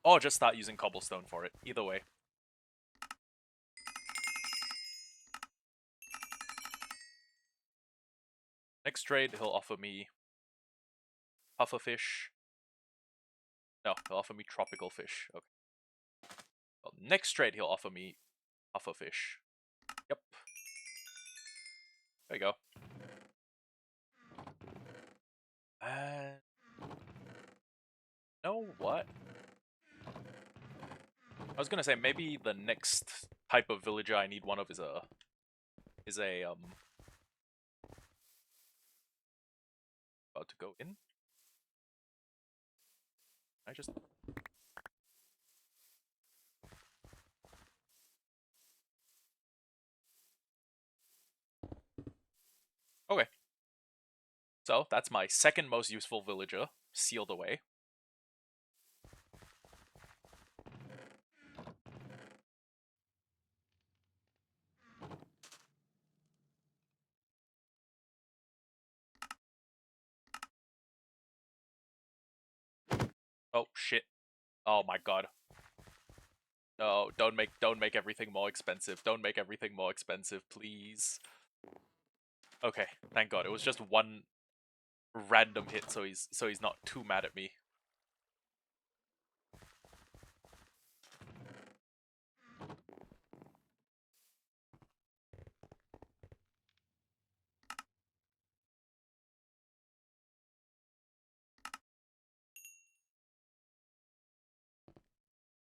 Or just start using cobblestone for it. Either way. Next trade, he'll offer me pufferfish. No, he'll offer me tropical fish. Okay. Well, next trade, he'll offer me pufferfish. Yep. There you go. And... know what? I was gonna say, maybe the next type of villager I need one of is a... about to go in? I just... Okay. So, that's my second most useful villager, sealed away. Oh, shit. Oh my god. No, don't make everything more expensive. Don't make everything more expensive, please. Okay, thank god. It was just one random hit, so he's not too mad at me.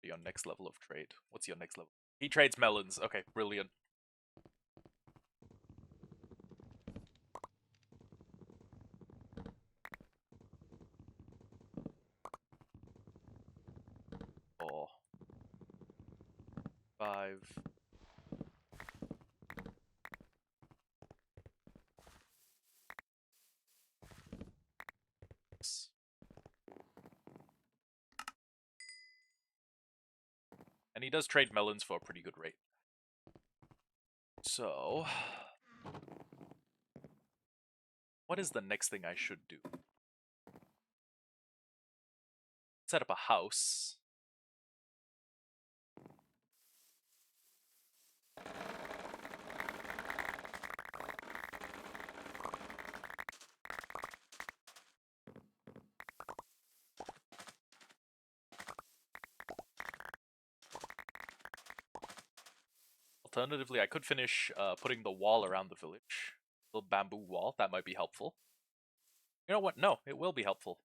Your next level of trade. What's your next level? He trades melons. Okay, brilliant. Four. 5. And he does trade melons for a pretty good rate. So... what is the next thing I should do? Set up a house. Alternatively, I could finish putting the wall around the village. Little bamboo wall, that might be helpful. You know what? No, it will be helpful.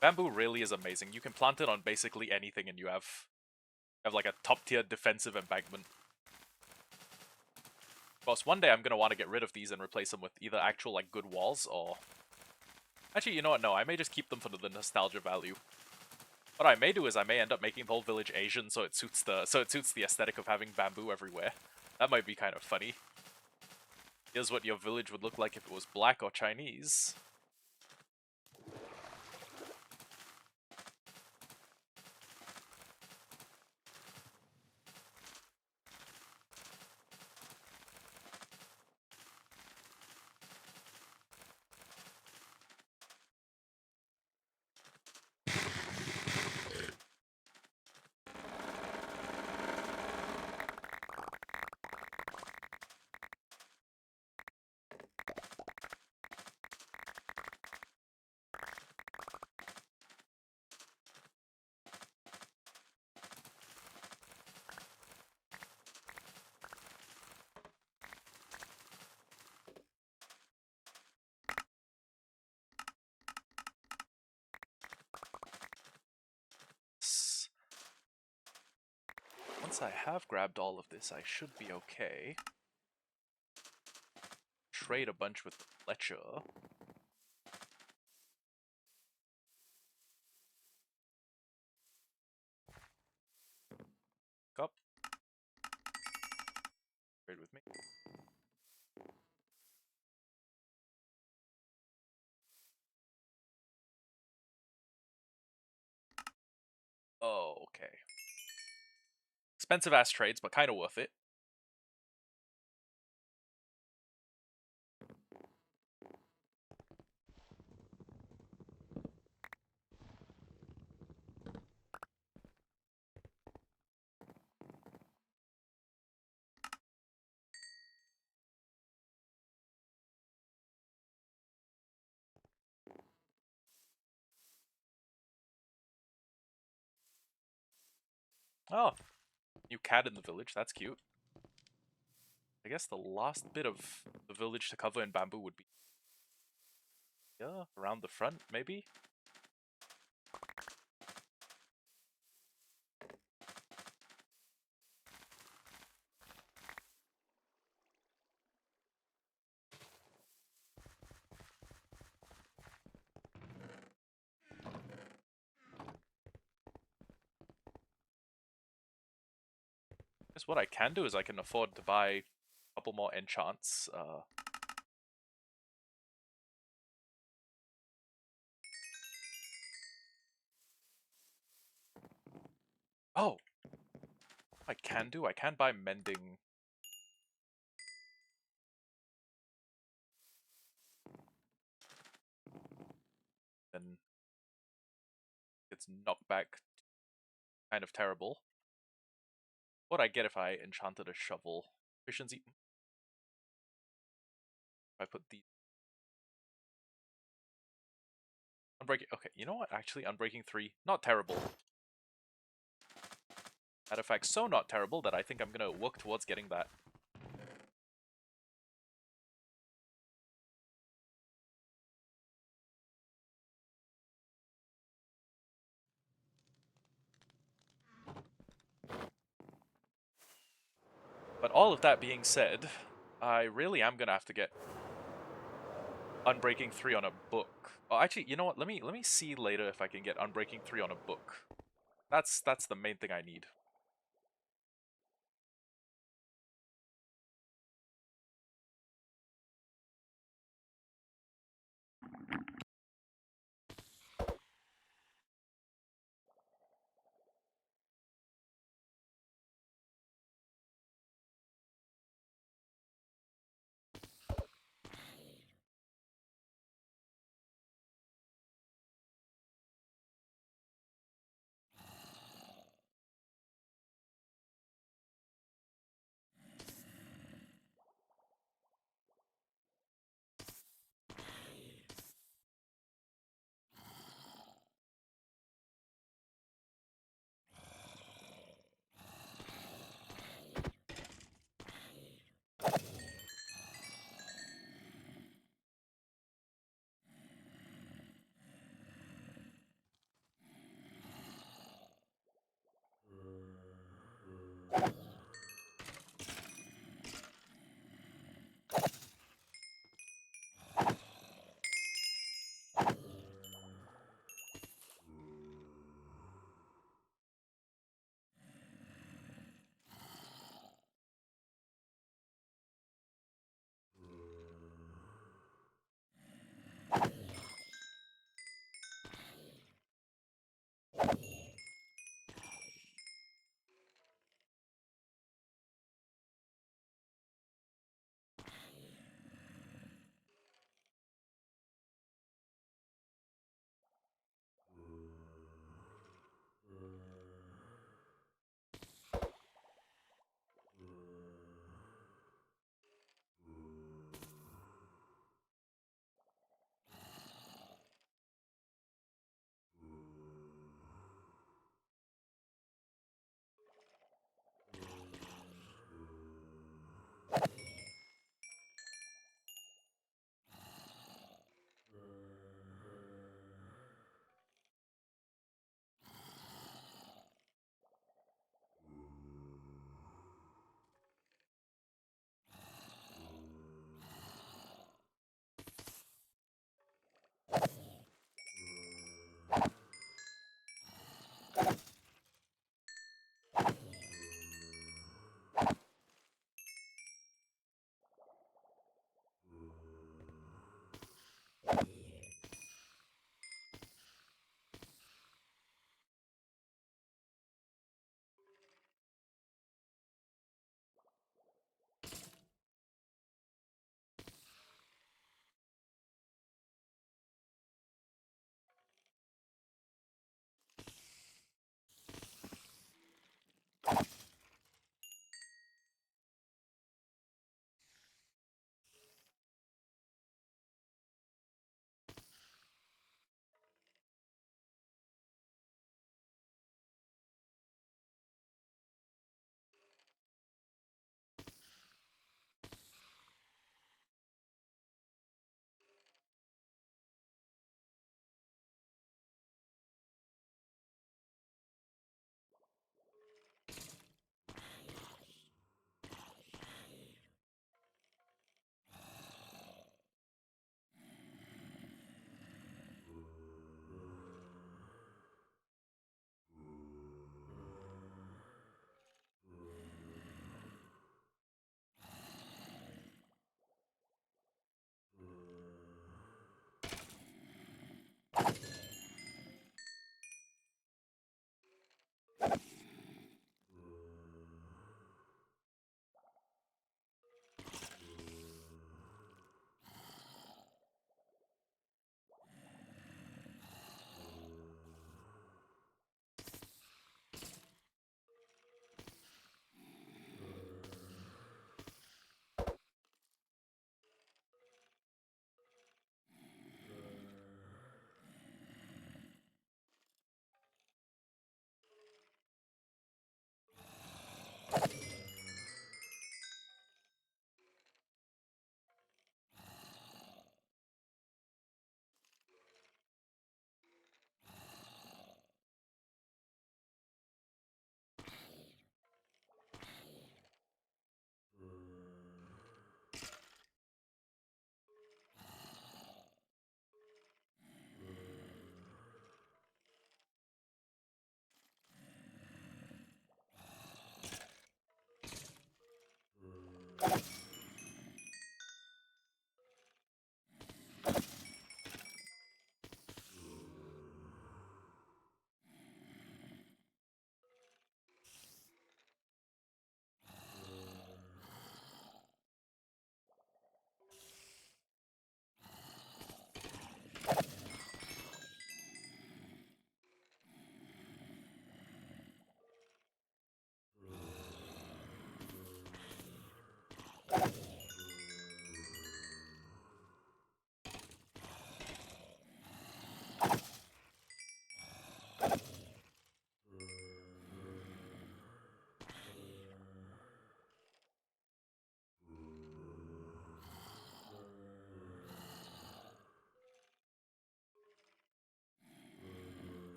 Bamboo really is amazing. You can plant it on basically anything and you have like a top tier defensive embankment. Of course, one day I'm gonna want to get rid of these and replace them with either actual like good walls or... Actually, you know what? No, I may just keep them for the nostalgia value. What I may do is I may end up making the whole village Asian so it suits the aesthetic of having bamboo everywhere. That might be kind of funny. Here's what your village would look like if it was black or Chinese. Once I have grabbed all of this, I should be okay. Trade a bunch with the Fletcher. Up. Trade with me. Oh, okay. Expensive ass trades, but kind of worth it. Oh, new cat in the village. That's cute. I guess the last bit of the village to cover in bamboo would be... Yeah, around the front, maybe? Guess what I can do is I can afford to buy a couple more enchants. Oh! I can do? I can buy mending. Then it's knockback kind of terrible. What would I get if I enchanted a shovel? Efficiency. If I put the Unbreaking. Okay, you know what? Actually, Unbreaking 3, not terrible. Matter of fact, so not terrible that I think I'm gonna work towards getting that. But all of that being said, I really am gonna have to get Unbreaking 3 on a book. Oh, actually, you know what? Let me see later if I can get Unbreaking 3 on a book. That's the main thing I need.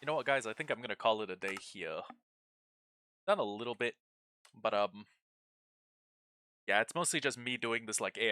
know what, guys? I think I'm gonna call it a day here. Done a little bit, but yeah, it's mostly just me doing this like